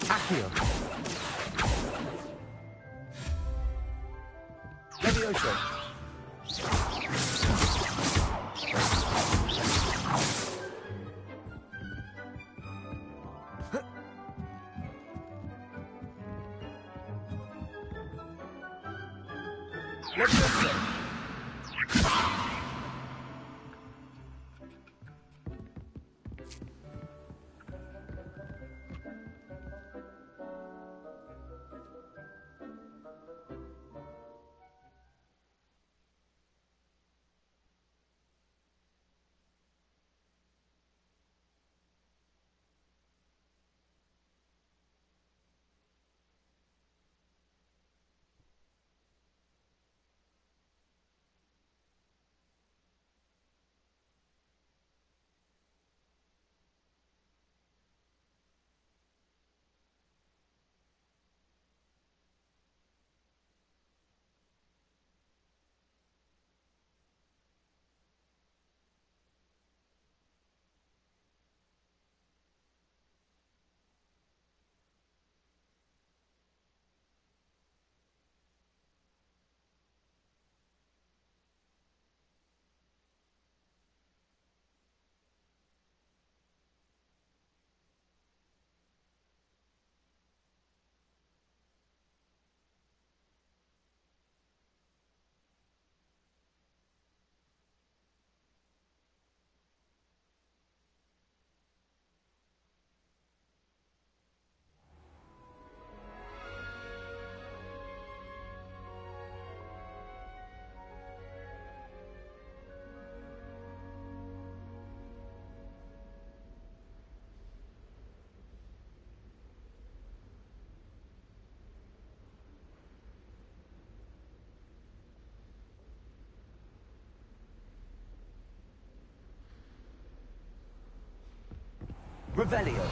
Speaker 5: Accio. Levioso. Revelio.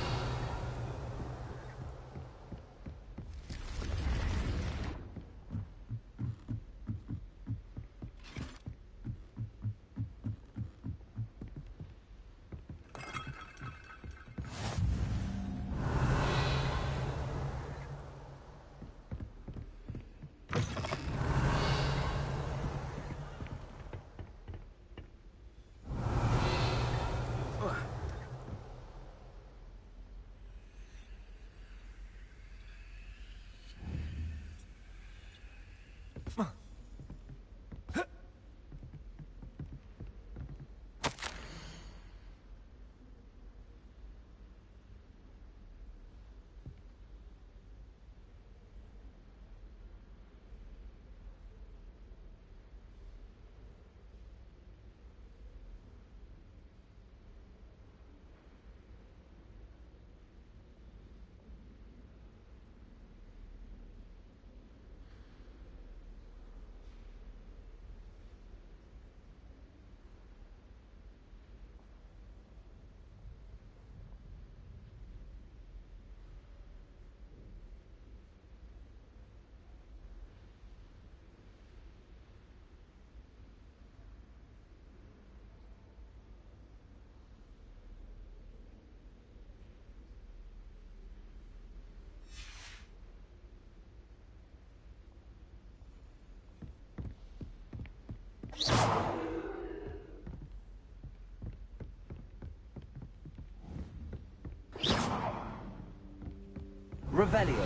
Speaker 5: Revelio.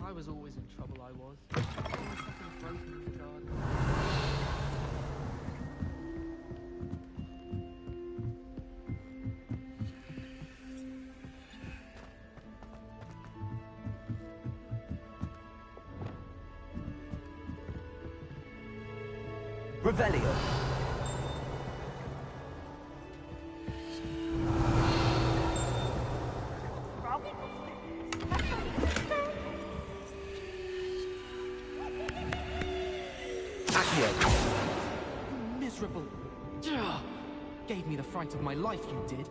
Speaker 3: I was always in trouble, I was. Always something broken in the garden.
Speaker 5: Revelio.
Speaker 3: Miserable. Gave me the fright of my life, you did.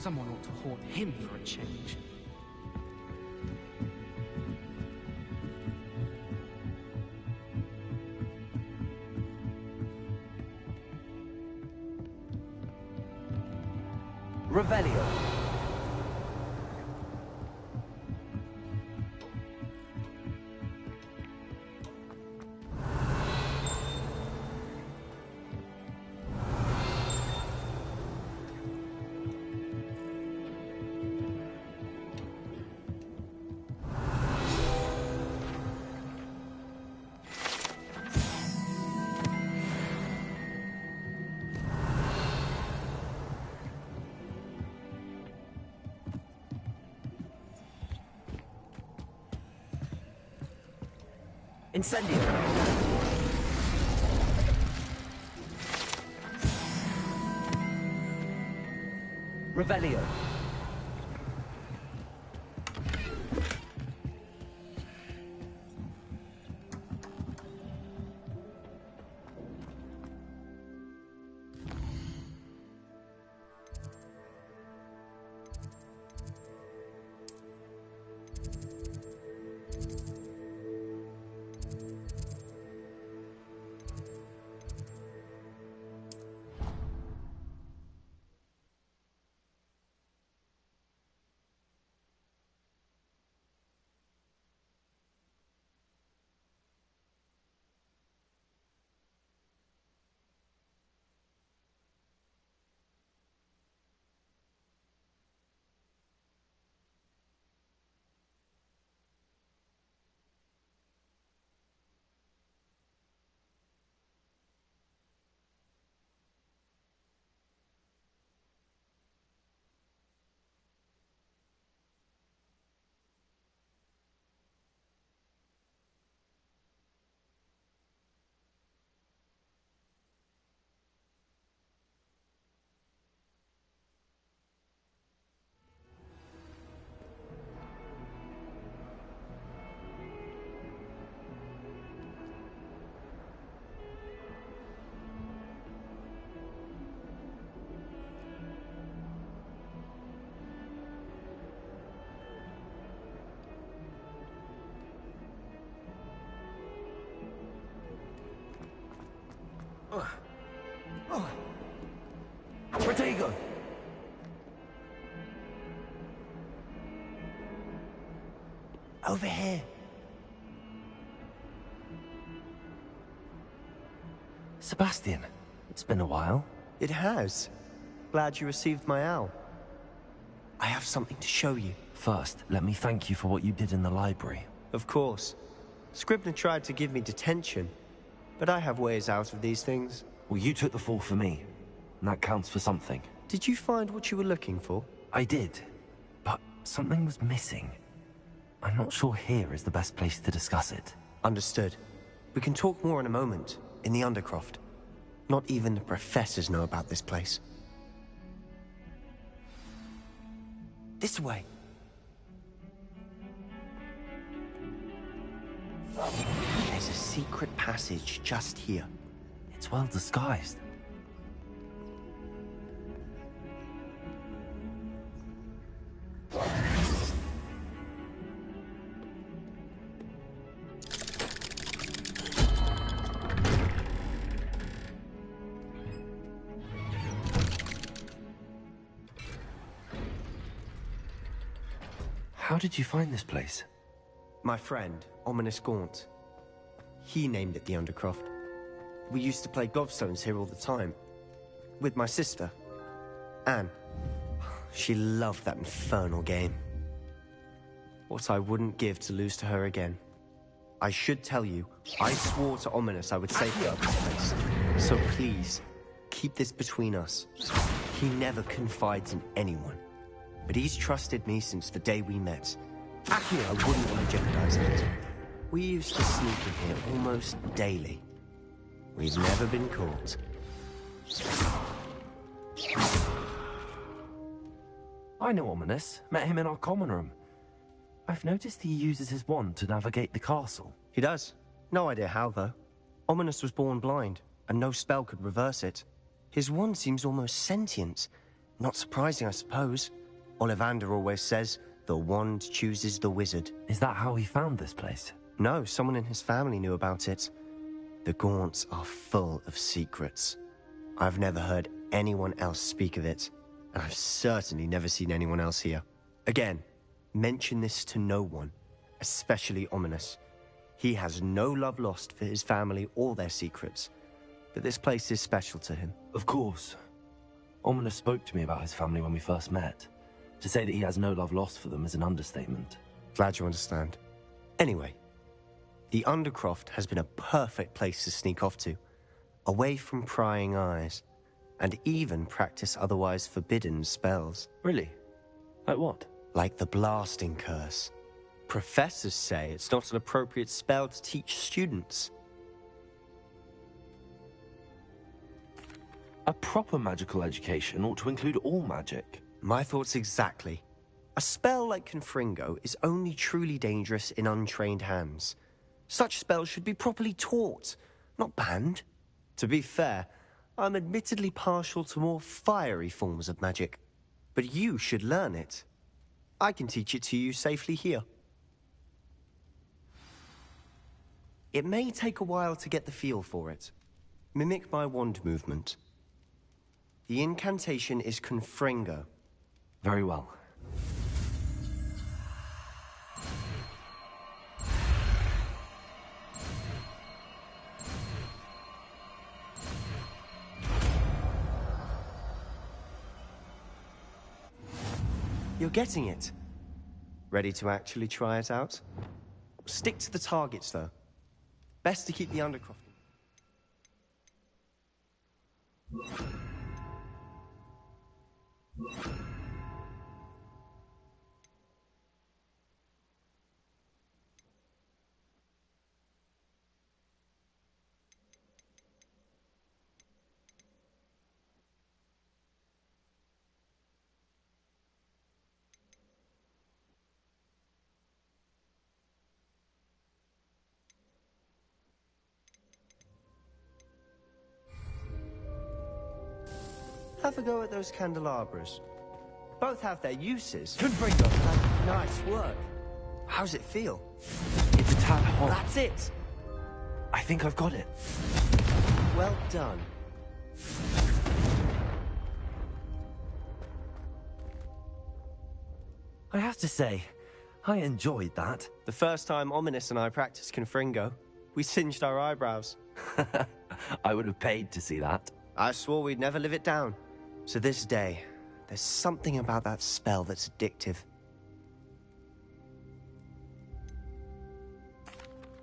Speaker 3: Someone ought to haunt him for a change.
Speaker 5: Revelio. Incendio. Revelio. Protego! Over here. Sebastian, it's been a while.
Speaker 18: It has. Glad you received my owl. I have something to show you.
Speaker 5: First, let me thank you for what you did in the library.
Speaker 18: Of course. Scribner tried to give me detention, but I have ways out of these things.
Speaker 5: Well, you took the fall for me, and that counts for something.
Speaker 18: Did you find what you were looking for?
Speaker 5: I did, but something was missing. I'm not sure here is the best place to discuss it.
Speaker 18: Understood. We can talk more in a moment, in the Undercroft. Not even the professors know about this place. This way. There's a secret passage just here.
Speaker 5: It's well disguised. How did you find this place?
Speaker 18: My friend, Ominous Gaunt. He named it the Undercroft. We used to play gobstones here all the time. With my sister, Anne. She loved that infernal game. What I wouldn't give to lose to her again. I should tell you, I swore to Ominous I would safeguard this place. So please, keep this between us. He never confides in anyone. But he's trusted me since the day we met. Actually, I wouldn't want to jeopardize that. We used to sneak in here almost daily. We've never been caught.
Speaker 5: I know Ominous. Met him in our common room. I've noticed he uses his wand to navigate the castle.
Speaker 18: He does. No idea how, though. Ominous was born blind, and no spell could reverse it. His wand seems almost sentient, Not surprising, I suppose. Ollivander always says, the wand chooses the wizard.
Speaker 5: Is that how he found this place?
Speaker 18: No, someone in his family knew about it. The Gaunts are full of secrets. I've never heard anyone else speak of it, and I've certainly never seen anyone else here. Again, mention this to no one, especially Ominous. He has no love lost for his family or their secrets, but this place is special to him.
Speaker 5: Of course. Ominous spoke to me about his family when we first met. To say that he has no love lost for them is an understatement.
Speaker 18: Glad you understand. Anyway, the Undercroft has been a perfect place to sneak off to, away from prying eyes, and even practice otherwise forbidden spells.
Speaker 5: Really? Like what?
Speaker 18: Like the Blasting Curse. Professors say it's not an appropriate spell to teach students.
Speaker 5: A proper magical education ought to include all magic.
Speaker 18: My thoughts exactly. A spell like Confringo is only truly dangerous in untrained hands. Such spells should be properly taught, not banned. To be fair, I'm admittedly partial to more fiery forms of magic, but you should learn it. I can teach it to you safely here. It may take a while to get the feel for it. Mimic my wand movement. The incantation is Confringo.
Speaker 5: Very well.
Speaker 18: You're getting it. Ready to actually try it out? Stick to the targets, though. Best to keep the Undercroft. Have a go at those candelabras. Both have their uses.
Speaker 5: Confringo!
Speaker 18: Nice work. How's it feel?
Speaker 5: It's a tad hot.
Speaker 18: That's it!
Speaker 5: I think I've got it.
Speaker 18: Well done.
Speaker 5: I have to say, I enjoyed that.
Speaker 18: The first time Ominous and I practiced Confringo, we singed our eyebrows.
Speaker 5: I would have paid to see that.
Speaker 18: I swore we'd never live it down. To this day, there's something about that spell that's addictive.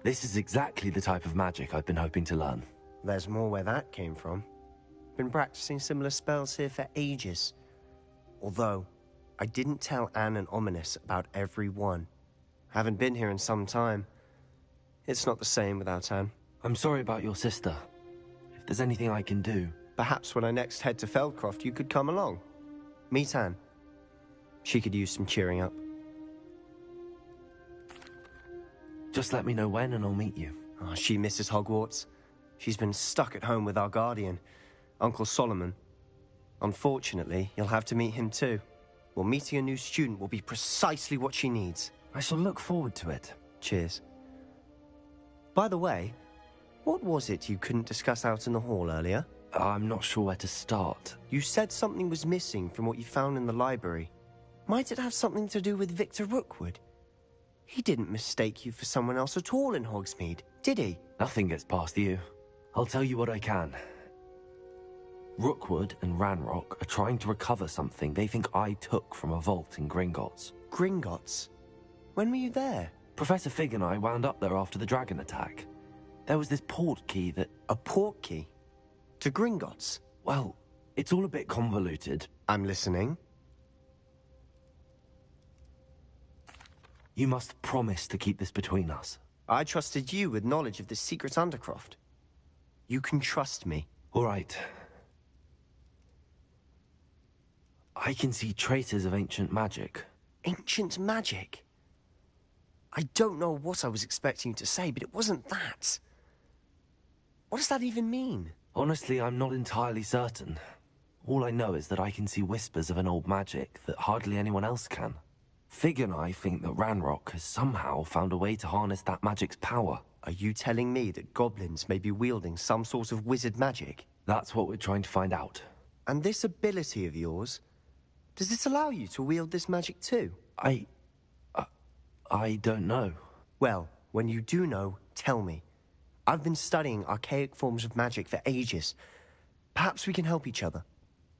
Speaker 5: This is exactly the type of magic I've been hoping to learn.
Speaker 18: There's more where that came from. Been practicing similar spells here for ages. Although, I didn't tell Anne and Ominous about every one. Haven't been here in some time. It's not the same without Anne.
Speaker 5: I'm sorry about your sister. If there's anything I can do...
Speaker 18: Perhaps when I next head to Feldcroft, you could come along. Meet Anne. She could use some cheering up.
Speaker 5: Just let me know when and I'll meet you.
Speaker 18: Oh, she misses Hogwarts. She's been stuck at home with our guardian, Uncle Solomon. Unfortunately, you'll have to meet him too. Well, meeting a new student will be precisely what she needs.
Speaker 5: I shall look forward to it.
Speaker 18: Cheers. By the way, what was it you couldn't discuss out in the hall earlier?
Speaker 5: I'm not sure where to start.
Speaker 18: You said something was missing from what you found in the library. Might it have something to do with Victor Rookwood? He didn't mistake you for someone else at all in Hogsmeade, did he?
Speaker 5: Nothing gets past you. I'll tell you what I can. Rookwood and Ranrock are trying to recover something they think I took from a vault in Gringotts.
Speaker 18: Gringotts? When were you there?
Speaker 5: Professor Fig and I wound up there after the dragon attack. There was this port key that...
Speaker 18: A port key? To Gringotts?
Speaker 5: Well, it's all a bit convoluted.
Speaker 18: I'm listening.
Speaker 5: You must promise to keep this between us.
Speaker 18: I trusted you with knowledge of this secret Undercroft. You can trust me.
Speaker 5: All right. I can see traces of ancient magic.
Speaker 18: Ancient magic? I don't know what I was expecting you to say, but it wasn't that. What does that even mean?
Speaker 5: Honestly, I'm not entirely certain. All I know is that I can see whispers of an old magic that hardly anyone else can. Fig and I think that Ranrock has somehow found a way to harness that magic's power.
Speaker 18: Are you telling me that goblins may be wielding some sort of wizard magic?
Speaker 5: That's what we're trying to find out.
Speaker 18: And this ability of yours, does it allow you to wield this magic too?
Speaker 5: I don't know.
Speaker 18: Well, when you do know, tell me. I've been studying archaic forms of magic for ages. Perhaps we can help each other.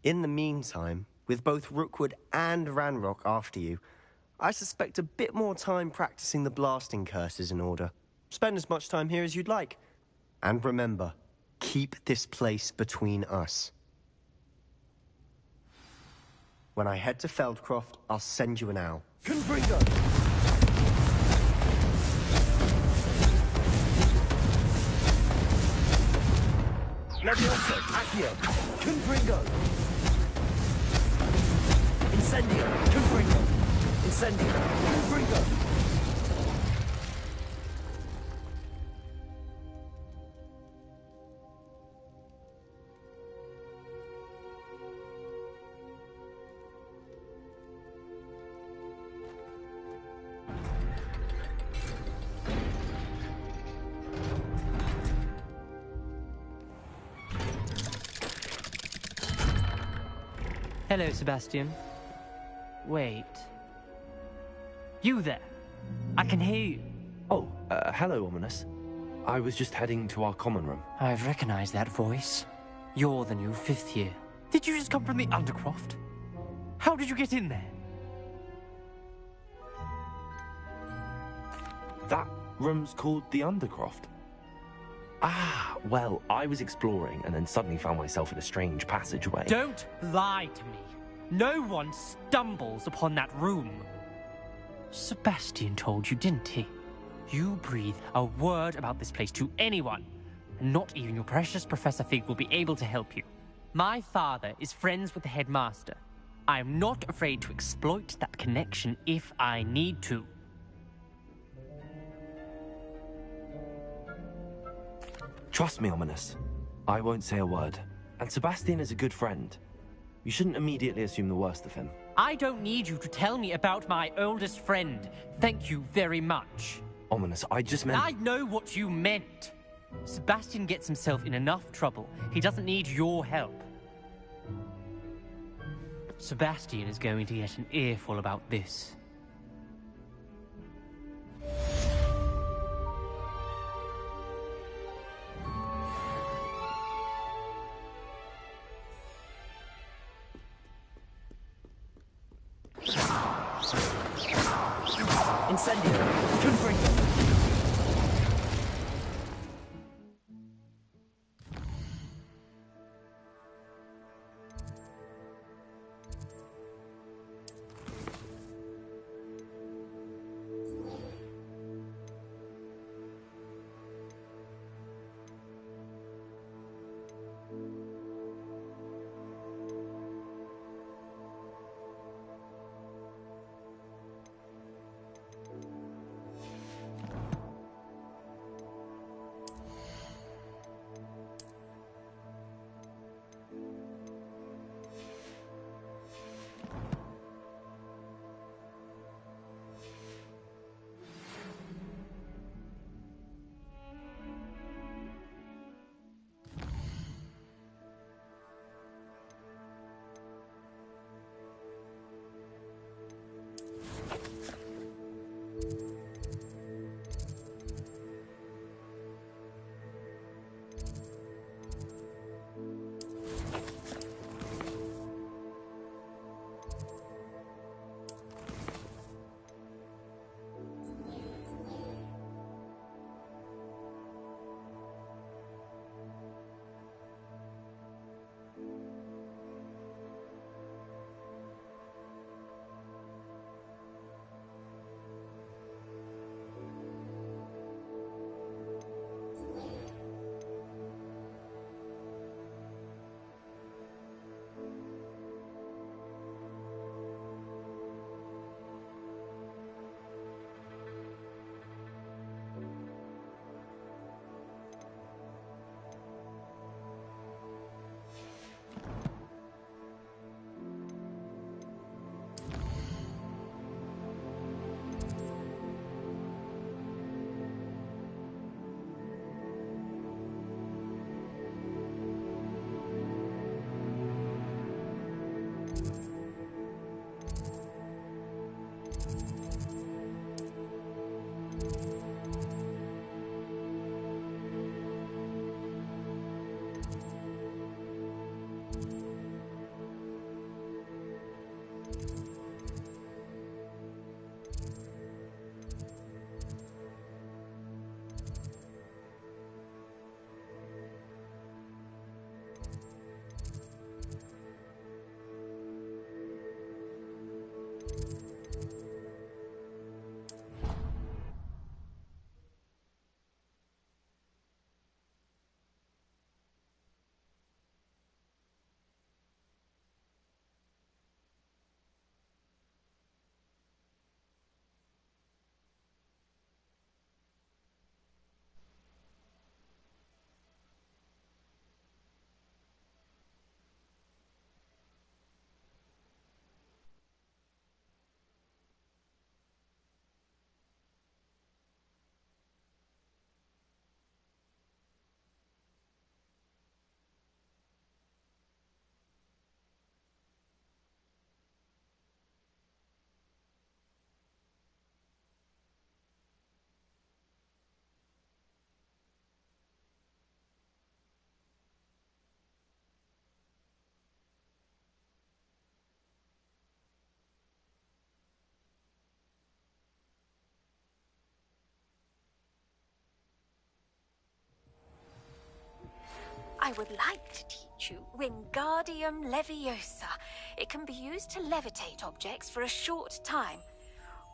Speaker 18: In the meantime, with both Rookwood and Ranrock after you, I suspect a bit more time practicing the blasting curse is in order. Spend as much time here as you'd like. And remember, keep this place between us. When I head to Feldcroft, I'll send you an owl.
Speaker 8: Confringo! Levioso, Accio, Confringo! Incendio, Confringo! Incendio, Confringo!
Speaker 21: Hello, Sebastian. Wait. You there? I can hear you.
Speaker 5: Oh, hello, Ominous. I was just heading to our common room.
Speaker 21: I've recognized that voice. You're the new 5th year. Did you just come from the Undercroft? How did you get in there?
Speaker 5: That room's called the Undercroft. Ah, well, I was exploring and then suddenly found myself in a strange passageway.
Speaker 21: Don't lie to me. No one stumbles upon that room. Sebastian told you, didn't he? You breathe a word about this place to anyone, and not even your precious Professor Fig will be able to help you. My father is friends with the headmaster. I am not afraid to exploit that connection if I need to.
Speaker 5: Trust me, Ominous. I won't say a word. And Sebastian is a good friend. You shouldn't immediately assume the worst of him.
Speaker 21: I don't need you to tell me about my oldest friend. Thank you very much.
Speaker 5: Ominous, I just meant...
Speaker 21: I know what you meant. Sebastian gets himself in enough trouble. He doesn't need your help. Sebastian is going to get an earful about this.
Speaker 8: Incendio, Confringo!
Speaker 1: I would like to teach you Wingardium Leviosa. It can be used to levitate objects for a short time.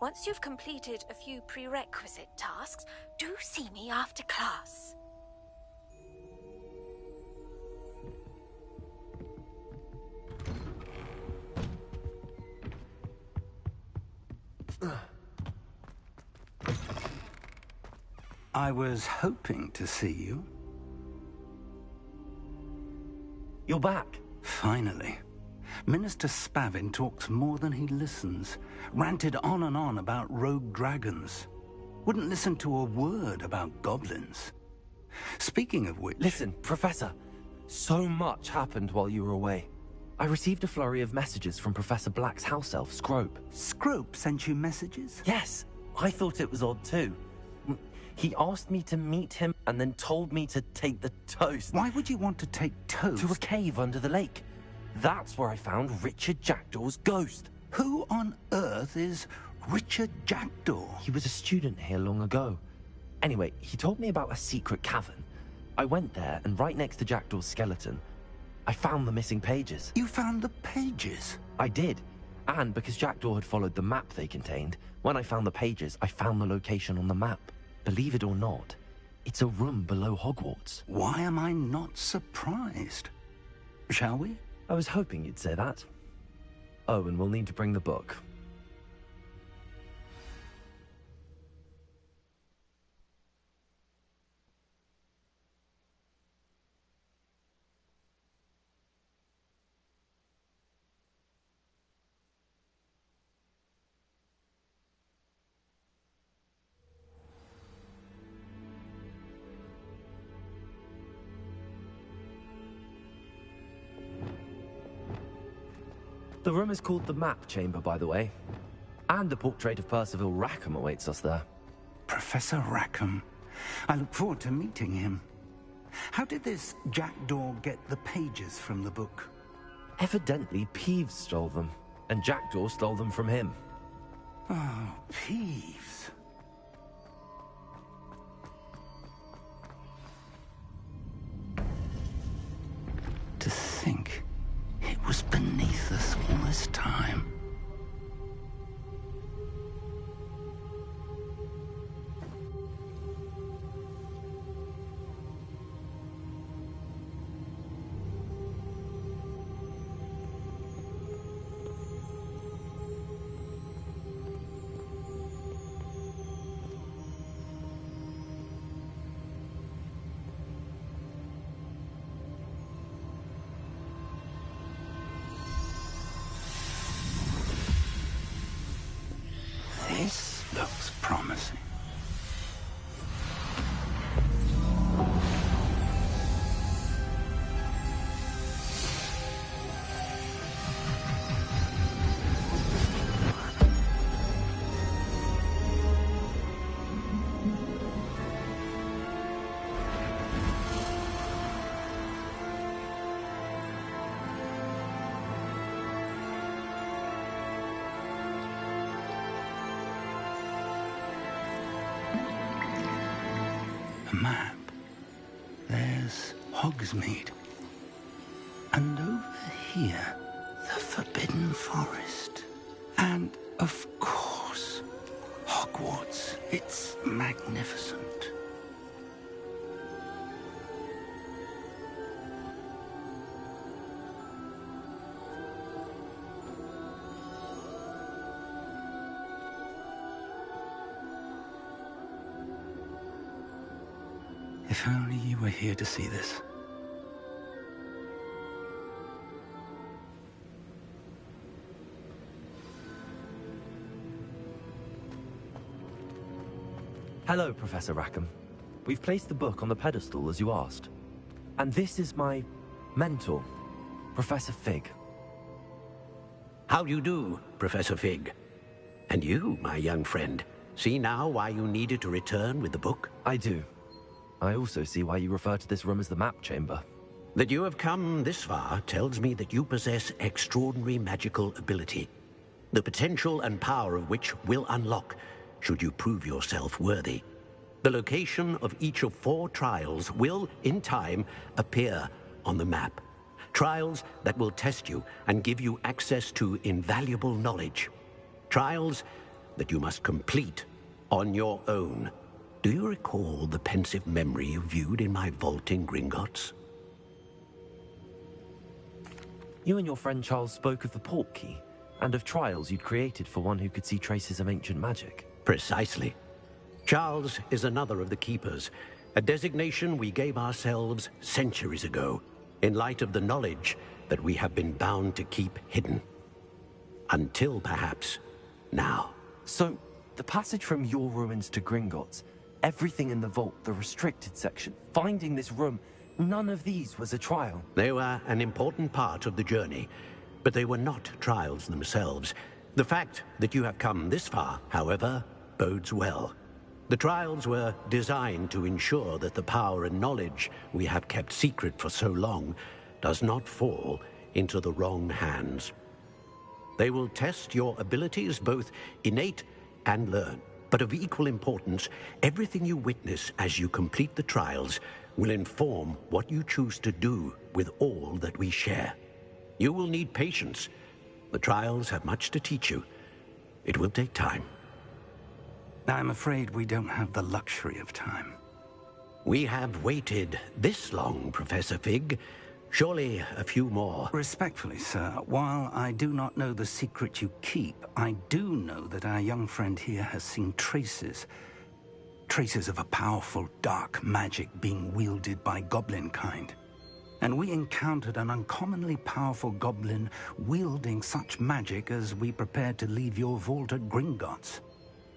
Speaker 1: Once you've completed a few prerequisite tasks, do see me after class.
Speaker 6: I was hoping to see you.
Speaker 5: You're back.
Speaker 6: Finally. Minister Spavin talks more than he listens. Ranted on and on about rogue dragons. Wouldn't listen to a word about goblins. Speaking of which...
Speaker 5: Listen, Professor. So much happened while you were away. I received a flurry of messages from Professor Black's house elf, Scrope.
Speaker 6: Scrope sent you messages?
Speaker 5: Yes. I thought it was odd too. He asked me to meet him and then told me to take the toast.
Speaker 6: Why would you want to take toast?
Speaker 5: To a cave under the lake. That's where I found Richard Jackdaw's ghost.
Speaker 6: Who on earth is Richard Jackdaw?
Speaker 5: He was a student here long ago. Anyway, he told me about a secret cavern. I went there, and right next to Jackdaw's skeleton, I found the missing pages.
Speaker 6: You found the pages?
Speaker 5: I did. And because Jackdaw had followed the map they contained, when I found the pages, I found the location on the map. Believe it or not, it's a room below Hogwarts.
Speaker 6: Why am I not surprised? Shall we?
Speaker 5: I was hoping you'd say that. Oh, and we'll need to bring the book. The room is called the Map Chamber, by the way. And the portrait of Percival Rackham awaits us there.
Speaker 6: Professor Rackham. I look forward to meeting him. How did this Jackdaw get the pages from the book?
Speaker 5: Evidently, Peeves stole them, and Jackdaw stole them from him.
Speaker 6: Oh, Peeves. To think it was beneath us all this time. This looks promising. Map. There's Hogsmeade. And over here, the Forbidden Forest. And, of course, Hogwarts. It's magnificent. If only you were here to see this.
Speaker 5: Hello, Professor Rackham. We've placed the book on the pedestal as you asked. And this is my mentor, Professor Fig.
Speaker 8: How do you do, Professor Fig? And you, my young friend, see now why you needed to return with the book?
Speaker 5: I do. I also see why you refer to this room as the Map Chamber.
Speaker 8: That you have come this far tells me that you possess extraordinary magical ability, the potential and power of which will unlock should you prove yourself worthy. The location of each of 4 trials will, in time, appear on the map. Trials that will test you and give you access to invaluable knowledge. Trials that you must complete on your own. Do you recall the pensive memory you viewed in my vault in Gringotts?
Speaker 5: You and your friend Charles spoke of the port key, and of trials you'd created for one who could see traces of ancient magic.
Speaker 8: Precisely. Charles is another of the Keepers, a designation we gave ourselves centuries ago, in light of the knowledge that we have been bound to keep hidden. Until, perhaps, now.
Speaker 5: So, the passage from your ruins to Gringotts, everything in the vault, the restricted section, finding this room, none of these was a trial.
Speaker 8: They were an important part of the journey, but they were not trials themselves. The fact that you have come this far, however, bodes well. The trials were designed to ensure that the power and knowledge we have kept secret for so long does not fall into the wrong hands. They will test your abilities, both innate and learned. But of equal importance, everything you witness as you complete the trials will inform what you choose to do with all that we share. You will need patience. The trials have much to teach you. It will take time.
Speaker 6: I'm afraid we don't have the luxury of time.
Speaker 8: We have waited this long, Professor Fig. Surely a few more.
Speaker 6: Respectfully, sir, while I do not know the secret you keep, I do know that our young friend here has seen traces of a powerful dark magic being wielded by goblin kind. And we encountered an uncommonly powerful goblin wielding such magic as we prepared to leave your vault at Gringotts.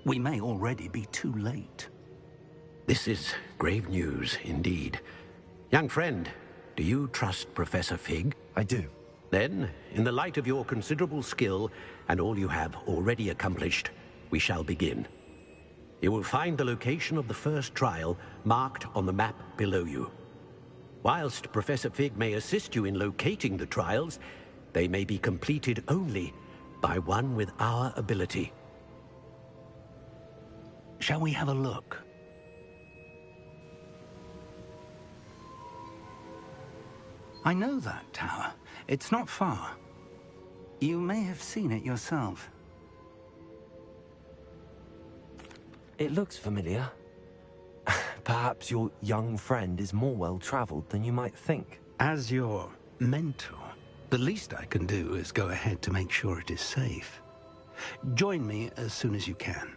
Speaker 6: We may already be too late.
Speaker 8: This is grave news indeed. Young friend, do you trust Professor Fig?
Speaker 5: I do.
Speaker 8: Then, in the light of your considerable skill and all you have already accomplished, we shall begin. You will find the location of the first trial marked on the map below you. Whilst Professor Fig may assist you in locating the trials, they may be completed only by one with our ability.
Speaker 6: Shall we have a look? I know that tower. It's not far. You may have seen it yourself.
Speaker 5: It looks familiar. Perhaps your young friend is more well-traveled than you might think.
Speaker 6: As your mentor, the least I can do is go ahead to make sure it is safe. Join me as soon as you can.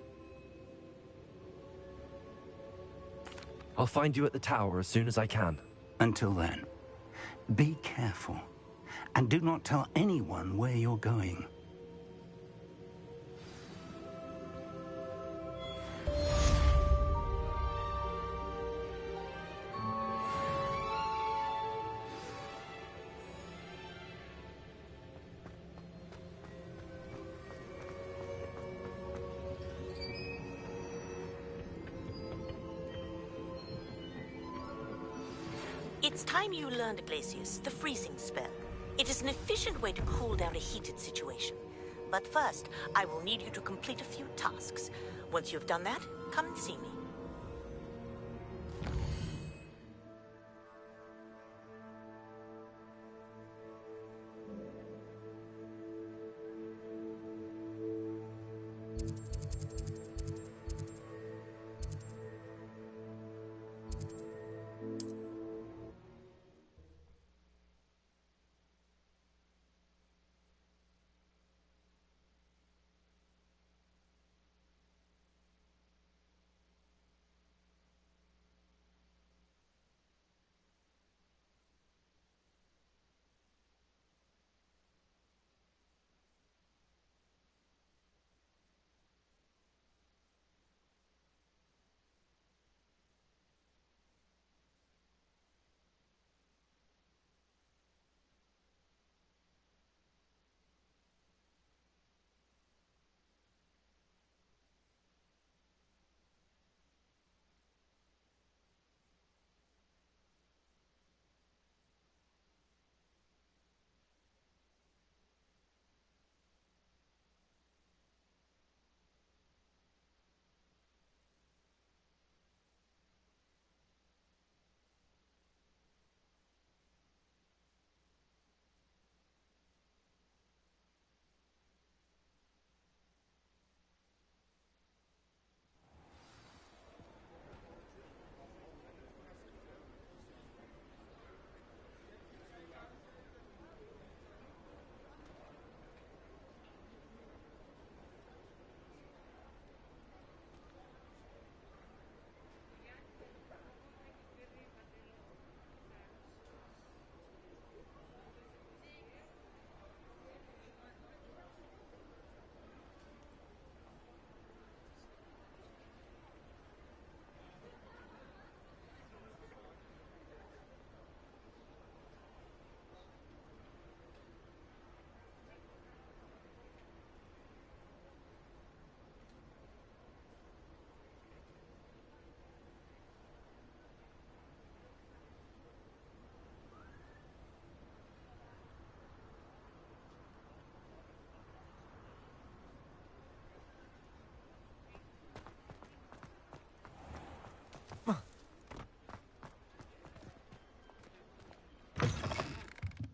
Speaker 5: I'll find you at the tower as soon as I can.
Speaker 6: Until then, be careful, and do not tell anyone where you're going.
Speaker 12: It's time you learned, Glacius, the freezing spell. It is an efficient way to cool down a heated situation. But first, I will need you to complete a few tasks. Once you've done that, come and see me.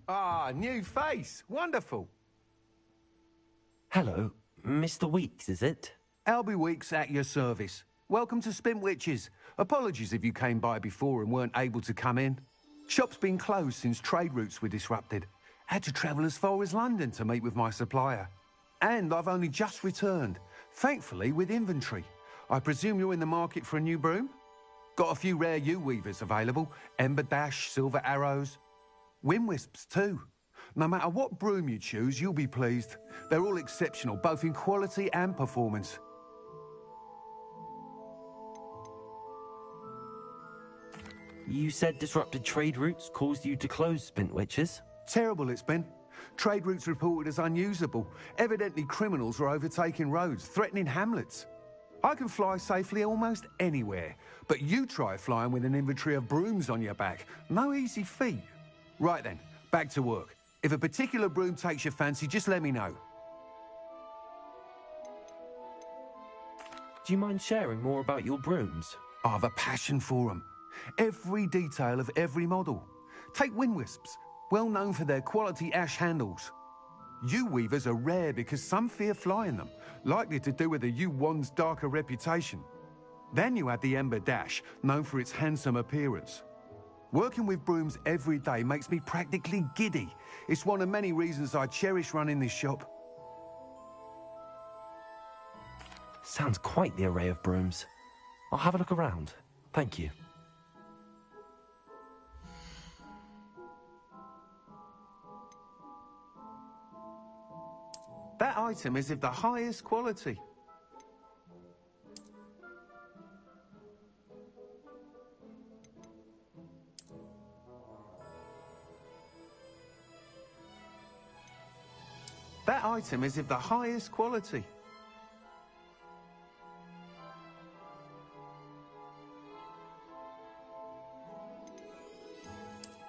Speaker 2: Ah, new face. Wonderful.
Speaker 5: Hello, Mr. Weeks, is it?
Speaker 2: Albie Weeks at your service. Welcome to Spintwitches. Apologies if you came by before and weren't able to come in. Shop's been closed since trade routes were disrupted. Had to travel as far as London to meet with my supplier. And I've only just returned, thankfully with inventory. I presume you're in the market for a new broom? Got a few rare U-weavers available. Ember Dash, Silver Arrows. Wind Wisps too. No matter what broom you choose, you'll be pleased. They're all exceptional, both in quality and performance.
Speaker 5: You said disrupted trade routes caused you to close Spintwitches?
Speaker 2: Terrible it's been. Trade routes reported as unusable. Evidently criminals were overtaking roads, threatening hamlets. I can fly safely almost anywhere, but you try flying with an inventory of brooms on your back. No easy feat. Right then, back to work. If a particular broom takes your fancy, just let me know.
Speaker 5: Do you mind sharing more about your brooms?
Speaker 2: I have a passion for them. Every detail of every model. Take Wind Wisps, well known for their quality ash handles. U-weavers are rare because some fear flying them, likely to do with the U-wand's darker reputation. Then you add the Ember Dash, known for its handsome appearance. Working with brooms every day makes me practically giddy. It's one of many reasons I cherish running this shop.
Speaker 5: Sounds quite the array of brooms. I'll have a look around. Thank you.
Speaker 2: That item is of the highest quality. That item is of the highest quality.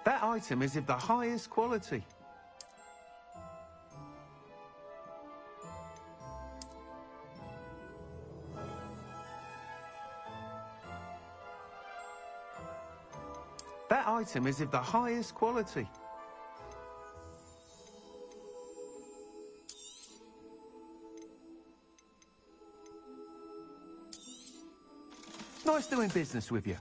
Speaker 2: That item is of the highest quality. That item is of the highest quality. Nice doing business with you.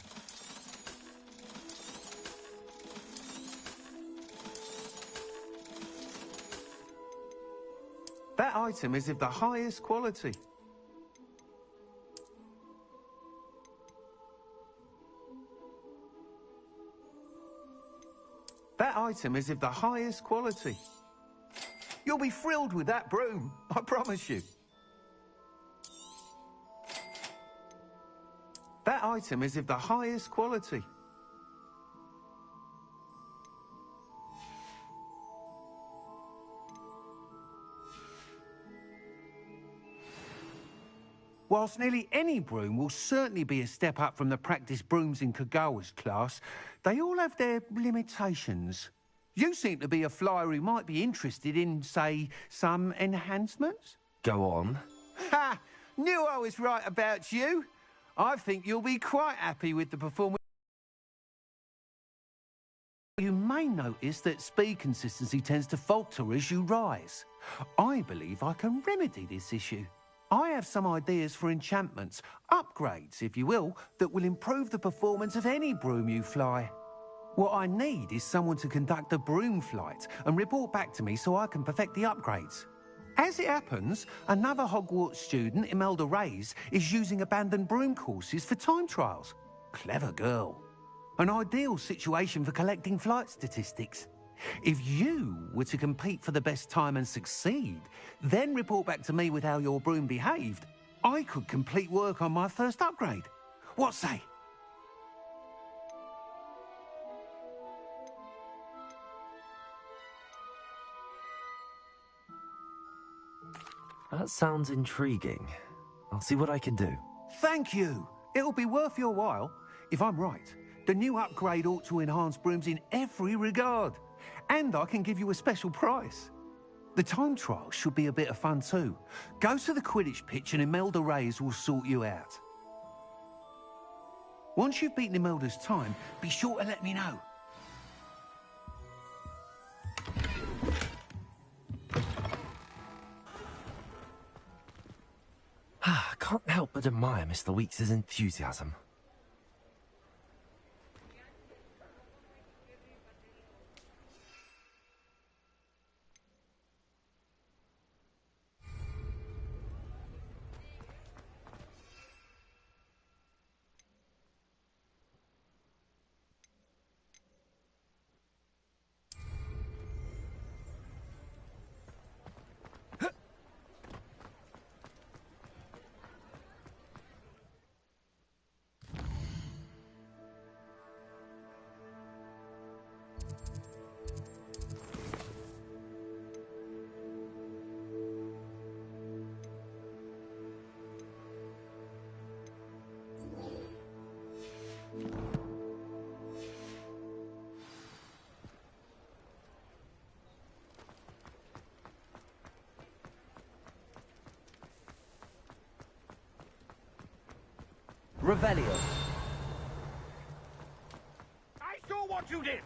Speaker 2: That item is of the highest quality. That item is of the highest quality. You'll be thrilled with that broom, I promise you. That item is of the highest quality. Whilst nearly any broom will certainly be a step up from the practice brooms in Kagawa's class, they all have their limitations. You seem to be a flyer who might be interested in, say, some enhancements?
Speaker 5: Go on.
Speaker 2: Ha! Knew I was right about you. I think you'll be quite happy with the performance. You may notice that speed consistency tends to falter as you rise. I believe I can remedy this issue. I have some ideas for enchantments, upgrades, if you will, that will improve the performance of any broom you fly. What I need is someone to conduct a broom flight and report back to me so I can perfect the upgrades. As it happens, another Hogwarts student, Imelda Reyes, is using abandoned broom courses for time trials. Clever girl. An ideal situation for collecting flight statistics. If you were to compete for the best time and succeed, then report back to me with how your broom behaved, I could complete work on my first upgrade. What say?
Speaker 5: That sounds intriguing. I'll see what I can do.
Speaker 2: Thank you. It'll be worth your while. If I'm right, the new upgrade ought to enhance brooms in every regard. And I can give you a special price. The time trial should be a bit of fun too. Go to the Quidditch pitch and Imelda Reyes will sort you out. Once you've beaten Imelda's time, be sure to let me know.
Speaker 5: can't help but admire Mr. Weeks' enthusiasm.
Speaker 2: Revelio.
Speaker 20: I saw what you did!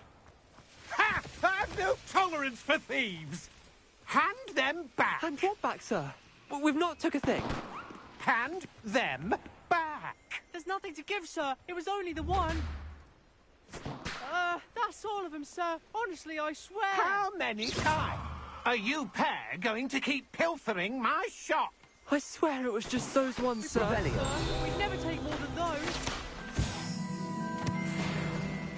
Speaker 20: Ha! I've no tolerance for thieves! Hand them back!
Speaker 21: Hand what back, sir? We've not took a thing.
Speaker 20: Hand them back!
Speaker 21: There's nothing to give, sir. It was only the one. That's all of them, sir. Honestly, I swear.
Speaker 20: How many times are you pair going to keep pilfering my shop?
Speaker 21: I swear it was just those ones, sir.
Speaker 2: Revelio.
Speaker 21: We'd never take more than those.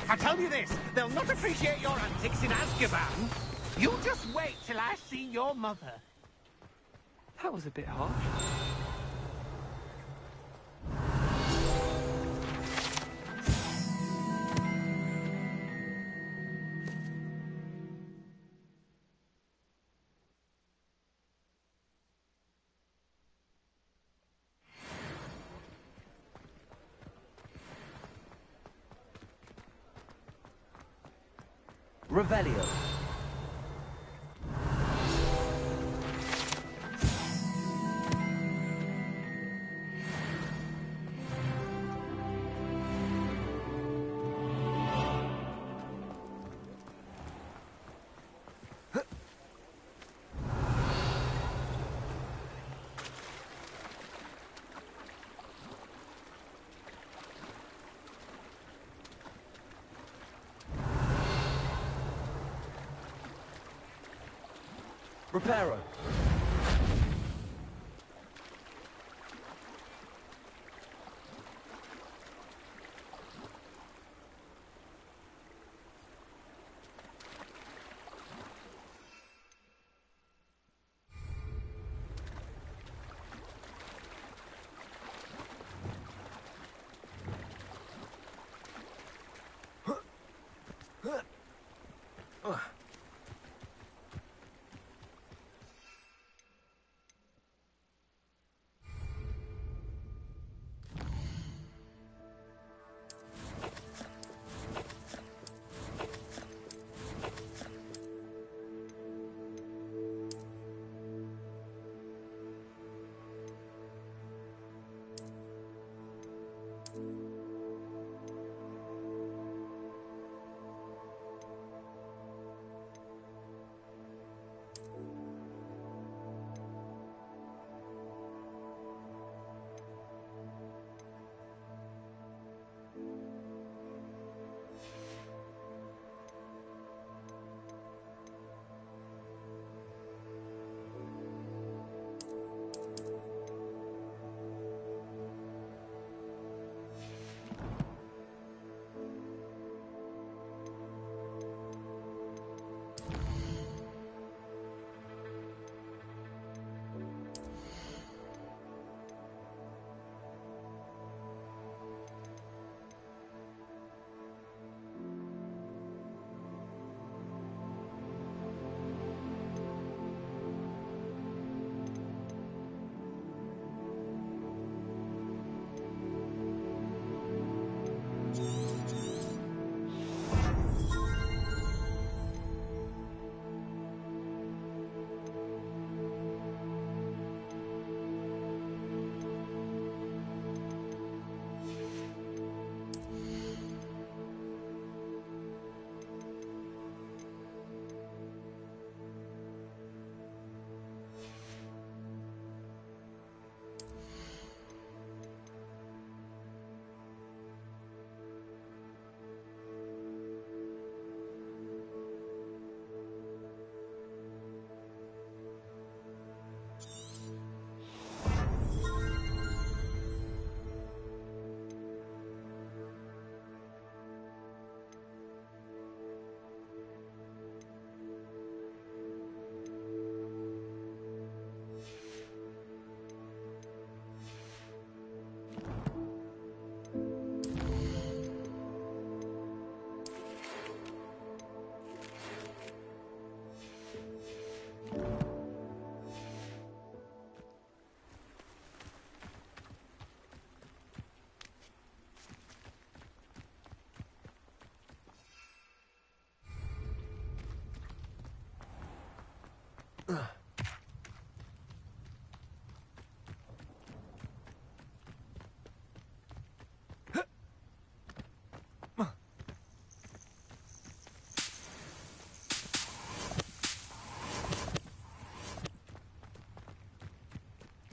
Speaker 20: I tell you this, they'll not appreciate your antics in Azkaban. You just wait till I see your mother.
Speaker 21: That was a bit harsh.
Speaker 2: Revelio. Reparo.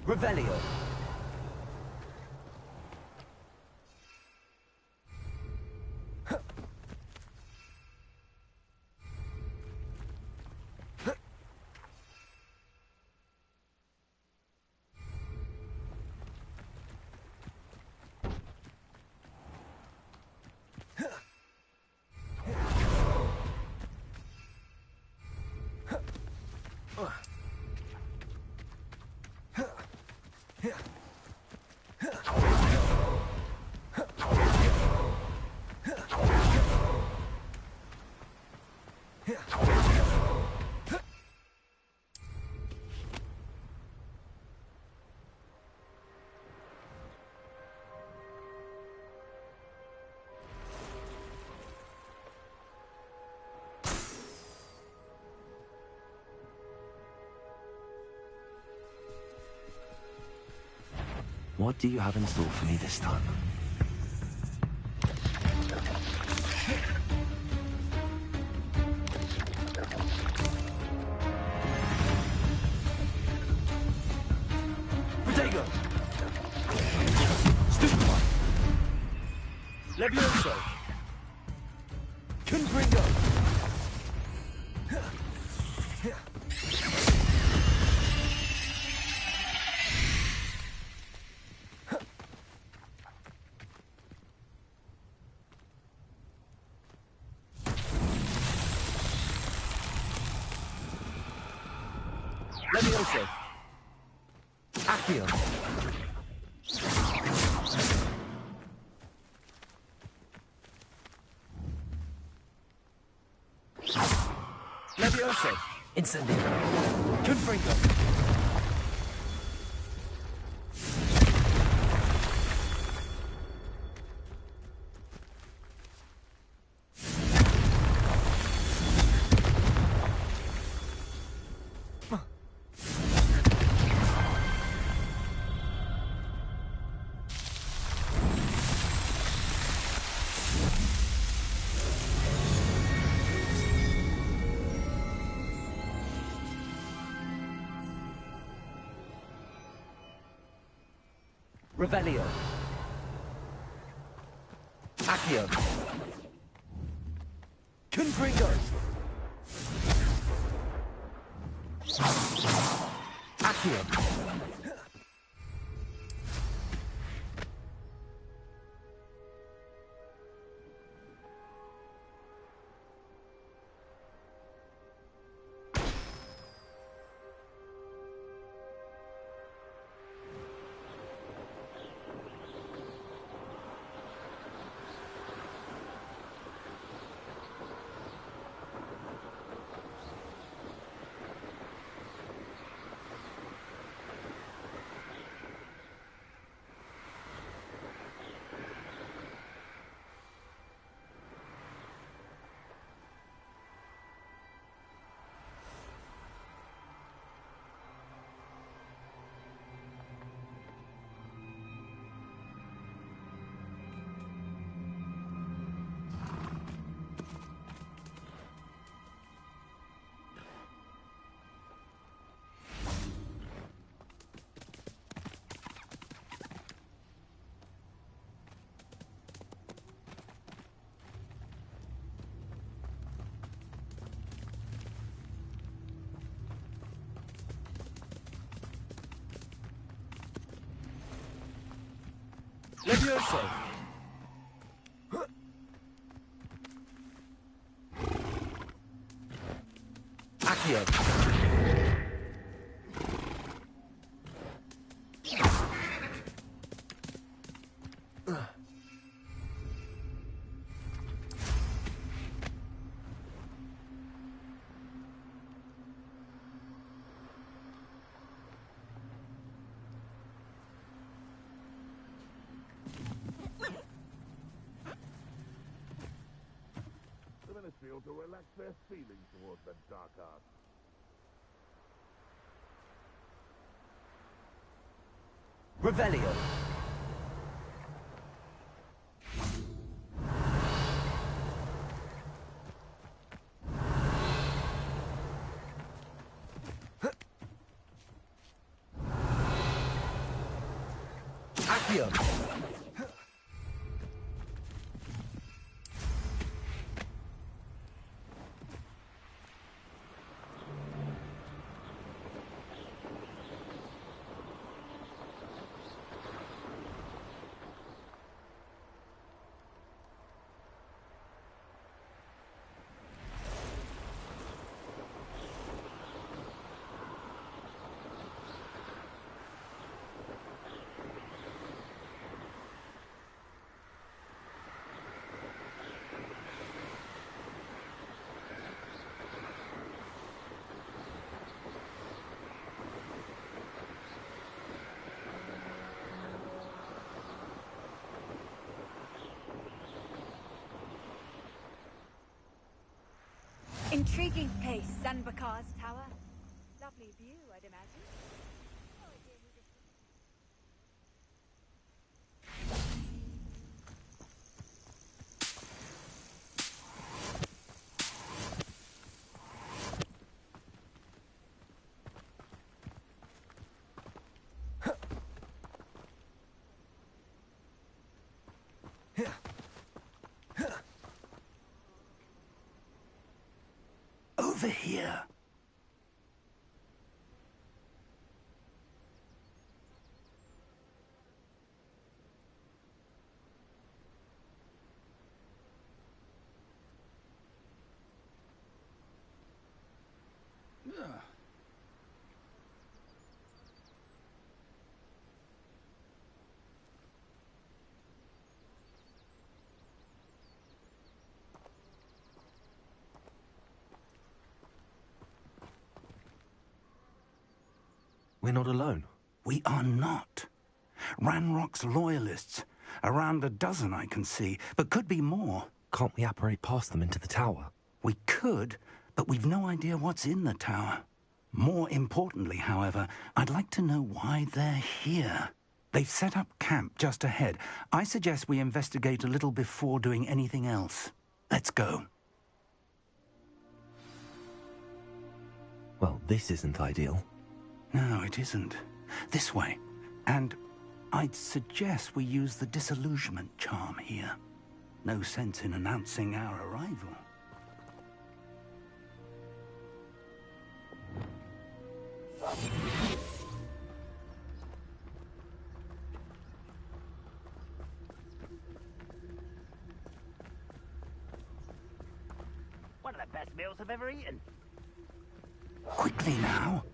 Speaker 5: Revelio. What do you have in store for me this time?
Speaker 20: Protego! Stupefy! Levioso! Confringo! Levioso! Accio! Levioso!
Speaker 5: Incendio.
Speaker 20: Confringo!
Speaker 5: Revelio.
Speaker 20: Accio! Confringo! Accio! Levioso! Accio!
Speaker 11: The Ministry ought to relax their feelings towards the dark arts.
Speaker 5: Revelio. Accio.
Speaker 10: Intriguing place, Sanbakar's tower. Lovely view, I'd imagine.
Speaker 6: Over here.
Speaker 5: We're not alone.
Speaker 6: We are not. Ranrock's loyalists. Around a dozen I can see, but could be more.
Speaker 5: Can't we apparate past them into the tower?
Speaker 6: We could, but we've no idea what's in the tower. More importantly, however, I'd like to know why they're here. They've set up camp just ahead. I suggest we investigate a little before doing anything else. Let's go.
Speaker 5: Well, this isn't ideal.
Speaker 6: No, it isn't. This way. And I'd suggest we use the disillusionment charm here. No sense in announcing our arrival.
Speaker 11: One of the best meals I've ever eaten.
Speaker 6: Quickly now.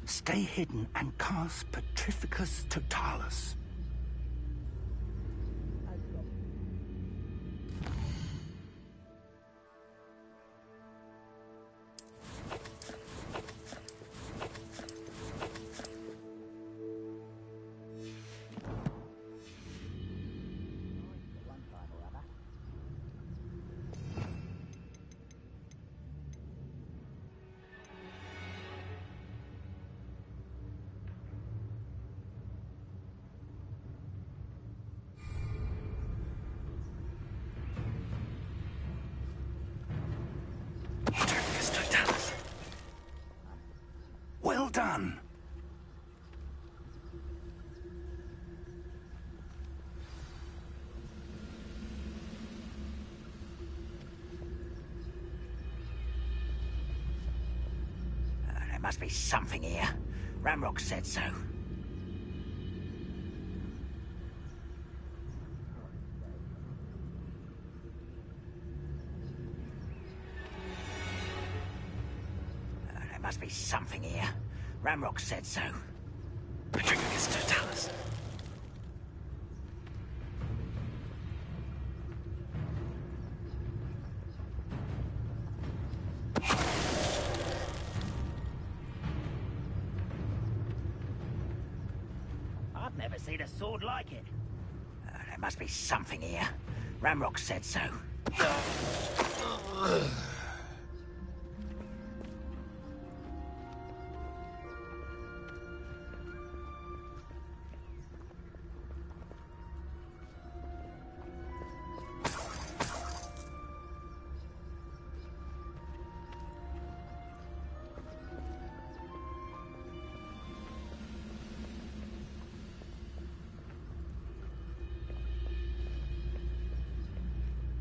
Speaker 6: Stay hidden and cast Petrificus Totalis. Well done.
Speaker 11: There must be something here. Ramrock said so. There must be something here. Ramrock said so.
Speaker 5: Petrificus Totalis.
Speaker 11: I've never seen a sword like it. There must be something here. Ramrock said so.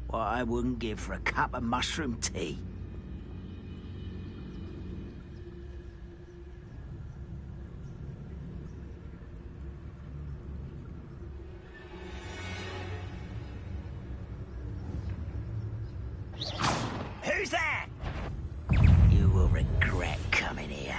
Speaker 11: What I wouldn't give for a cup of mushroom tea. Who's that? You will regret coming here.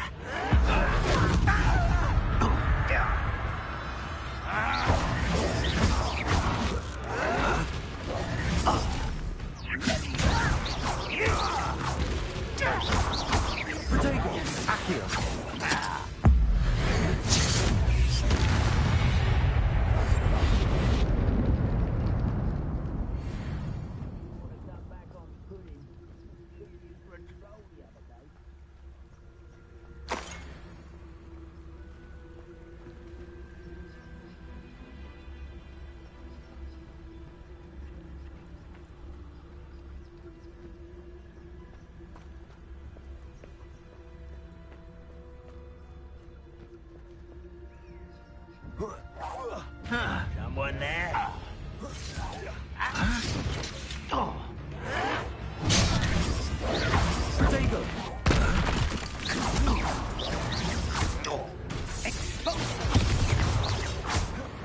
Speaker 11: Someone there?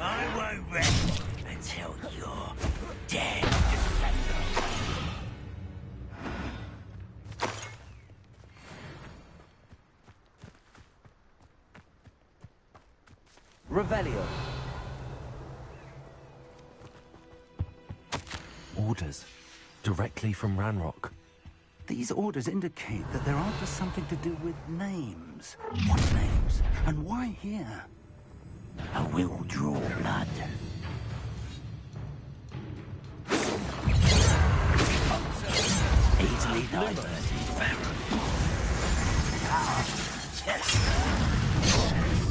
Speaker 11: I won't rest until you're dead.
Speaker 5: Revelio. Orders. Directly from Ranrock.
Speaker 6: These orders indicate that they're after something to do with names. What names? And why here?
Speaker 11: I will draw blood. Easily diverted, Baron.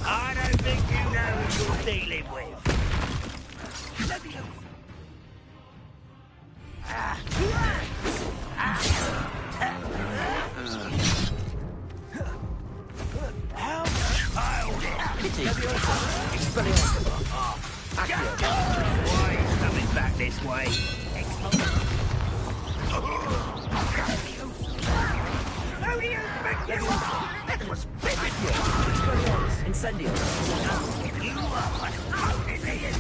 Speaker 11: I don't think you know who you're dealing with. How childish! Why is coming back this way? Who do you think you are? That was
Speaker 5: Incendio.
Speaker 11: You are an idiot.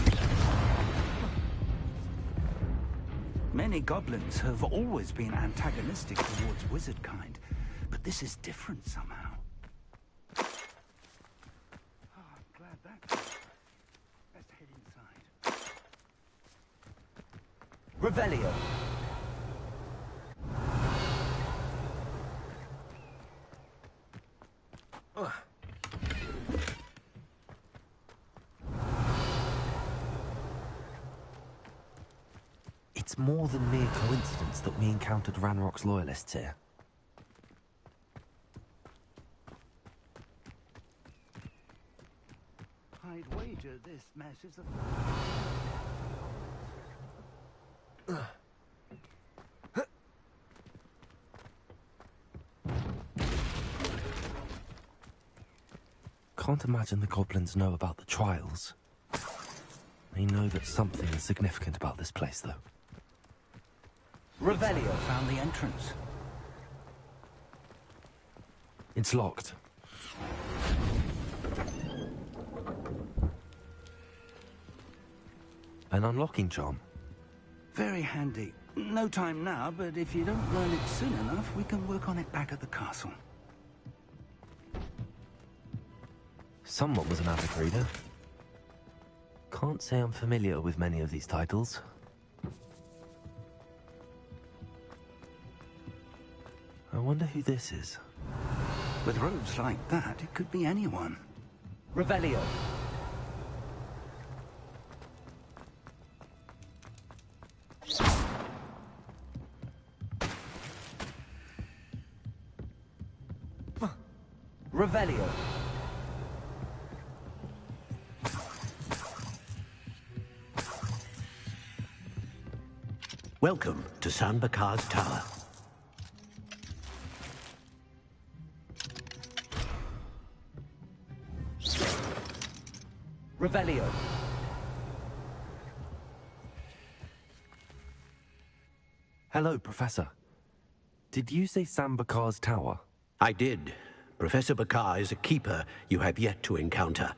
Speaker 6: Many goblins have always been antagonistic towards wizard kind, but this is different somehow. Oh, I'm glad that's... Let's head inside.
Speaker 5: Revelio. It's more than mere coincidence that we encountered Ranrock's loyalists here.
Speaker 6: I'd wager this mess is a...
Speaker 5: Can't imagine the goblins know about the trials. They know that something is significant about this place, though.
Speaker 6: Revelio found the entrance.
Speaker 5: It's locked. An unlocking charm.
Speaker 6: Very handy. No time now, but if you don't learn it soon enough, we can work on it back at the castle.
Speaker 5: Someone was an avid reader. Can't say I'm familiar with many of these titles. I wonder who this is.
Speaker 6: With robes like that, it could be anyone.
Speaker 5: Revelio. Revelio.
Speaker 8: Welcome to San Bakar's Tower.
Speaker 5: Revelio. Hello, Professor. Did you say San Bakar's Tower?
Speaker 8: I did. Professor Bakar is a keeper you have yet to encounter.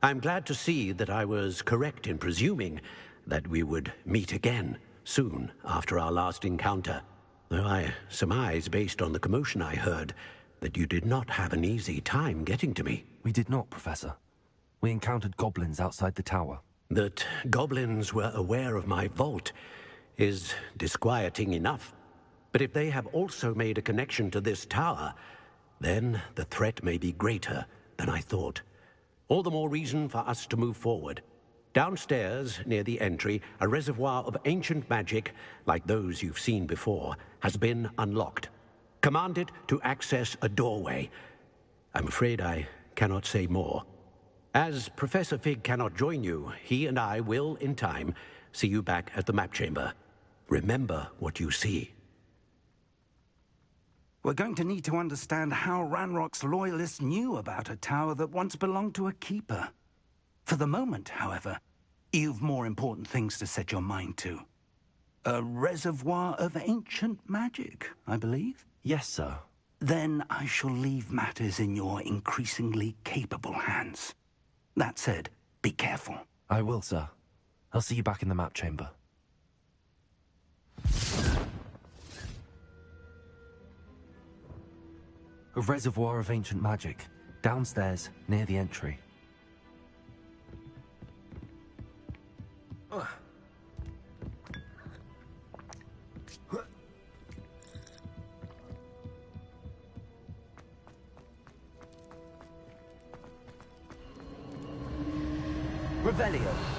Speaker 8: I'm glad to see that I was correct in presuming that we would meet again soon after our last encounter. Though I surmise, based on the commotion I heard, that you did not have an easy time getting to me.
Speaker 5: We did not, Professor. We encountered goblins outside the tower.
Speaker 8: That goblins were aware of my vault is disquieting enough. But if they have also made a connection to this tower, then the threat may be greater than I thought. All the more reason for us to move forward. Downstairs, near the entry, a reservoir of ancient magic, like those you've seen before, has been unlocked. Command it to access a doorway. I'm afraid I cannot say more. As Professor Fig cannot join you, he and I will, in time, see you back at the map chamber. Remember what you see.
Speaker 6: We're going to need to understand how Ranrock's loyalists knew about a tower that once belonged to a keeper. For the moment, however, you've more important things to set your mind to. A reservoir of ancient magic, I believe?
Speaker 5: Yes, sir.
Speaker 6: Then I shall leave matters in your increasingly capable hands. That said, be careful.
Speaker 5: I will, sir. I'll see you back in the map chamber. A reservoir of ancient magic, downstairs, near the entry. Revelio.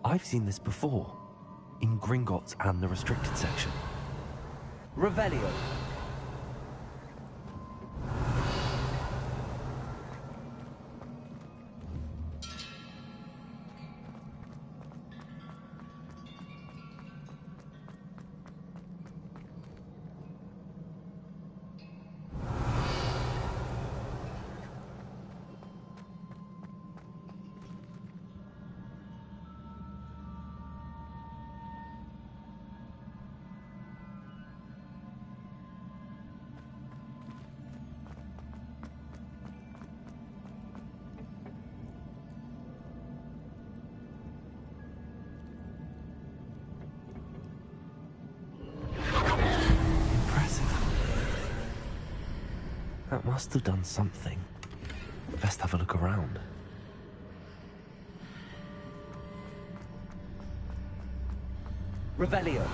Speaker 5: I've seen this before, in Gringotts and the restricted section. Revelio. must have done something. Best have a look around.
Speaker 2: Revelio.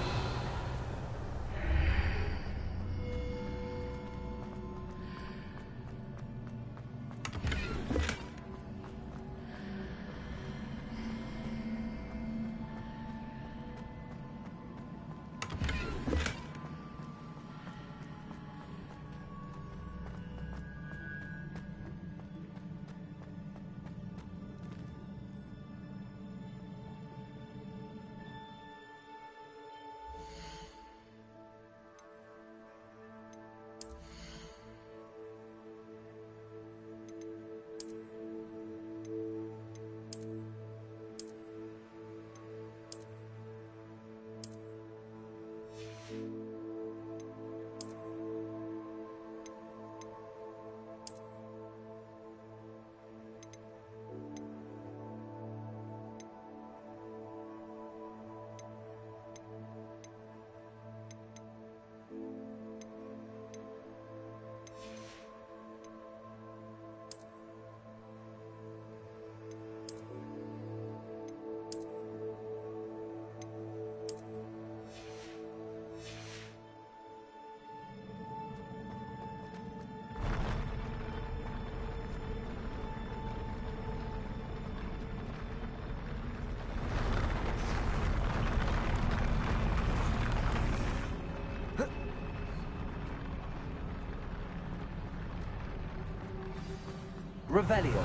Speaker 2: Revelio.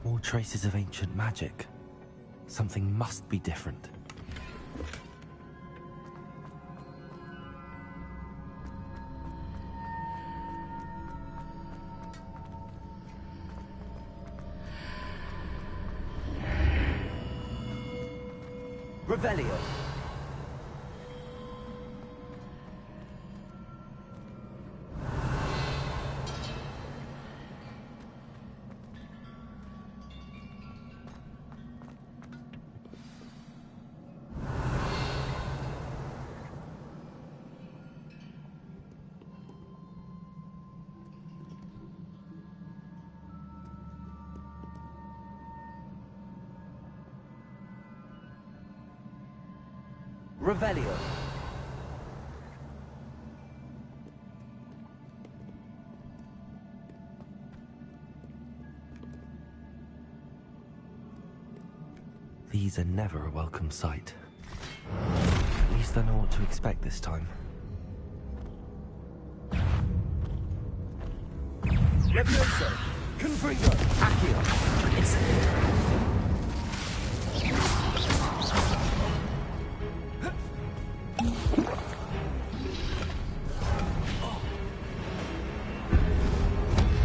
Speaker 5: More traces of ancient magic. Something must be different.
Speaker 2: Revelio. Revelio.
Speaker 5: These are never a welcome sight. At least I know what to expect this time.
Speaker 2: Levioso. Confringo. Accio. Incendio.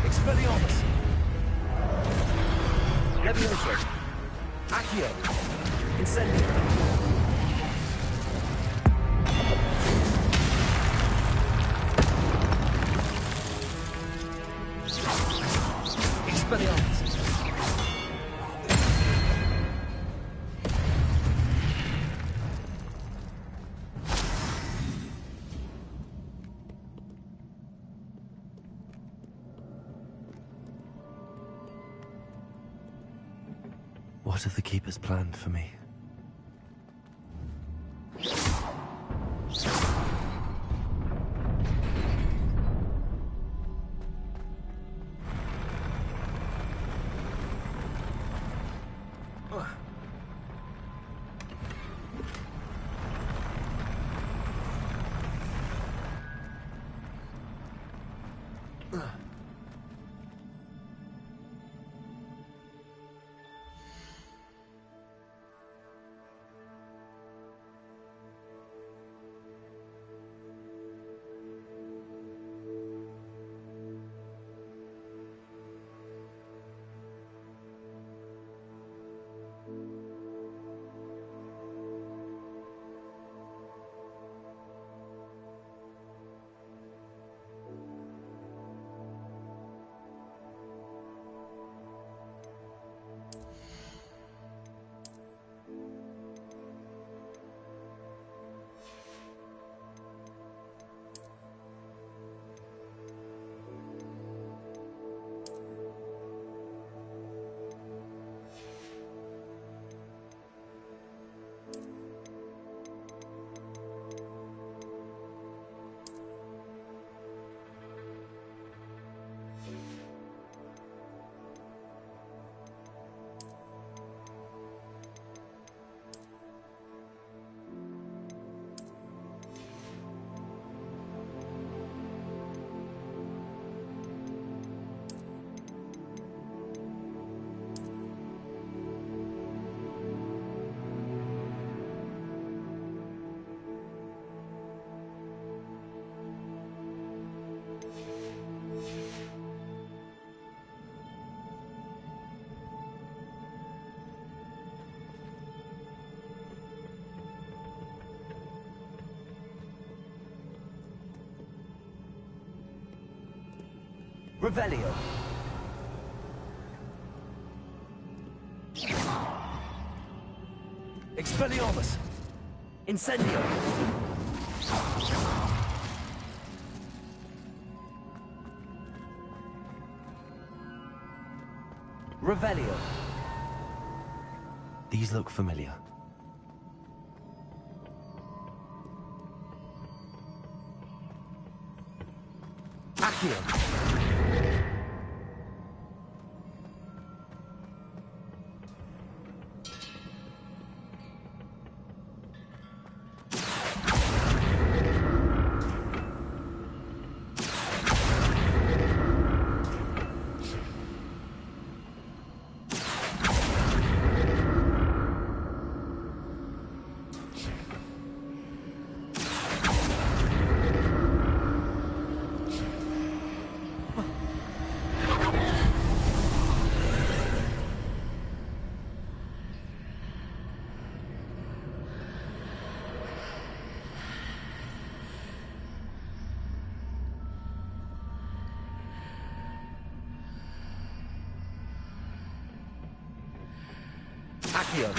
Speaker 2: Expelliarmus. Levioso. Accio. Incendio. Expelliarmus.
Speaker 5: What have the Keepers planned for me? Revelio. Expelliarmus. Incendio. Revelio. These look familiar. Accio. Accio.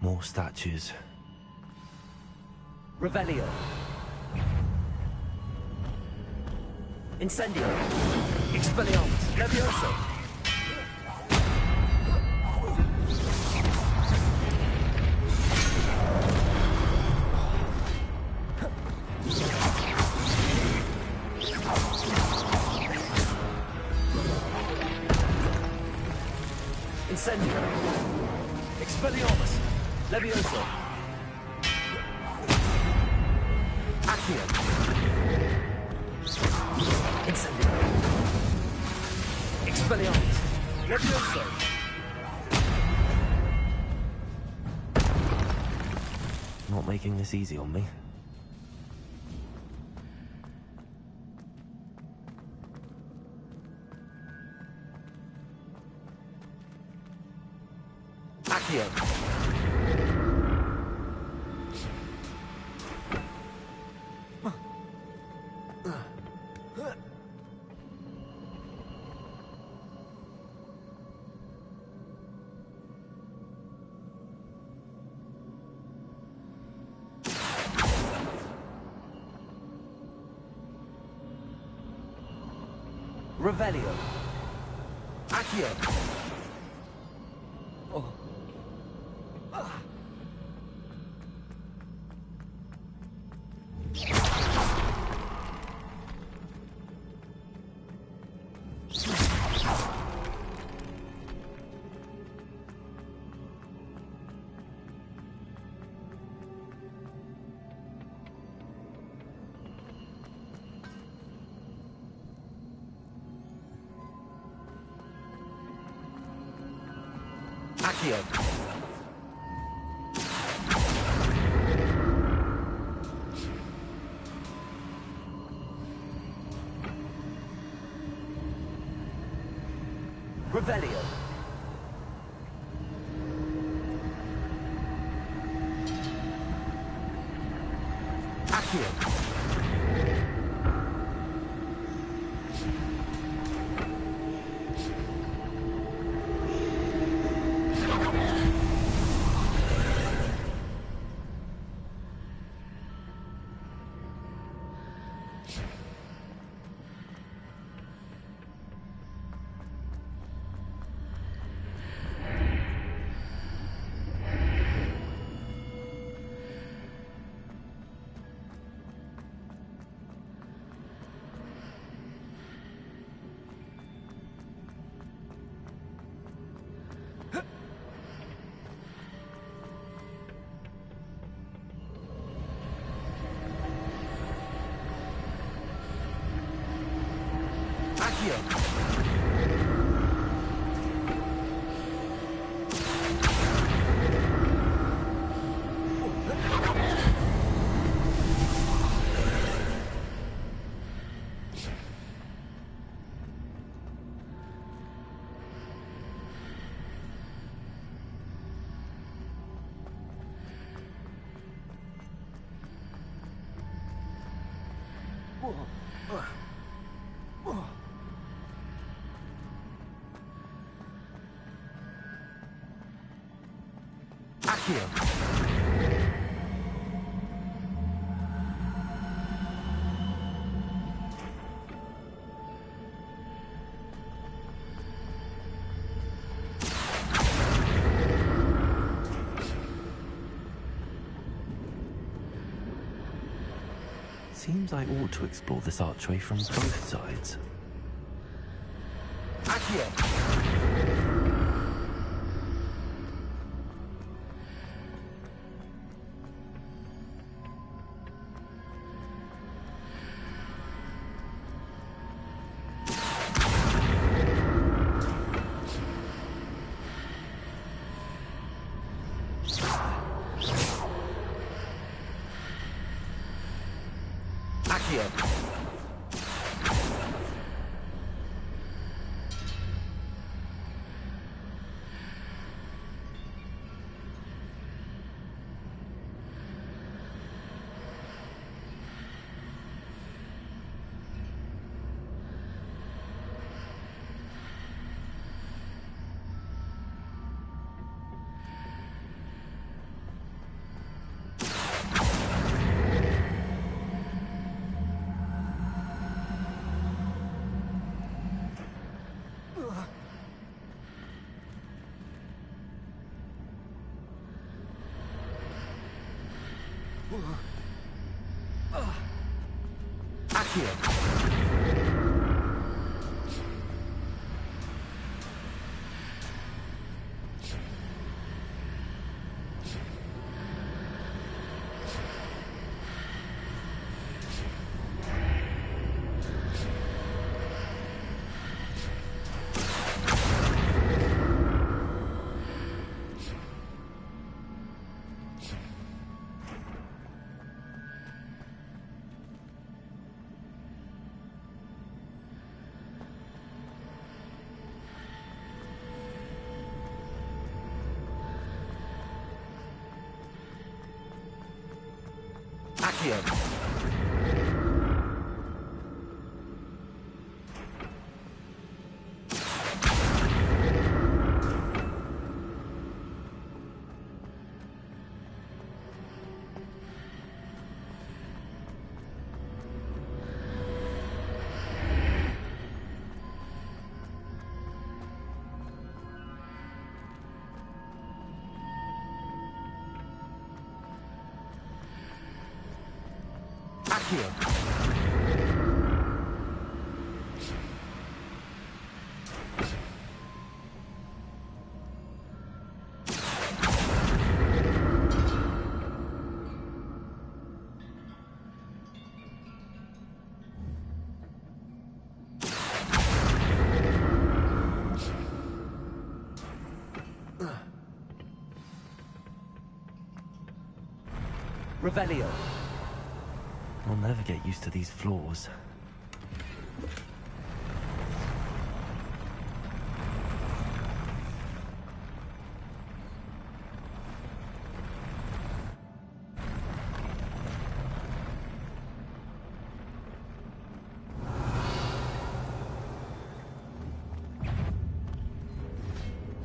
Speaker 5: More statues. Revelio. Incendio. Expelliarmus. Levioso. Incendio. Expelliarmus. Levioso. Accio. Incendio. Expelliarmus. Levioso. Not making this easy on me. Accio. Revelio. Accio. Oh. Accio. Revelio. Accio. Seems I ought to explore this archway from both sides. Revelio. I'll never get used to these floors.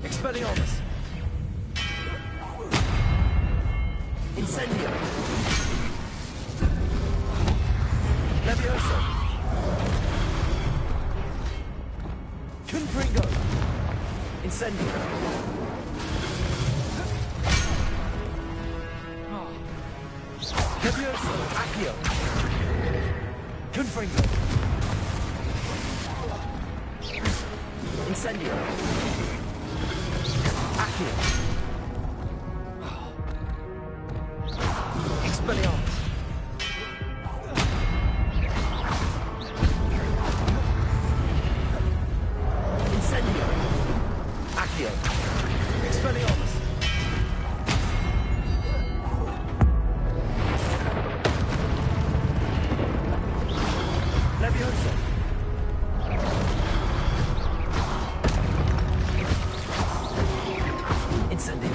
Speaker 16: Expelliarmus! Incendio! Levioso! Confringo! Incendio! Levioso! Accio! Confringo! Incendio! Accio! Expelliarmus!
Speaker 5: Leviosa! Incendio!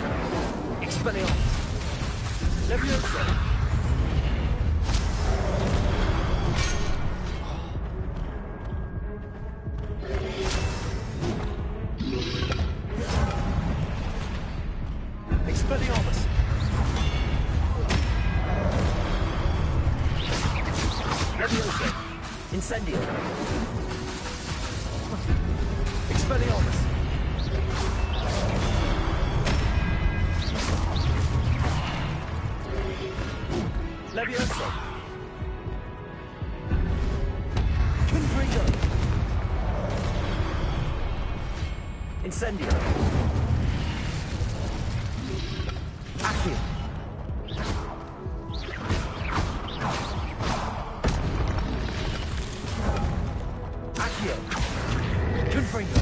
Speaker 5: Expelliarmus! Leviosa! Expelliarmus! Leviosa! Incendio! Expelliarmus! Leviosa! Confringo! Incendio! Accio! Accio! Confringo!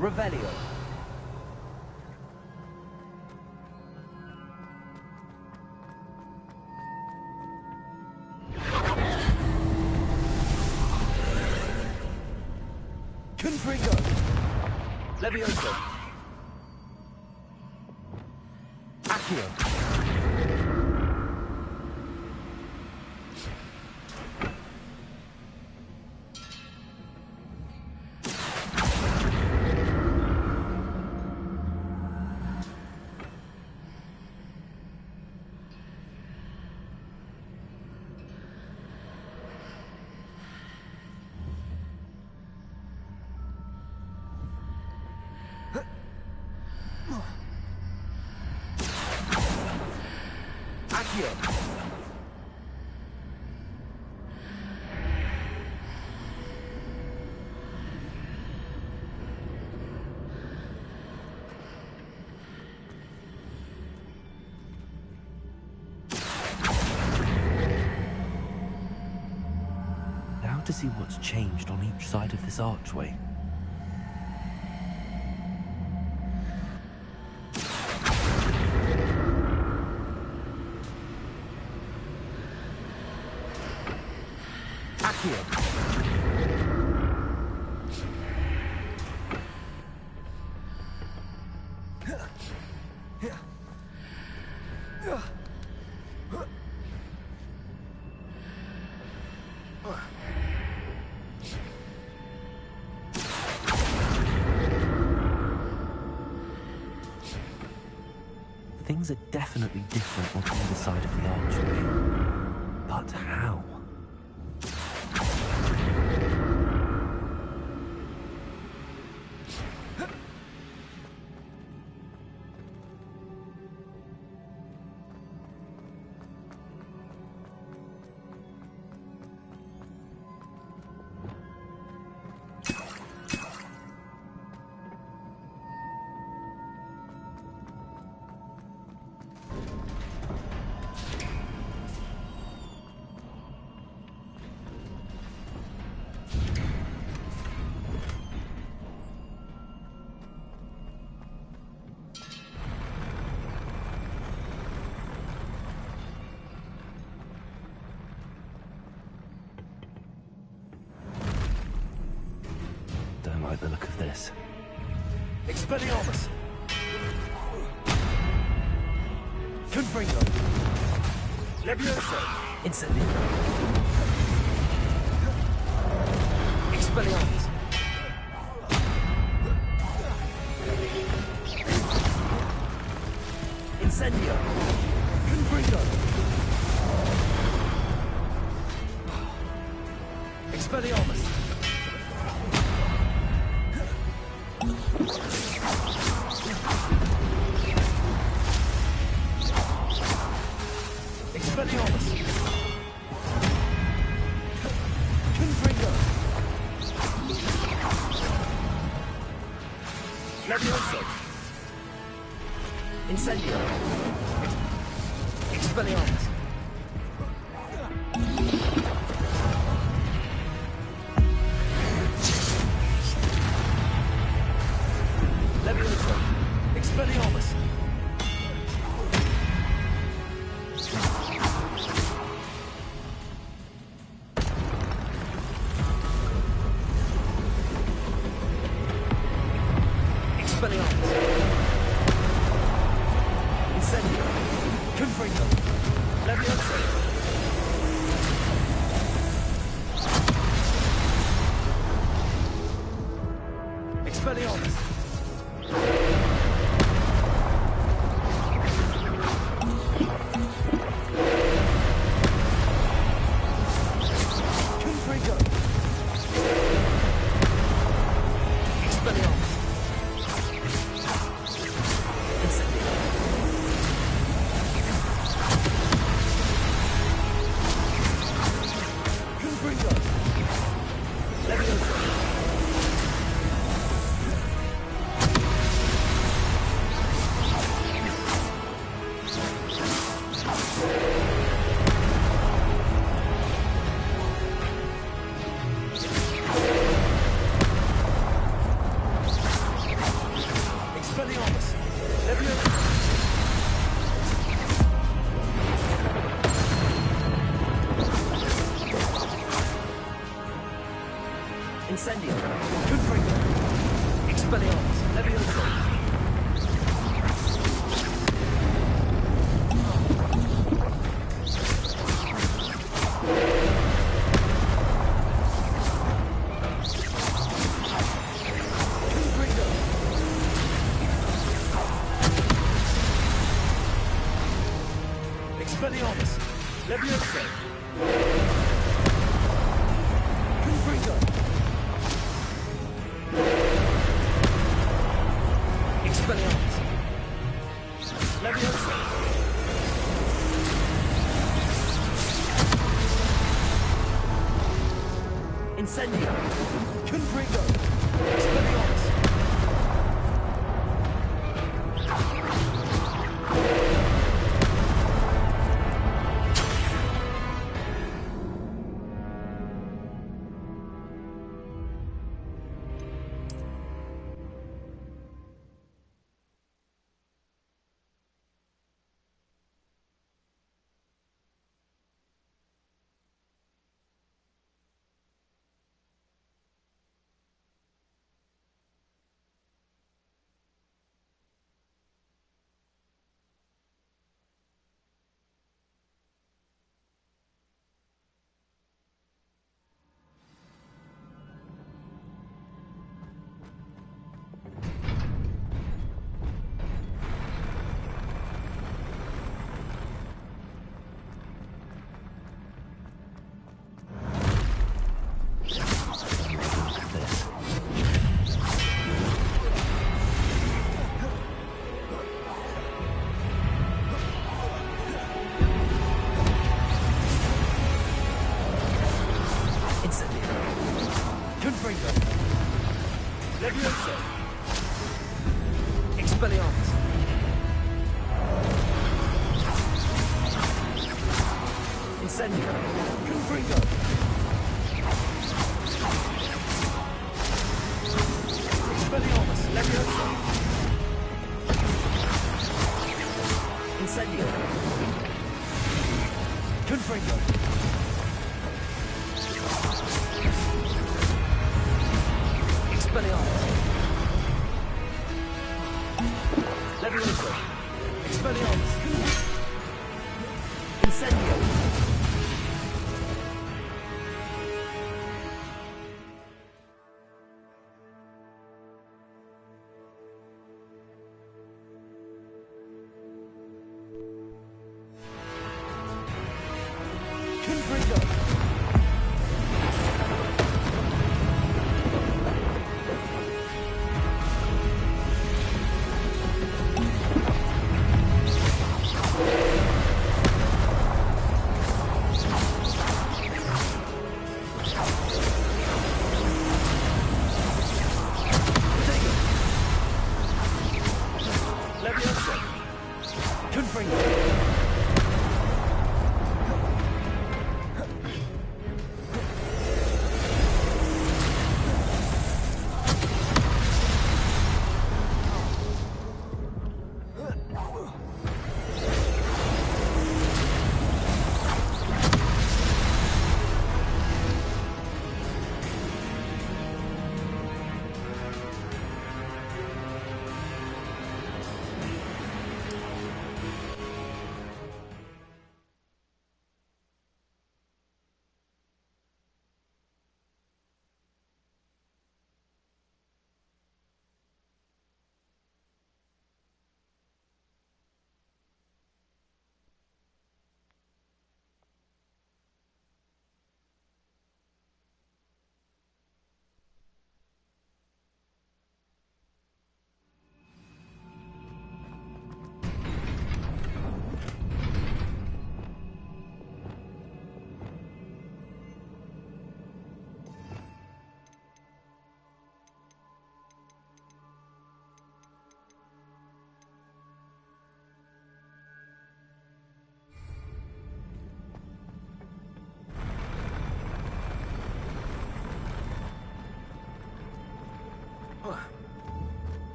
Speaker 5: Revelio. Confringo. Leviosa. Accio. Now to see what's changed on each side of this archway. Things are definitely different on either side of the archway. But how? Don't like the look of this. Expelliarmus! Confringo! Levioso! Incendio! Expelliarmus! Incendio! Confringo! Expelliarmus! Expelliarmus! Confringo! Levioso! Incendio! Expelliarmus! Levioso! Expelliarmus! Expelliarmus! Incendio! Confringo! Levioso! Expelliarmus! Confringo! Expelliarmus! Incendio! Confringo! Levioso! Expelliarmus! Levioso! Incendio! Confringo! Expelliarmus! Levioso! Confringo! Expelliarmus! Levioso! Confringo! Expelliarmus! Levioso! Incendio! Confringo! Expelliarmus! Confringo! Levioso! Expelliarmus! Incendio! Confringo! Expelliarmus! Levioso! Incendio! Confringo! Expelliarmus! Levioso! Expelliarmus! Incendio!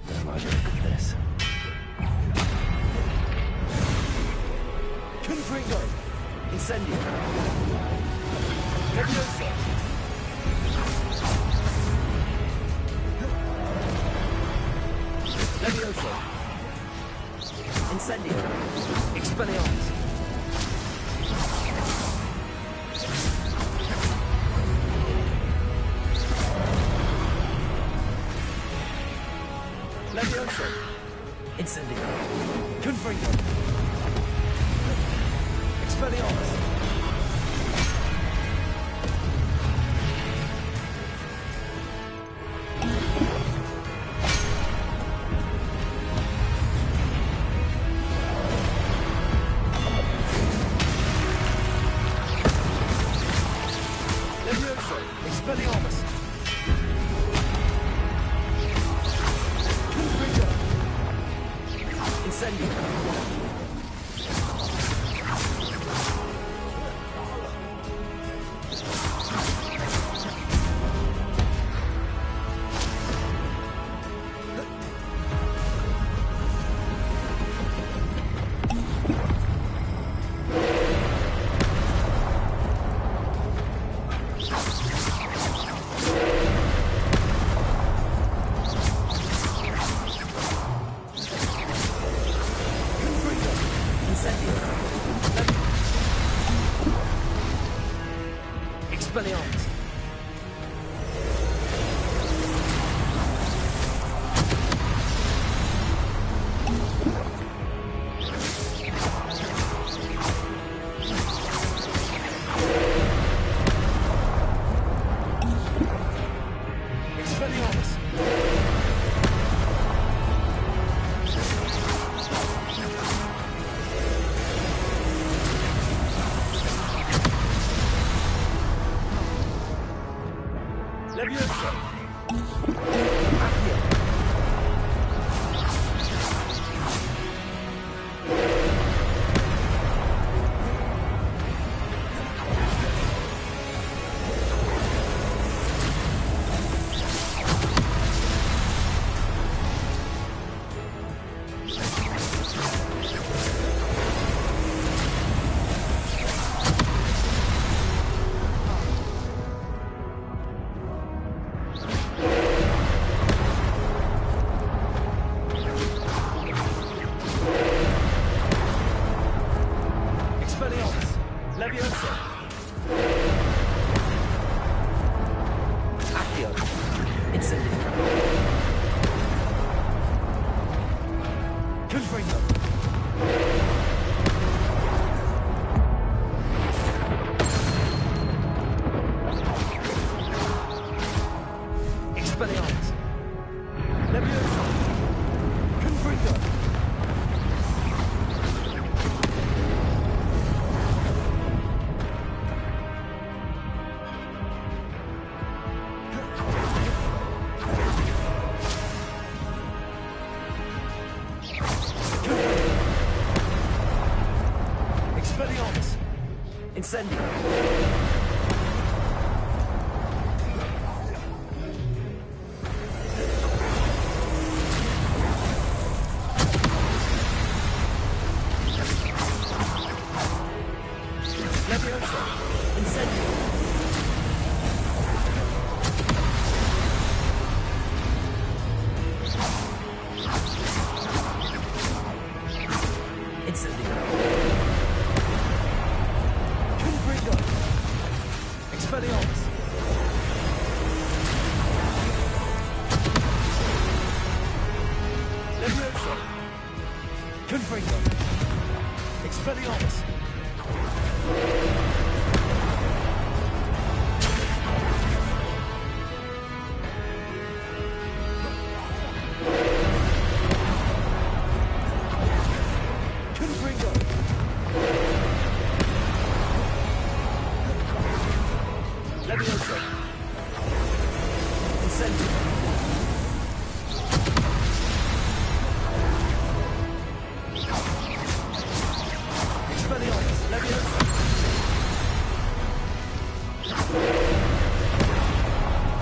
Speaker 5: Don't like the look of this. Confringo! Incendio! Levioso! Levioso! Incendio! Expelliarmus! Levioso! Incendio! Confringo! Expelliarmus! Levioso! Expelliarmus! Confringo! Incendio! Expelliarmus! Expelliarmus! Levioso! Accio! Incendio. Confringo. Expelliarmus. Leviosa. Confringo. Expelliarmus. Incendio. Leviosa. Incendio. Incendio. Confringo. Expelliarmus. Leviosa. Confringo. Expelliarmus. Confringo. Leviosa. Incendio. Expelliarmus. Leviosa.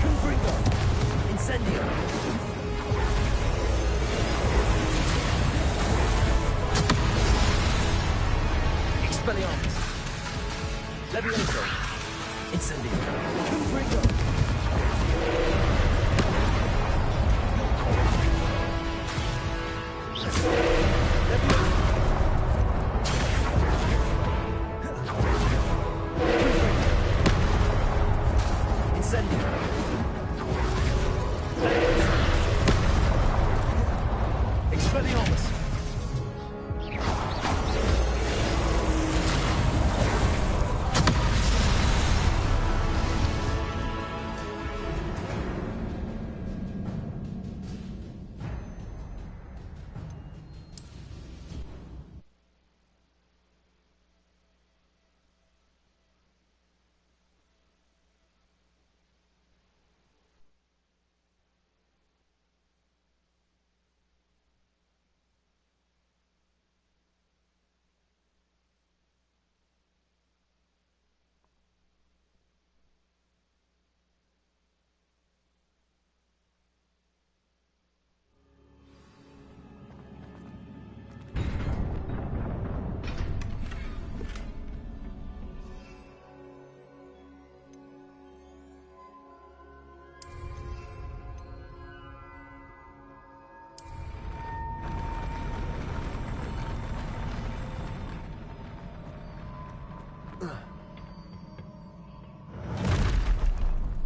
Speaker 5: Confringo. Incendio. Expelliarmus. Leviosa. Incendio. Confringo. Incendio. Expelliarmus.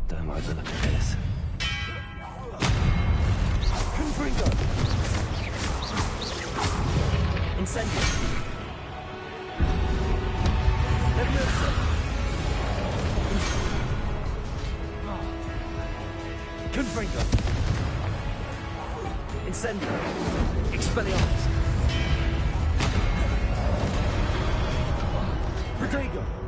Speaker 5: Don't like the look of this. Confringo. Incendio. Leviosa. Confringo. Incendio. Expelliarmus. Protego.